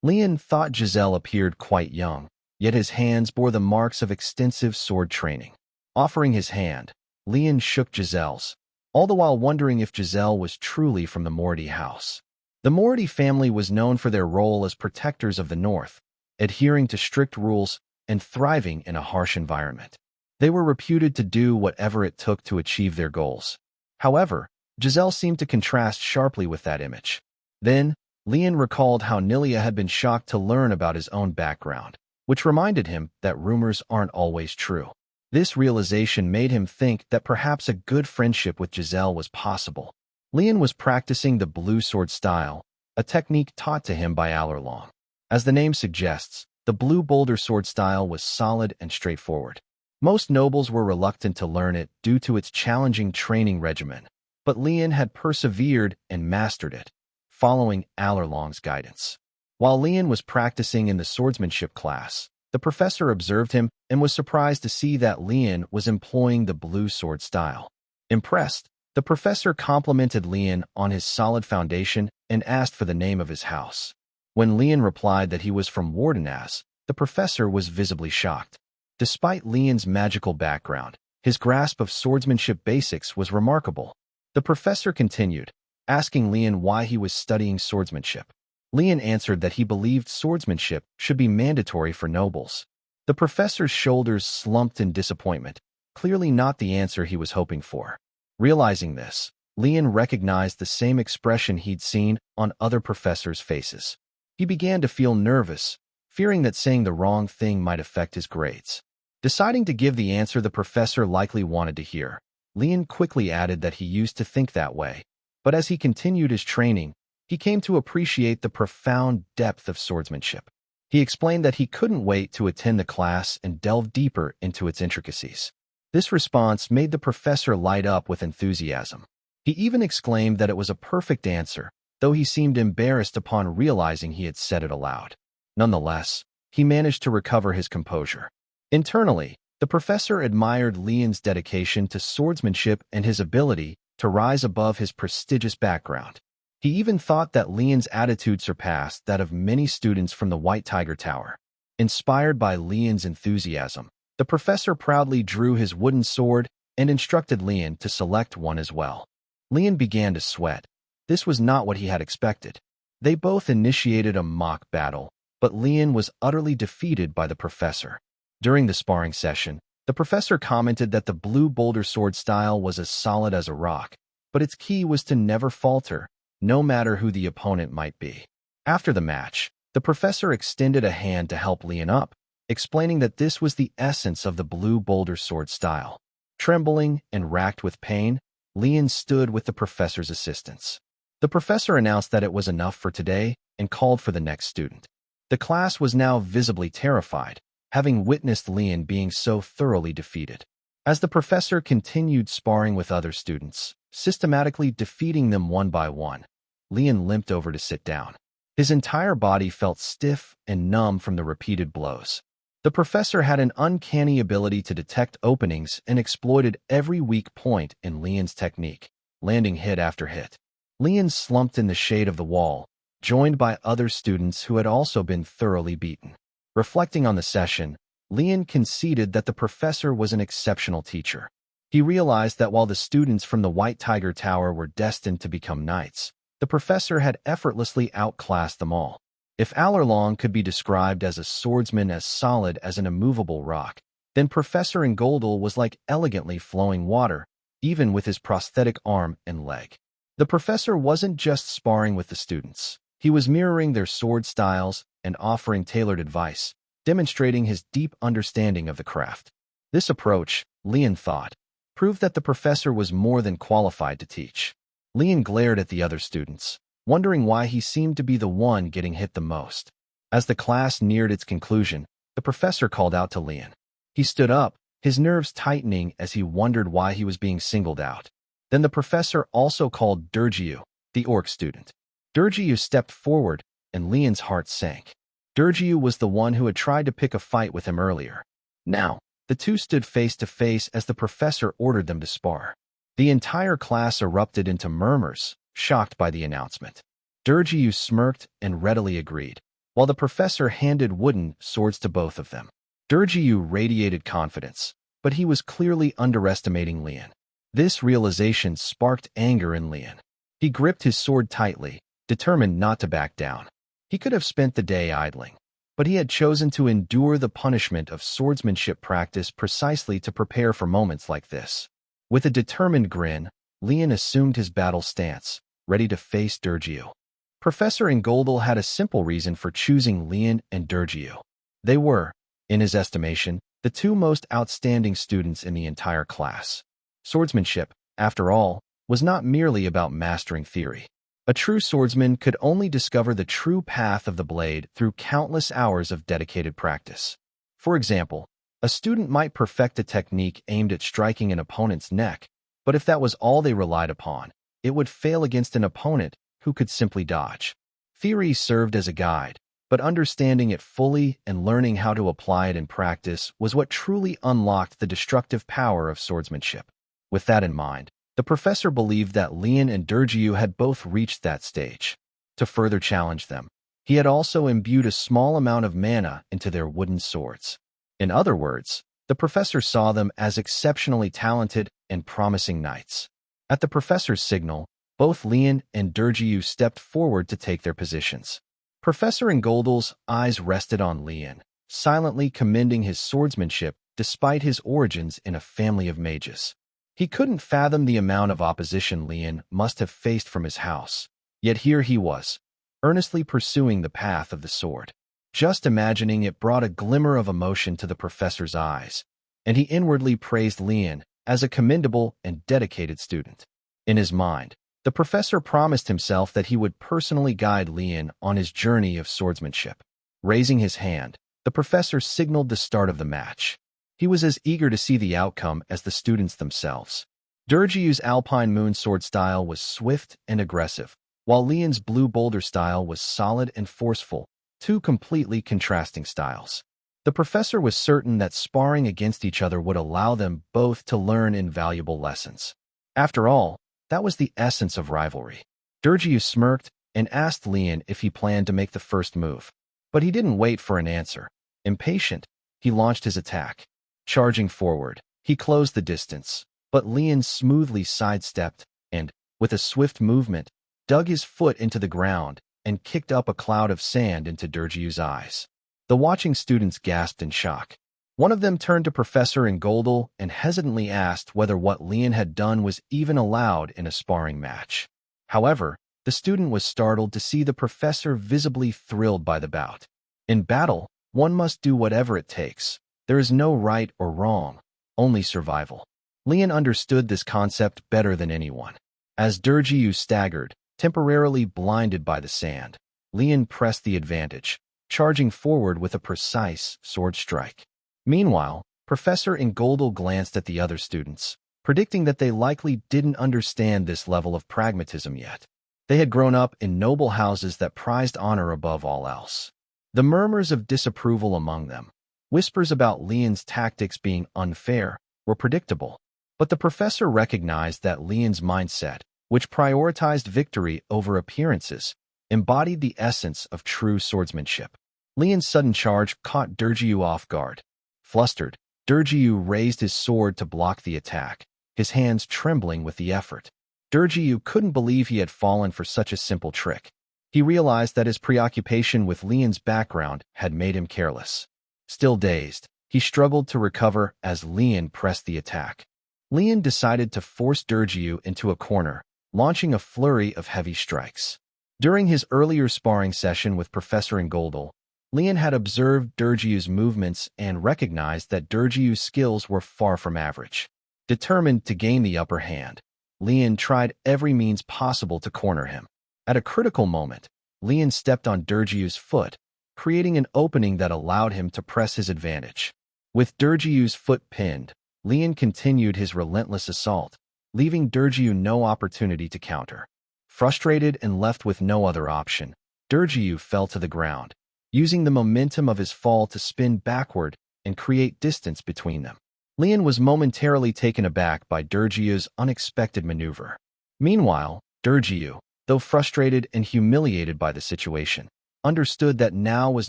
Leon thought Giselle appeared quite young, yet his hands bore the marks of extensive sword training. Offering his hand, Leon shook Giselle's, all the while wondering if Giselle was truly from the Morty house. The Morty family was known for their role as protectors of the North, adhering to strict rules and thriving in a harsh environment. They were reputed to do whatever it took to achieve their goals. However, Giselle seemed to contrast sharply with that image. Then, Leon recalled how Nilia had been shocked to learn about his own background, which reminded him that rumors aren't always true. This realization made him think that perhaps a good friendship with Giselle was possible. Leon was practicing the blue sword style, a technique taught to him by Alurlong. As the name suggests, the blue boulder sword style was solid and straightforward. Most nobles were reluctant to learn it due to its challenging training regimen, but Leon had persevered and mastered it, following Alurlong's guidance. While Leon was practicing in the swordsmanship class, the professor observed him and was surprised to see that Leon was employing the blue sword style. Impressed, the professor complimented Leon on his solid foundation and asked for the name of his house. When Leon replied that he was from Warden's, the professor was visibly shocked. Despite Leon's magical background, his grasp of swordsmanship basics was remarkable. The professor continued, asking Leon why he was studying swordsmanship. Leon answered that he believed swordsmanship should be mandatory for nobles. The professor's shoulders slumped in disappointment, clearly not the answer he was hoping for. Realizing this, Leon recognized the same expression he'd seen on other professors' faces. He began to feel nervous, fearing that saying the wrong thing might affect his grades. Deciding to give the answer the professor likely wanted to hear, Leon quickly added that he used to think that way. But as he continued his training, he came to appreciate the profound depth of swordsmanship. He explained that he couldn't wait to attend the class and delve deeper into its intricacies. This response made the professor light up with enthusiasm. He even exclaimed that it was a perfect answer, though he seemed embarrassed upon realizing he had said it aloud. Nonetheless, he managed to recover his composure. Internally, the professor admired Leon's dedication to swordsmanship and his ability to rise above his prestigious background. He even thought that Leon's attitude surpassed that of many students from the White Tiger Tower. Inspired by Leon's enthusiasm, the professor proudly drew his wooden sword and instructed Leon to select one as well. Leon began to sweat. This was not what he had expected. They both initiated a mock battle, but Leon was utterly defeated by the professor. During the sparring session, the professor commented that the blue boulder sword style was as solid as a rock, but its key was to never falter, no matter who the opponent might be. After the match, the professor extended a hand to help Leon up, explaining that this was the essence of the blue boulder sword style. Trembling and racked with pain, Leon stood with the professor's assistance. The professor announced that it was enough for today and called for the next student. The class was now visibly terrified, having witnessed Leon being so thoroughly defeated. As the professor continued sparring with other students, systematically defeating them one by one, Leon limped over to sit down. His entire body felt stiff and numb from the repeated blows. The professor had an uncanny ability to detect openings and exploited every weak point in Leon's technique, landing hit after hit. Leon slumped in the shade of the wall, joined by other students who had also been thoroughly beaten. Reflecting on the session, Lian conceded that the professor was an exceptional teacher. He realized that while the students from the White Tiger Tower were destined to become knights, the professor had effortlessly outclassed them all. If Alarlong could be described as a swordsman as solid as an immovable rock, then Professor Ingoldal was like elegantly flowing water, even with his prosthetic arm and leg. The professor wasn't just sparring with the students. He was mirroring their sword styles and offering tailored advice, demonstrating his deep understanding of the craft. This approach, Lian thought, proved that the professor was more than qualified to teach. Lian glared at the other students, wondering why he seemed to be the one getting hit the most. As the class neared its conclusion, the professor called out to Lian. He stood up, his nerves tightening as he wondered why he was being singled out. Then the professor also called Durgiu, the orc student. Durgiu stepped forward, and Lian's heart sank. Durgiu was the one who had tried to pick a fight with him earlier. Now, the two stood face to face as the professor ordered them to spar. The entire class erupted into murmurs, shocked by the announcement. Durgiu smirked and readily agreed, while the professor handed wooden swords to both of them. Durgiu radiated confidence, but he was clearly underestimating Lian. This realization sparked anger in Lian. He gripped his sword tightly, determined not to back down. He could have spent the day idling, but he had chosen to endure the punishment of swordsmanship practice precisely to prepare for moments like this. With a determined grin, Lian assumed his battle stance, ready to face Durgiu. Professor Ingoldal had a simple reason for choosing Lian and Durgiu. They were, in his estimation, the two most outstanding students in the entire class. Swordsmanship, after all, was not merely about mastering theory. A true swordsman could only discover the true path of the blade through countless hours of dedicated practice. For example, a student might perfect a technique aimed at striking an opponent's neck, but if that was all they relied upon, it would fail against an opponent who could simply dodge. Theory served as a guide, but understanding it fully and learning how to apply it in practice was what truly unlocked the destructive power of swordsmanship. With that in mind, the professor believed that Lian and Durgiu had both reached that stage. To further challenge them, he had also imbued a small amount of mana into their wooden swords. In other words, the professor saw them as exceptionally talented and promising knights. At the professor's signal, both Lian and Durgiu stepped forward to take their positions. Professor Ingoldal's eyes rested on Lian, silently commending his swordsmanship despite his origins in a family of mages. He couldn't fathom the amount of opposition Lian must have faced from his house, yet here he was, earnestly pursuing the path of the sword. Just imagining it brought a glimmer of emotion to the professor's eyes, and he inwardly praised Lian as a commendable and dedicated student. In his mind, the professor promised himself that he would personally guide Lian on his journey of swordsmanship. Raising his hand, the professor signaled the start of the match. He was as eager to see the outcome as the students themselves. Durgiu's Alpine Moon sword style was swift and aggressive, while Lian's Blue Boulder style was solid and forceful, two completely contrasting styles. The professor was certain that sparring against each other would allow them both to learn invaluable lessons. After all, that was the essence of rivalry. Durgiu smirked and asked Lian if he planned to make the first move. But he didn't wait for an answer. Impatient, he launched his attack. Charging forward, he closed the distance, but Lian smoothly sidestepped and, with a swift movement, dug his foot into the ground and kicked up a cloud of sand into Durgiu's eyes. The watching students gasped in shock. One of them turned to Professor Ingoldal and hesitantly asked whether what Lian had done was even allowed in a sparring match. However, the student was startled to see the professor visibly thrilled by the bout. In battle, one must do whatever it takes. There is no right or wrong, only survival. Lian understood this concept better than anyone. As Durgiu staggered, temporarily blinded by the sand, Lian pressed the advantage, charging forward with a precise sword strike. Meanwhile, Professor Ingoldal glanced at the other students, predicting that they likely didn't understand this level of pragmatism yet. They had grown up in noble houses that prized honor above all else. The murmurs of disapproval among them, whispers about Lian's tactics being unfair, were predictable. But the professor recognized that Lian's mindset, which prioritized victory over appearances, embodied the essence of true swordsmanship. Lian's sudden charge caught Derjiu off guard. Flustered, Derjiu raised his sword to block the attack, his hands trembling with the effort. Derjiu couldn't believe he had fallen for such a simple trick. He realized that his preoccupation with Lian's background had made him careless. Still dazed, he struggled to recover as Lian pressed the attack. Lian decided to force Derjiu into a corner, launching a flurry of heavy strikes. During his earlier sparring session with Professor Ingoldal, Lian had observed Derjiu's movements and recognized that Derjiu's skills were far from average. Determined to gain the upper hand, Lian tried every means possible to corner him. At a critical moment, Lian stepped on Derjiu's foot, creating an opening that allowed him to press his advantage. With Derjiu's foot pinned, Lian continued his relentless assault, leaving Derjiu no opportunity to counter. Frustrated and left with no other option, Derjiu fell to the ground, using the momentum of his fall to spin backward and create distance between them. Lian was momentarily taken aback by Derjiu's unexpected maneuver. Meanwhile, Derjiu, though frustrated and humiliated by the situation, understood that now was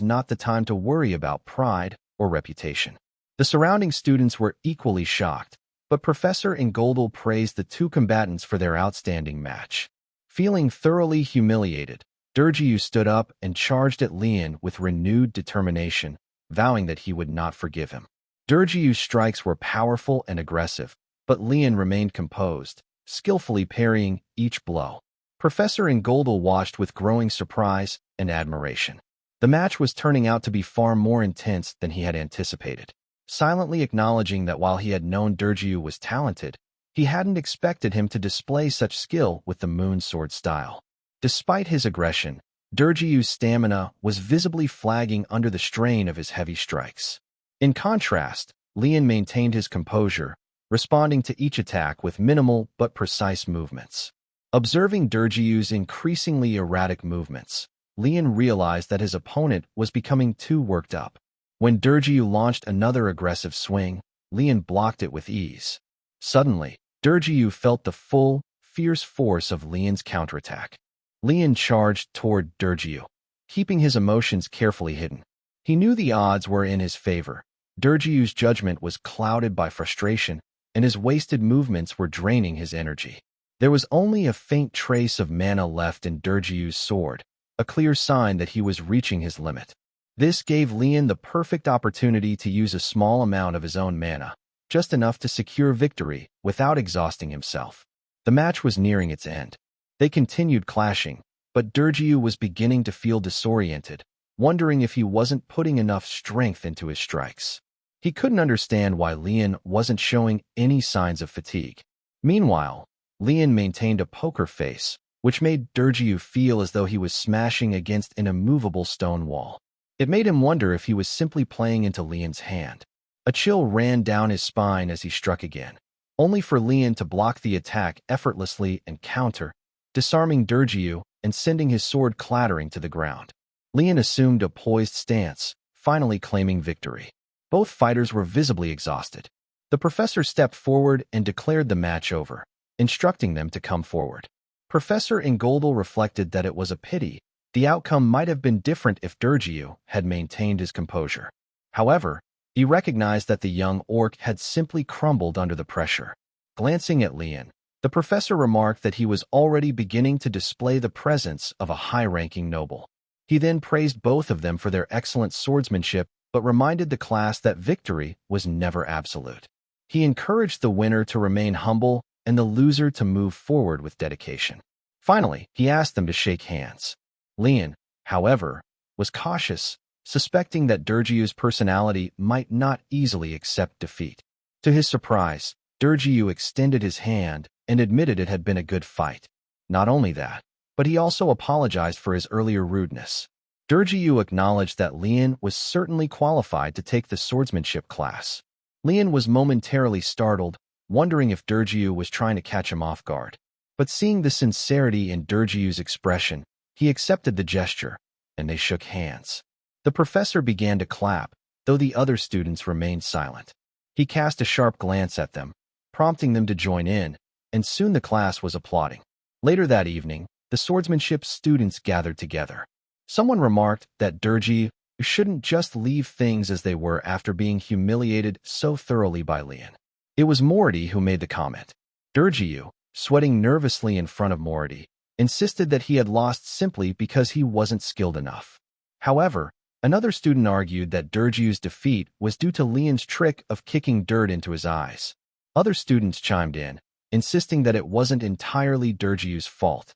not the time to worry about pride or reputation. The surrounding students were equally shocked, but Professor Ingoldal praised the two combatants for their outstanding match. Feeling thoroughly humiliated, Derjiu stood up and charged at Lian with renewed determination, vowing that he would not forgive him. Derjiu's strikes were powerful and aggressive, but Lian remained composed, skillfully parrying each blow. Professor Ingoldal watched with growing surprise and admiration. The match was turning out to be far more intense than he had anticipated. Silently acknowledging that while he had known Derjiu was talented, he hadn't expected him to display such skill with the moon sword style. Despite his aggression, Derjiu's stamina was visibly flagging under the strain of his heavy strikes. In contrast, Lian maintained his composure, responding to each attack with minimal but precise movements. Observing Derjiu's increasingly erratic movements, Lian realized that his opponent was becoming too worked up. When Derjiu launched another aggressive swing, Lian blocked it with ease. Suddenly, Derjiu felt the full, fierce force of Lian's counterattack. Lian charged toward Derjiu, keeping his emotions carefully hidden. He knew the odds were in his favor. Derjiu's judgment was clouded by frustration, and his wasted movements were draining his energy. There was only a faint trace of mana left in Derjiu's sword, a clear sign that he was reaching his limit. This gave Lian the perfect opportunity to use a small amount of his own mana, just enough to secure victory without exhausting himself. The match was nearing its end. They continued clashing, but Derjiu was beginning to feel disoriented, wondering if he wasn't putting enough strength into his strikes. He couldn't understand why Lian wasn't showing any signs of fatigue. Meanwhile, Lian maintained a poker face, which made Derjiu feel as though he was smashing against an immovable stone wall. It made him wonder if he was simply playing into Lian's hand. A chill ran down his spine as he struck again, only for Lian to block the attack effortlessly and counter, disarming Derjiu and sending his sword clattering to the ground. Lian assumed a poised stance, finally claiming victory. Both fighters were visibly exhausted. The professor stepped forward and declared the match over, instructing them to come forward. Professor Ingoldal reflected that it was a pity. The outcome might have been different if Derjiu had maintained his composure. However, he recognized that the young orc had simply crumbled under the pressure. Glancing at Lian, the professor remarked that he was already beginning to display the presence of a high-ranking noble. He then praised both of them for their excellent swordsmanship, but reminded the class that victory was never absolute. He encouraged the winner to remain humble and the loser to move forward with dedication. Finally, he asked them to shake hands. Lian, however, was cautious, suspecting that Derjiu's personality might not easily accept defeat. To his surprise, Derjiu extended his hand and admitted it had been a good fight. Not only that, but he also apologized for his earlier rudeness. Derjiu acknowledged that Lian was certainly qualified to take the swordsmanship class. Lian was momentarily startled, wondering if Derjiu was trying to catch him off guard. But seeing the sincerity in Derjiu's expression, he accepted the gesture, and they shook hands. The professor began to clap, though the other students remained silent. He cast a sharp glance at them, prompting them to join in, and soon the class was applauding. Later that evening, the swordsmanship students gathered together. Someone remarked that Derjiu You shouldn't just leave things as they were after being humiliated so thoroughly by Lian. It was Morty who made the comment. Durgiu, sweating nervously in front of Morty, insisted that he had lost simply because he wasn't skilled enough. However, another student argued that Durgiu's defeat was due to Lian's trick of kicking dirt into his eyes. Other students chimed in, insisting that it wasn't entirely Durgiu's fault.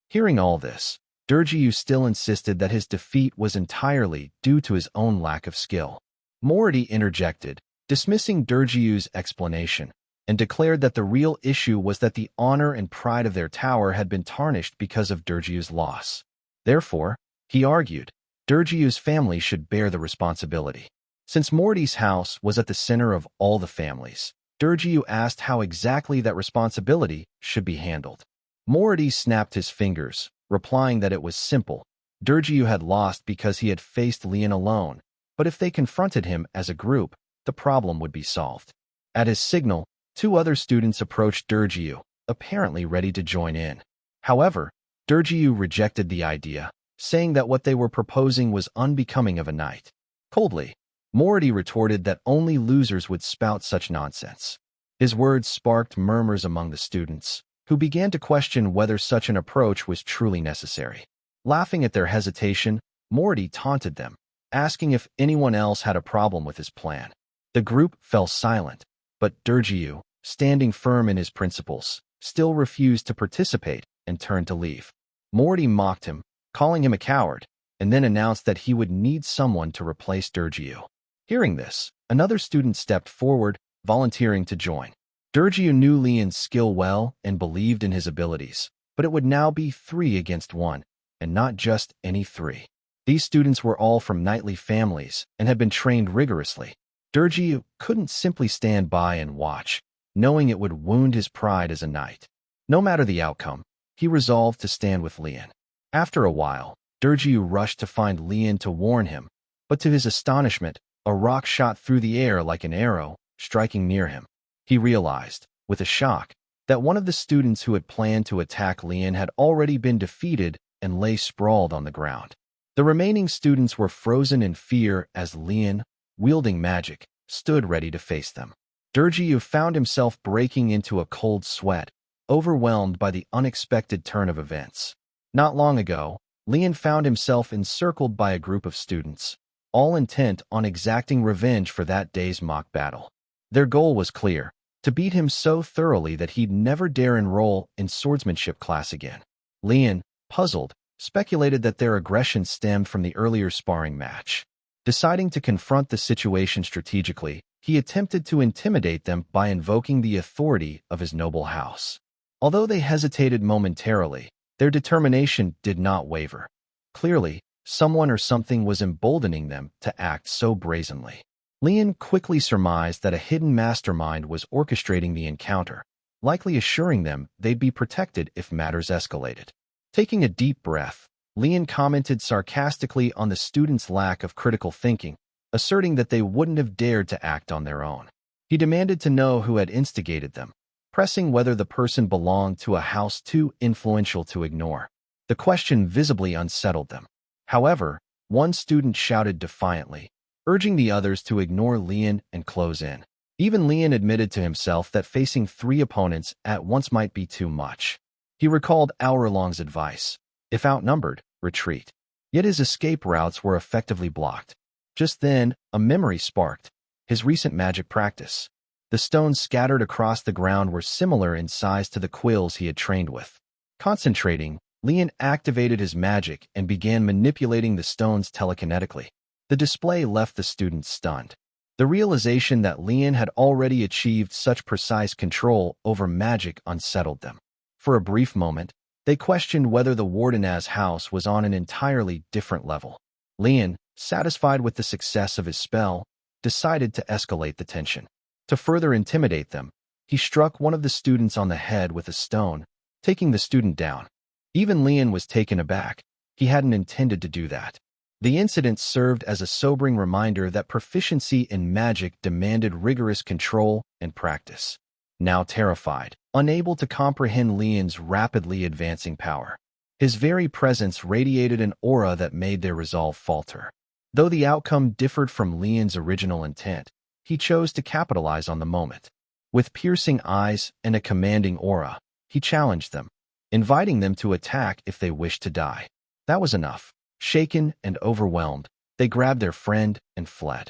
Hearing all this, Durgiu still insisted that his defeat was entirely due to his own lack of skill. Morty interjected, dismissing Durgiu's explanation, and declared that the real issue was that the honor and pride of their tower had been tarnished because of Durgiu's loss. Therefore, he argued, Durgiu's family should bear the responsibility. Since Morty's house was at the center of all the families, Durgiu asked how exactly that responsibility should be handled. Morty snapped his fingers, replying that it was simple. Durgiu had lost because he had faced Lian alone, but if they confronted him as a group, the problem would be solved. At his signal, two other students approached Durgiu, apparently ready to join in. However, Durgiu rejected the idea, saying that what they were proposing was unbecoming of a knight. Coldly, Morty retorted that only losers would spout such nonsense. His words sparked murmurs among the students, who began to question whether such an approach was truly necessary. Laughing at their hesitation, Morty taunted them, asking if anyone else had a problem with his plan. The group fell silent, but Durgiu, standing firm in his principles, still refused to participate and turned to leave. Morty mocked him, calling him a coward, and then announced that he would need someone to replace Durgiu. Hearing this, another student stepped forward, volunteering to join. Durgiu knew Lian's skill well and believed in his abilities, but it would now be 3 against 1, and not just any 3. These students were all from knightly families and had been trained rigorously. Durgiu couldn't simply stand by and watch, knowing it would wound his pride as a knight. No matter the outcome, he resolved to stand with Lian. After a while, Durgiu rushed to find Lian to warn him, but to his astonishment, a rock shot through the air like an arrow, striking near him. He realized, with a shock, that one of the students who had planned to attack Lian had already been defeated and lay sprawled on the ground. The remaining students were frozen in fear as Lian, wielding magic, stood ready to face them. Durgiu found himself breaking into a cold sweat, overwhelmed by the unexpected turn of events. Not long ago, Lian found himself encircled by a group of students, all intent on exacting revenge for that day's mock battle. Their goal was clear, to beat him so thoroughly that he'd never dare enroll in swordsmanship class again. Lian, puzzled, speculated that their aggression stemmed from the earlier sparring match. Deciding to confront the situation strategically, he attempted to intimidate them by invoking the authority of his noble house. Although they hesitated momentarily, their determination did not waver. Clearly, someone or something was emboldening them to act so brazenly. Lian quickly surmised that a hidden mastermind was orchestrating the encounter, likely assuring them they'd be protected if matters escalated. Taking a deep breath, Lian commented sarcastically on the students' lack of critical thinking, asserting that they wouldn't have dared to act on their own. He demanded to know who had instigated them, pressing whether the person belonged to a house too influential to ignore. The question visibly unsettled them. However, one student shouted defiantly, urging the others to ignore Lian and close in. Even Lian admitted to himself that facing 3 opponents at once might be too much. He recalled Hourlong's advice: if outnumbered, retreat. Yet his escape routes were effectively blocked. Just then, a memory sparked: his recent magic practice. The stones scattered across the ground were similar in size to the quills he had trained with. Concentrating, Lian activated his magic and began manipulating the stones telekinetically. The display left the students stunned. The realization that Lian had already achieved such precise control over magic unsettled them. For a brief moment, they questioned whether the Warden's house was on an entirely different level. Lian, satisfied with the success of his spell, decided to escalate the tension. To further intimidate them, he struck one of the students on the head with a stone, taking the student down. Even Lian was taken aback. He hadn't intended to do that. The incident served as a sobering reminder that proficiency in magic demanded rigorous control and practice. Now terrified, unable to comprehend Lian's rapidly advancing power, his very presence radiated an aura that made their resolve falter. Though the outcome differed from Lian's original intent, he chose to capitalize on the moment. With piercing eyes and a commanding aura, he challenged them, inviting them to attack if they wished to die. That was enough. Shaken and overwhelmed, they grabbed their friend and fled.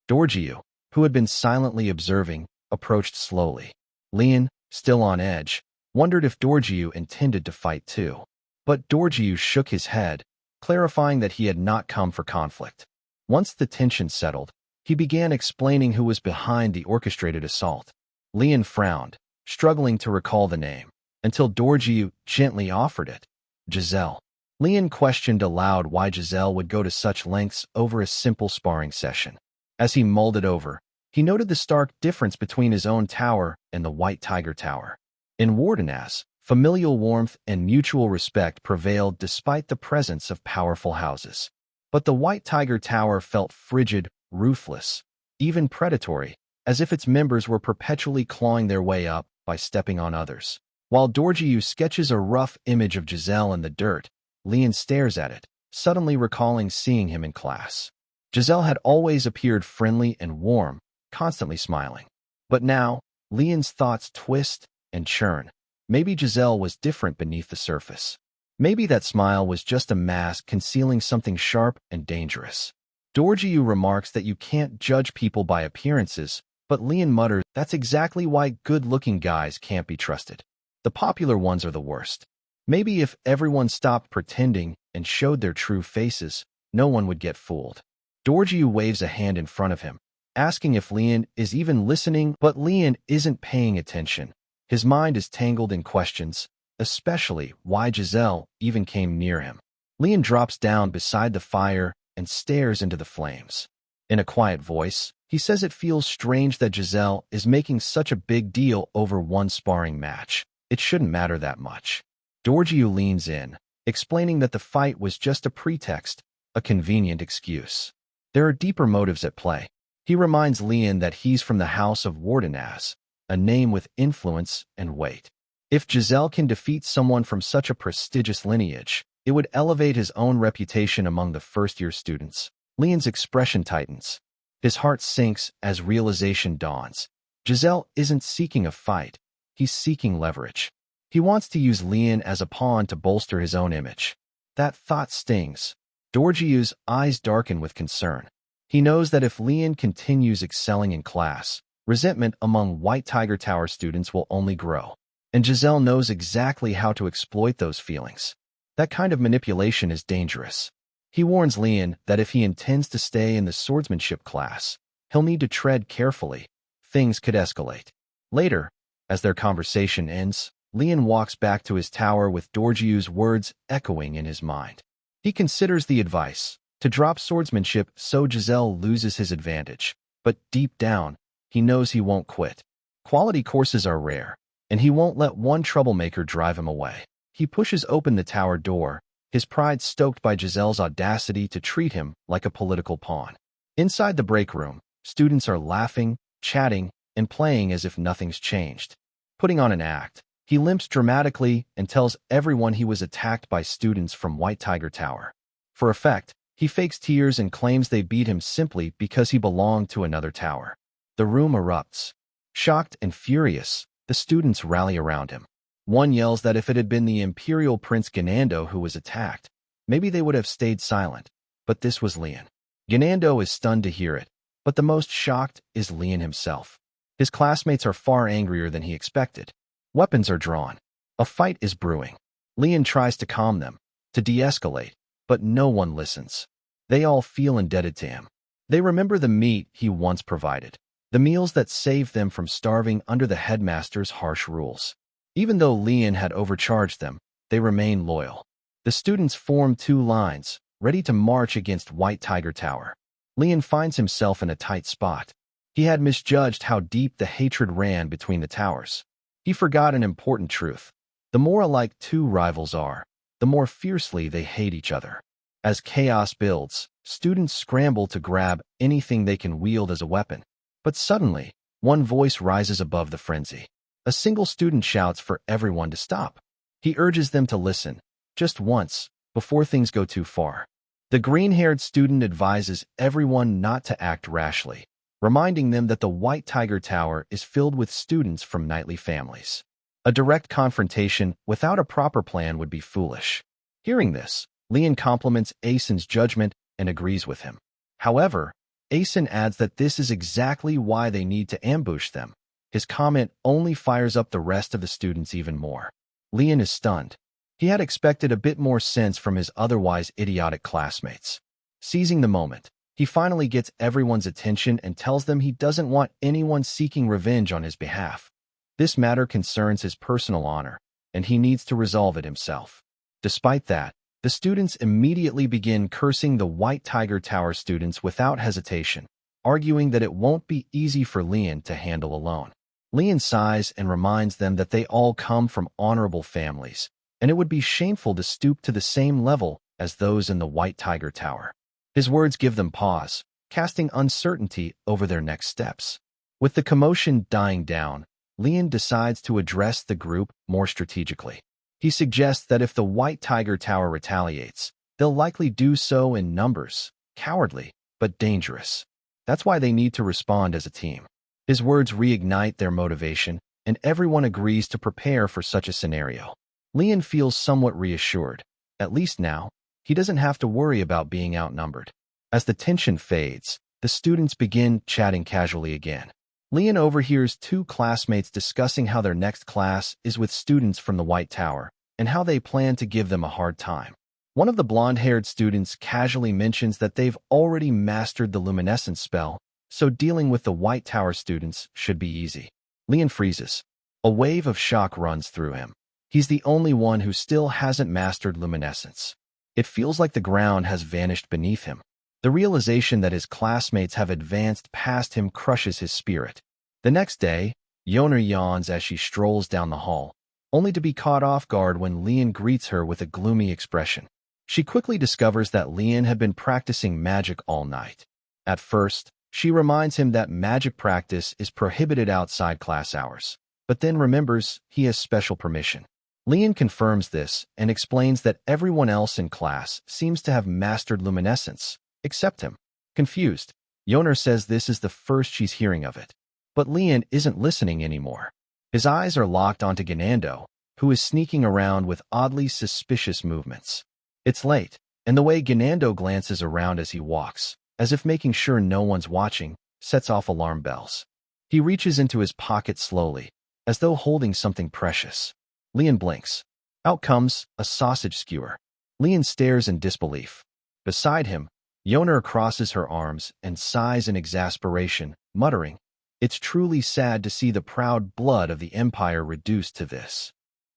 Dorjiu, who had been silently observing, approached slowly. Lian, still on edge, wondered if Dorjiu intended to fight too. But Dorjiu shook his head, clarifying that he had not come for conflict. Once the tension settled, he began explaining who was behind the orchestrated assault. Lian frowned, struggling to recall the name, until Dorjiu gently offered it. Giselle. Lian questioned aloud why Giselle would go to such lengths over a simple sparring session. As he mulled it over, he noted the stark difference between his own tower and the White Tiger Tower. In Wardenaz, familial warmth and mutual respect prevailed despite the presence of powerful houses. But the White Tiger Tower felt frigid, ruthless, even predatory, as if its members were perpetually clawing their way up by stepping on others. While Dorjiu sketches a rough image of Giselle in the dirt, Lian stares at it, suddenly recalling seeing him in class. Giselle had always appeared friendly and warm, constantly smiling. But now, Lian's thoughts twist and churn. Maybe Giselle was different beneath the surface. Maybe that smile was just a mask concealing something sharp and dangerous. Dorjiu remarks that you can't judge people by appearances, but Lian mutters that's exactly why good-looking guys can't be trusted. The popular ones are the worst. Maybe if everyone stopped pretending and showed their true faces, no one would get fooled. Dorjiu waves a hand in front of him, asking if Lian is even listening, but Lian isn't paying attention. His mind is tangled in questions, especially why Giselle even came near him. Lian drops down beside the fire and stares into the flames. In a quiet voice, he says it feels strange that Giselle is making such a big deal over one sparring match. It shouldn't matter that much. Dorjiu leans in, explaining that the fight was just a pretext, a convenient excuse. There are deeper motives at play. He reminds Lian that he's from the house of Wardenaz, a name with influence and weight. If Giselle can defeat someone from such a prestigious lineage, it would elevate his own reputation among the first-year students. Lian's expression tightens. His heart sinks as realization dawns. Giselle isn't seeking a fight. He's seeking leverage. He wants to use Lian as a pawn to bolster his own image. That thought stings. Dorjiu's eyes darken with concern. He knows that if Lian continues excelling in class, resentment among White Tiger Tower students will only grow. And Giselle knows exactly how to exploit those feelings. That kind of manipulation is dangerous. He warns Lian that if he intends to stay in the swordsmanship class, he'll need to tread carefully. Things could escalate. Later, as their conversation ends, Lian walks back to his tower with Dorjiu's words echoing in his mind. He considers the advice, to drop swordsmanship so Giselle loses his advantage. But deep down, he knows he won't quit. Quality courses are rare, and he won't let one troublemaker drive him away. He pushes open the tower door, his pride stoked by Giselle's audacity to treat him like a political pawn. Inside the break room, students are laughing, chatting, and playing as if nothing's changed. Putting on an act, he limps dramatically and tells everyone he was attacked by students from White Tiger Tower. For effect, he fakes tears and claims they beat him simply because he belonged to another tower. The room erupts. Shocked and furious, the students rally around him. One yells that if it had been the Imperial Prince Ganando who was attacked, maybe they would have stayed silent. But this was Lian. Ganando is stunned to hear it, but the most shocked is Lian himself. His classmates are far angrier than he expected. Weapons are drawn. A fight is brewing. Lian tries to calm them, to de-escalate, but no one listens. They all feel indebted to him. They remember the meat he once provided, the meals that saved them from starving under the headmaster's harsh rules. Even though Lian had overcharged them, they remain loyal. The students form two lines, ready to march against White Tiger Tower. Lian finds himself in a tight spot. He had misjudged how deep the hatred ran between the towers. He forgot an important truth. The more alike two rivals are, the more fiercely they hate each other. As chaos builds, students scramble to grab anything they can wield as a weapon. But suddenly, one voice rises above the frenzy. A single student shouts for everyone to stop. He urges them to listen, just once, before things go too far. The green-haired student advises everyone not to act rashly, reminding them that the White Tiger Tower is filled with students from knightly families. A direct confrontation without a proper plan would be foolish. Hearing this, Lian compliments Aesun's judgment and agrees with him. However, Aesun adds that this is exactly why they need to ambush them. His comment only fires up the rest of the students even more. Lian is stunned. He had expected a bit more sense from his otherwise idiotic classmates. Seizing the moment, he finally gets everyone's attention and tells them he doesn't want anyone seeking revenge on his behalf. This matter concerns his personal honor, and he needs to resolve it himself. Despite that, the students immediately begin cursing the White Tiger Tower students without hesitation, arguing that it won't be easy for Lian to handle alone. Lian sighs and reminds them that they all come from honorable families, and it would be shameful to stoop to the same level as those in the White Tiger Tower. His words give them pause, casting uncertainty over their next steps. With the commotion dying down, Lian decides to address the group more strategically. He suggests that if the White Tiger Tower retaliates, they'll likely do so in numbers, cowardly, but dangerous. That's why they need to respond as a team. His words reignite their motivation, and everyone agrees to prepare for such a scenario. Lian feels somewhat reassured. At least now, he doesn't have to worry about being outnumbered. As the tension fades, the students begin chatting casually again. Lian overhears two classmates discussing how their next class is with students from the White Tower and how they plan to give them a hard time. One of the blonde-haired students casually mentions that they've already mastered the Luminescence spell, so dealing with the White Tower students should be easy. Lian freezes. A wave of shock runs through him. He's the only one who still hasn't mastered Luminescence. It feels like the ground has vanished beneath him. The realization that his classmates have advanced past him crushes his spirit. The next day, Yoner yawns as she strolls down the hall, only to be caught off guard when Lian greets her with a gloomy expression. She quickly discovers that Lian had been practicing magic all night. At first, she reminds him that magic practice is prohibited outside class hours, but then remembers he has special permission. Lian confirms this and explains that everyone else in class seems to have mastered Luminescence, except him. Confused, Yoner says this is the first she's hearing of it. But Lian isn't listening anymore. His eyes are locked onto Ganando, who is sneaking around with oddly suspicious movements. It's late, and the way Ganando glances around as he walks, as if making sure no one's watching, sets off alarm bells. He reaches into his pocket slowly, as though holding something precious. Lian blinks. Out comes a sausage skewer. Lian stares in disbelief. Beside him, Yoner crosses her arms and sighs in exasperation, muttering, "It's truly sad to see the proud blood of the Empire reduced to this."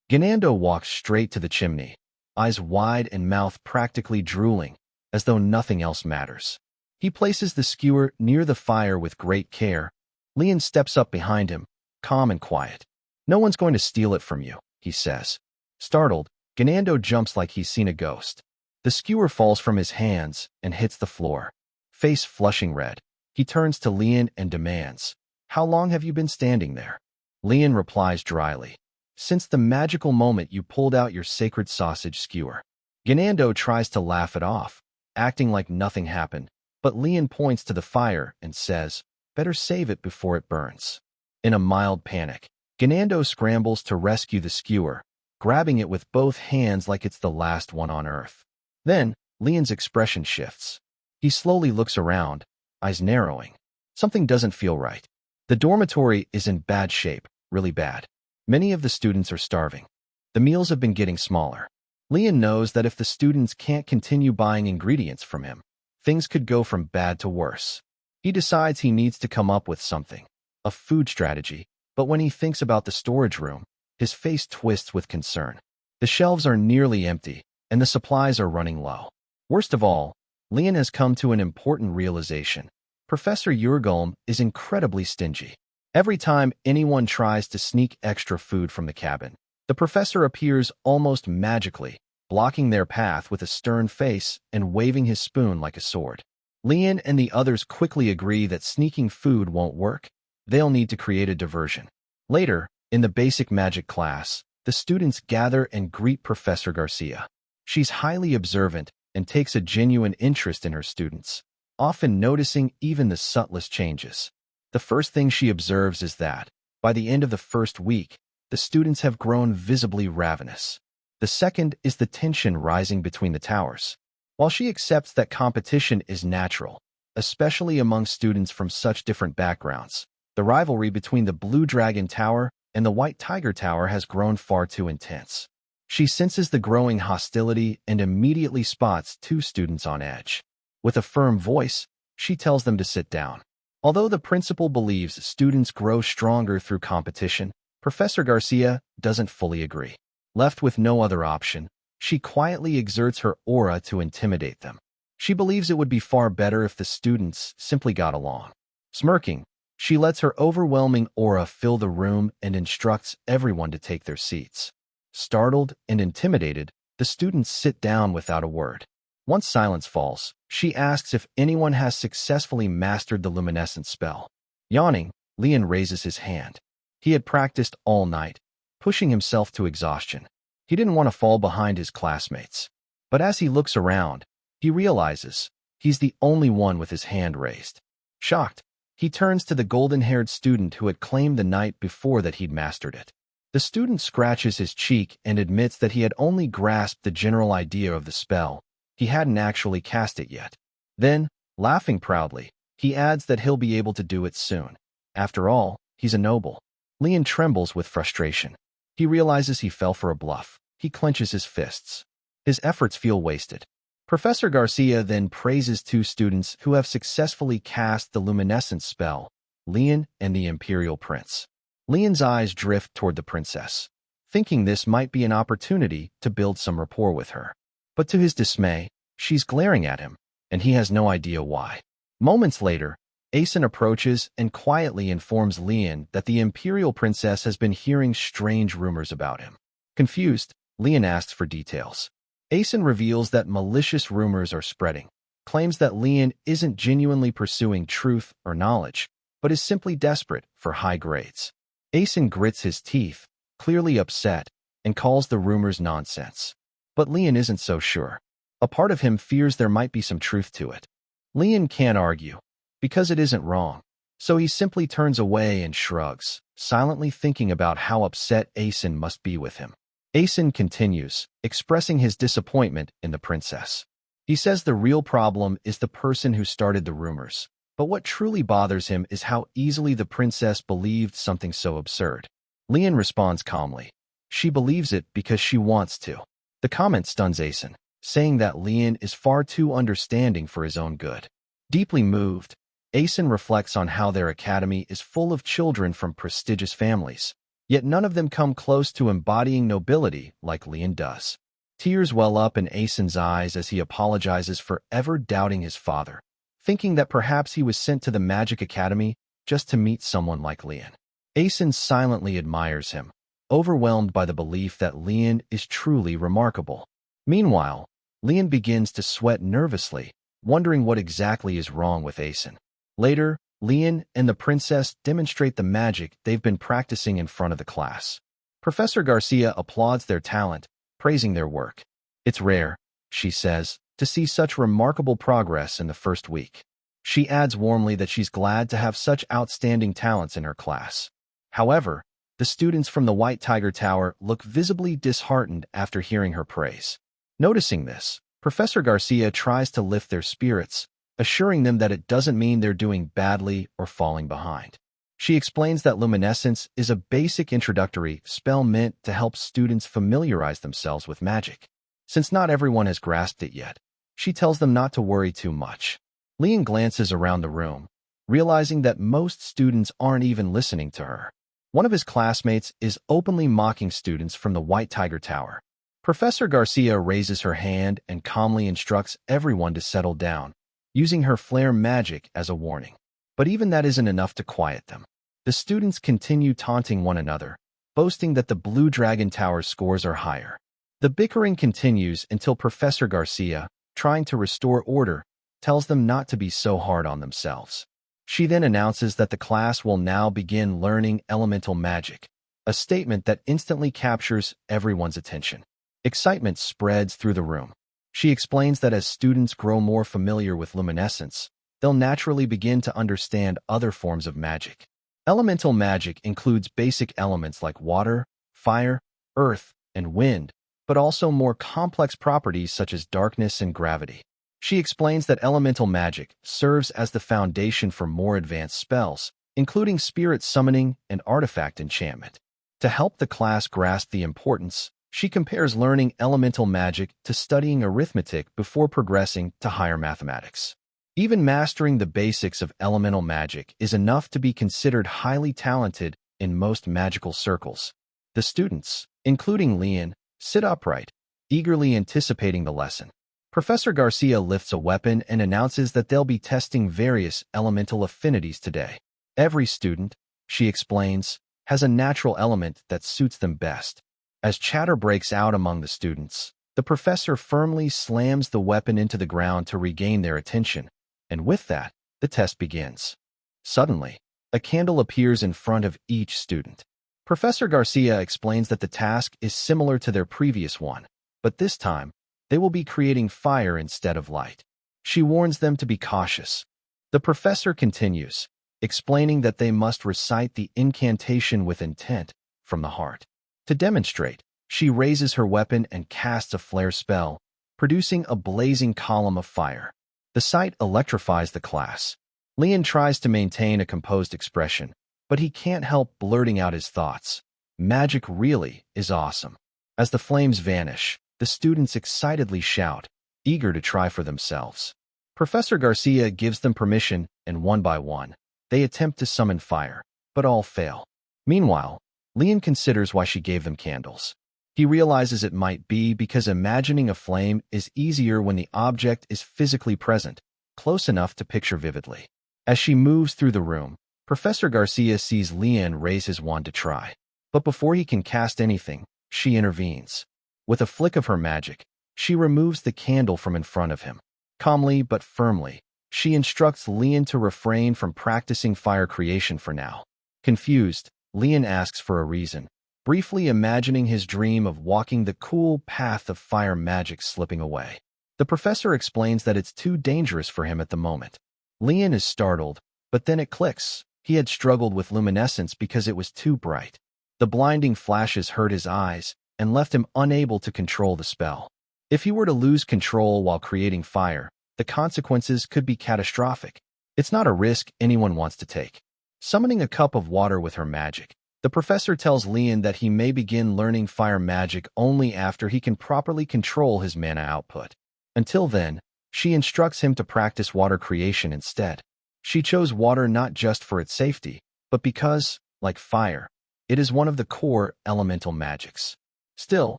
Ganando walks straight to the chimney, eyes wide and mouth practically drooling, as though nothing else matters. He places the skewer near the fire with great care. Lian steps up behind him, calm and quiet. "No one's going to steal it from you," he says. Startled, Ganando jumps like he's seen a ghost. The skewer falls from his hands and hits the floor. Face flushing red, he turns to Lian and demands, "How long have you been standing there?" Lian replies dryly, "Since the magical moment you pulled out your sacred sausage skewer." Ganando tries to laugh it off, acting like nothing happened, but Lian points to the fire and says, "Better save it before it burns." In a mild panic, Ganando scrambles to rescue the skewer, grabbing it with both hands like it's the last one on Earth. Then, Lian's expression shifts. He slowly looks around, eyes narrowing. Something doesn't feel right. The dormitory is in bad shape, really bad. Many of the students are starving. The meals have been getting smaller. Lian knows that if the students can't continue buying ingredients from him, things could go from bad to worse. He decides he needs to come up with something, a food strategy, but when he thinks about the storage room, his face twists with concern. The shelves are nearly empty, and the supplies are running low. Worst of all, Lian has come to an important realization. Professor Urgulm is incredibly stingy. Every time anyone tries to sneak extra food from the cabin, the professor appears almost magically, blocking their path with a stern face and waving his spoon like a sword. Lian and the others quickly agree that sneaking food won't work. They'll need to create a diversion. Later, in the basic magic class, the students gather and greet Professor Garcia. She's highly observant, and takes a genuine interest in her students, often noticing even the subtlest changes. The first thing she observes is that, by the end of the first week, the students have grown visibly ravenous. The second is the tension rising between the towers. While she accepts that competition is natural, especially among students from such different backgrounds, the rivalry between the Blue Dragon Tower and the White Tiger Tower has grown far too intense. She senses the growing hostility and immediately spots two students on edge. With a firm voice, she tells them to sit down. Although the principal believes students grow stronger through competition, Professor Garcia doesn't fully agree. Left with no other option, she quietly exerts her aura to intimidate them. She believes it would be far better if the students simply got along. Smirking, she lets her overwhelming aura fill the room and instructs everyone to take their seats. Startled and intimidated, the students sit down without a word. Once silence falls, she asks if anyone has successfully mastered the Luminescence spell. Yawning, Leon raises his hand. He had practiced all night, pushing himself to exhaustion. He didn't want to fall behind his classmates. But as he looks around, he realizes he's the only one with his hand raised. Shocked, he turns to the golden-haired student who had claimed the night before that he'd mastered it. The student scratches his cheek and admits that he had only grasped the general idea of the spell. He hadn't actually cast it yet. Then, laughing proudly, he adds that he'll be able to do it soon. After all, he's a noble. Leon trembles with frustration. He realizes he fell for a bluff. He clenches his fists. His efforts feel wasted. Professor Garcia then praises two students who have successfully cast the Luminescence spell, Leon and the Imperial Prince. Leon's eyes drift toward the princess, thinking this might be an opportunity to build some rapport with her. But to his dismay, she's glaring at him, and he has no idea why. Moments later, Asen approaches and quietly informs Leon that the Imperial Princess has been hearing strange rumors about him. Confused, Leon asks for details. Asen reveals that malicious rumors are spreading, claims that Leon isn't genuinely pursuing truth or knowledge, but is simply desperate for high grades. Asen grits his teeth, clearly upset, and calls the rumors nonsense. But Leon isn't so sure. A part of him fears there might be some truth to it. Leon can't argue, because it isn't wrong, so he simply turns away and shrugs, silently thinking about how upset Asen must be with him. Asen continues, expressing his disappointment in the princess. He says the real problem is the person who started the rumors, but what truly bothers him is how easily the princess believed something so absurd. Leon responds calmly. She believes it because she wants to. The comment stuns Asen, saying that Leon is far too understanding for his own good. Deeply moved, Asen reflects on how their academy is full of children from prestigious families, yet none of them come close to embodying nobility like Leon does. Tears well up in Asen's eyes as he apologizes for ever doubting his father, thinking that perhaps he was sent to the Magic Academy just to meet someone like Leon. Asen silently admires him, overwhelmed by the belief that Leon is truly remarkable. Meanwhile, Leon begins to sweat nervously, wondering what exactly is wrong with Asen. Later, Leon and the princess demonstrate the magic they've been practicing in front of the class. Professor Garcia applauds their talent, praising their work. It's rare, she says, to see such remarkable progress in the first week. She adds warmly that she's glad to have such outstanding talents in her class. However, the students from the White Tiger Tower look visibly disheartened after hearing her praise. Noticing this, Professor Garcia tries to lift their spirits, assuring them that it doesn't mean they're doing badly or falling behind. She explains that Luminescence is a basic introductory spell meant to help students familiarize themselves with magic. Since not everyone has grasped it yet, she tells them not to worry too much. Leon glances around the room, realizing that most students aren't even listening to her. One of his classmates is openly mocking students from the White Tiger Tower. Professor Garcia raises her hand and calmly instructs everyone to settle down, using her flare magic as a warning. But even that isn't enough to quiet them. The students continue taunting one another, boasting that the Blue Dragon Tower's scores are higher. The bickering continues until Professor Garcia, trying to restore order, tells them not to be so hard on themselves. She then announces that the class will now begin learning elemental magic, a statement that instantly captures everyone's attention. Excitement spreads through the room. She explains that as students grow more familiar with luminescence, they'll naturally begin to understand other forms of magic. Elemental magic includes basic elements like water, fire, earth, and wind, but also more complex properties such as darkness and gravity. She explains that elemental magic serves as the foundation for more advanced spells, including spirit summoning and artifact enchantment. To help the class grasp the importance, she compares learning elemental magic to studying arithmetic before progressing to higher mathematics. Even mastering the basics of elemental magic is enough to be considered highly talented in most magical circles. The students, including Leon, sit upright, eagerly anticipating the lesson. Professor Garcia lifts a weapon and announces that they'll be testing various elemental affinities today. Every student, she explains, has a natural element that suits them best. As chatter breaks out among the students, the professor firmly slams the weapon into the ground to regain their attention, and with that, the test begins. Suddenly, a candle appears in front of each student. Professor Garcia explains that the task is similar to their previous one, but this time, they will be creating fire instead of light. She warns them to be cautious. The professor continues, explaining that they must recite the incantation with intent from the heart. To demonstrate, she raises her weapon and casts a flare spell, producing a blazing column of fire. The sight electrifies the class. Leon tries to maintain a composed expression, but he can't help blurting out his thoughts. Magic really is awesome. As the flames vanish, the students excitedly shout, eager to try for themselves. Professor Garcia gives them permission, and one by one, they attempt to summon fire, but all fail. Meanwhile, Leon considers why she gave them candles. He realizes it might be because imagining a flame is easier when the object is physically present, close enough to picture vividly. As she moves through the room, Professor Garcia sees Leon raise his wand to try. But before he can cast anything, she intervenes. With a flick of her magic, she removes the candle from in front of him. Calmly but firmly, she instructs Leon to refrain from practicing fire creation for now. Confused, Leon asks for a reason, briefly imagining his dream of walking the cool path of fire magic slipping away. The professor explains that it's too dangerous for him at the moment. Leon is startled, but then it clicks. He had struggled with luminescence because it was too bright. The blinding flashes hurt his eyes and left him unable to control the spell. If he were to lose control while creating fire, the consequences could be catastrophic. It's not a risk anyone wants to take. Summoning a cup of water with her magic, the professor tells Leon that he may begin learning fire magic only after he can properly control his mana output. Until then, she instructs him to practice water creation instead. She chose water not just for its safety, but because, like fire, it is one of the core elemental magics. Still,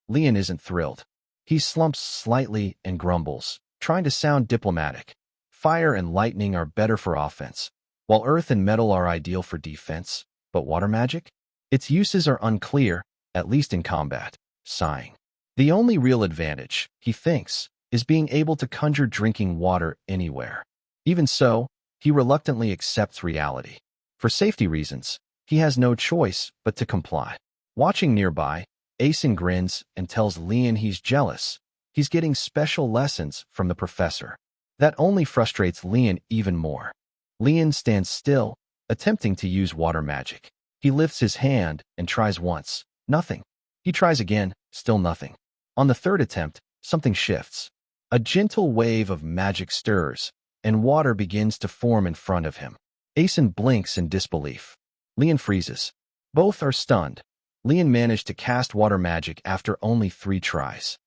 Leon isn't thrilled. He slumps slightly and grumbles, trying to sound diplomatic. Fire and lightning are better for offense, while earth and metal are ideal for defense. But water magic? Its uses are unclear, at least in combat. Sighing. The only real advantage, he thinks, is being able to conjure drinking water anywhere. Even so, he reluctantly accepts reality. For safety reasons, he has no choice but to comply. Watching nearby, Asen grins and tells Leon he's jealous. He's getting special lessons from the professor. That only frustrates Leon even more. Leon stands still, attempting to use water magic. He lifts his hand and tries once. Nothing. He tries again, still nothing. On the third attempt, something shifts. A gentle wave of magic stirs, and water begins to form in front of him. Asen blinks in disbelief. Leon freezes. Both are stunned. Leon managed to cast water magic after only 3 tries.